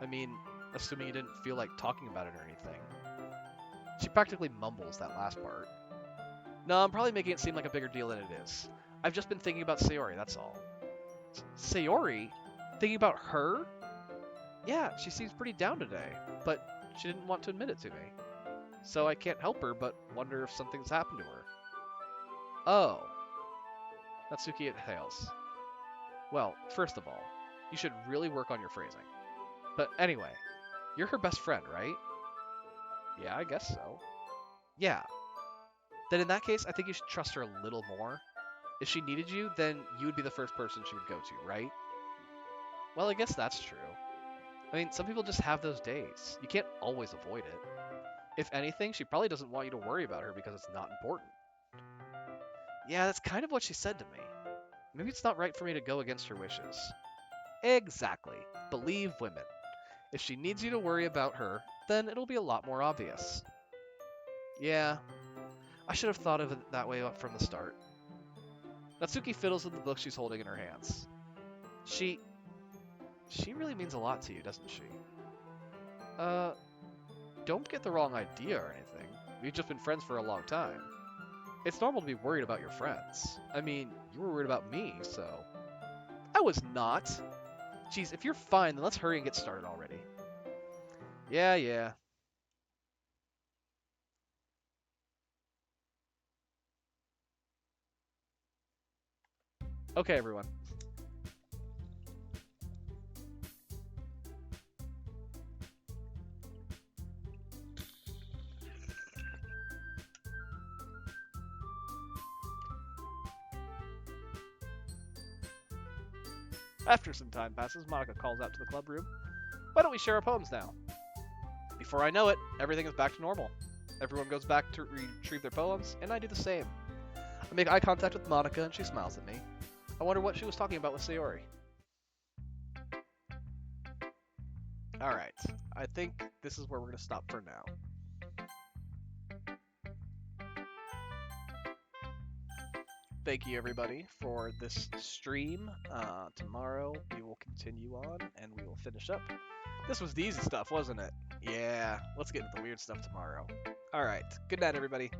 I mean, assuming you didn't feel like talking about it or anything. She practically mumbles that last part. No, I'm probably making it seem like a bigger deal than it is. I've just been thinking about Sayori, that's all. Sayori? Thinking about her? Yeah, she seems pretty down today, but she didn't want to admit it to me. So I can't help her but wonder if something's happened to her. Oh. Natsuki exhales. Well, first of all, you should really work on your phrasing. But anyway, you're her best friend, right? Yeah, I guess so. Yeah. Then in that case, I think you should trust her a little more. If she needed you, then you would be the first person she would go to, right? Well, I guess that's true. I mean, some people just have those days. You can't always avoid it. If anything, she probably doesn't want you to worry about her because it's not important. Yeah, that's kind of what she said to me. Maybe it's not right for me to go against her wishes. Exactly. Believe women. If she needs you to worry about her, then it'll be a lot more obvious. Yeah, I should have thought of it that way from the start. Natsuki fiddles with the book she's holding in her hands. She really means a lot to you, doesn't she? Don't get the wrong idea or anything. We've just been friends for a long time. It's normal to be worried about your friends. I mean, you were worried about me, so... I was not! Geez, if you're fine, then let's hurry and get started already. Yeah. Okay, everyone. After some time passes, Monica calls out to the club room. Why don't we share our poems now? Before I know it, everything is back to normal. Everyone goes back to retrieve their poems, and I do the same. I make eye contact with Monica, and she smiles at me. I wonder what she was talking about with Sayori. Alright, I think this is where we're going to stop for now. Thank you, everybody, for this stream. Tomorrow we will continue on, and we will finish up. This was the easy stuff, wasn't it? Yeah, let's get into the weird stuff tomorrow. Alright, good night, everybody.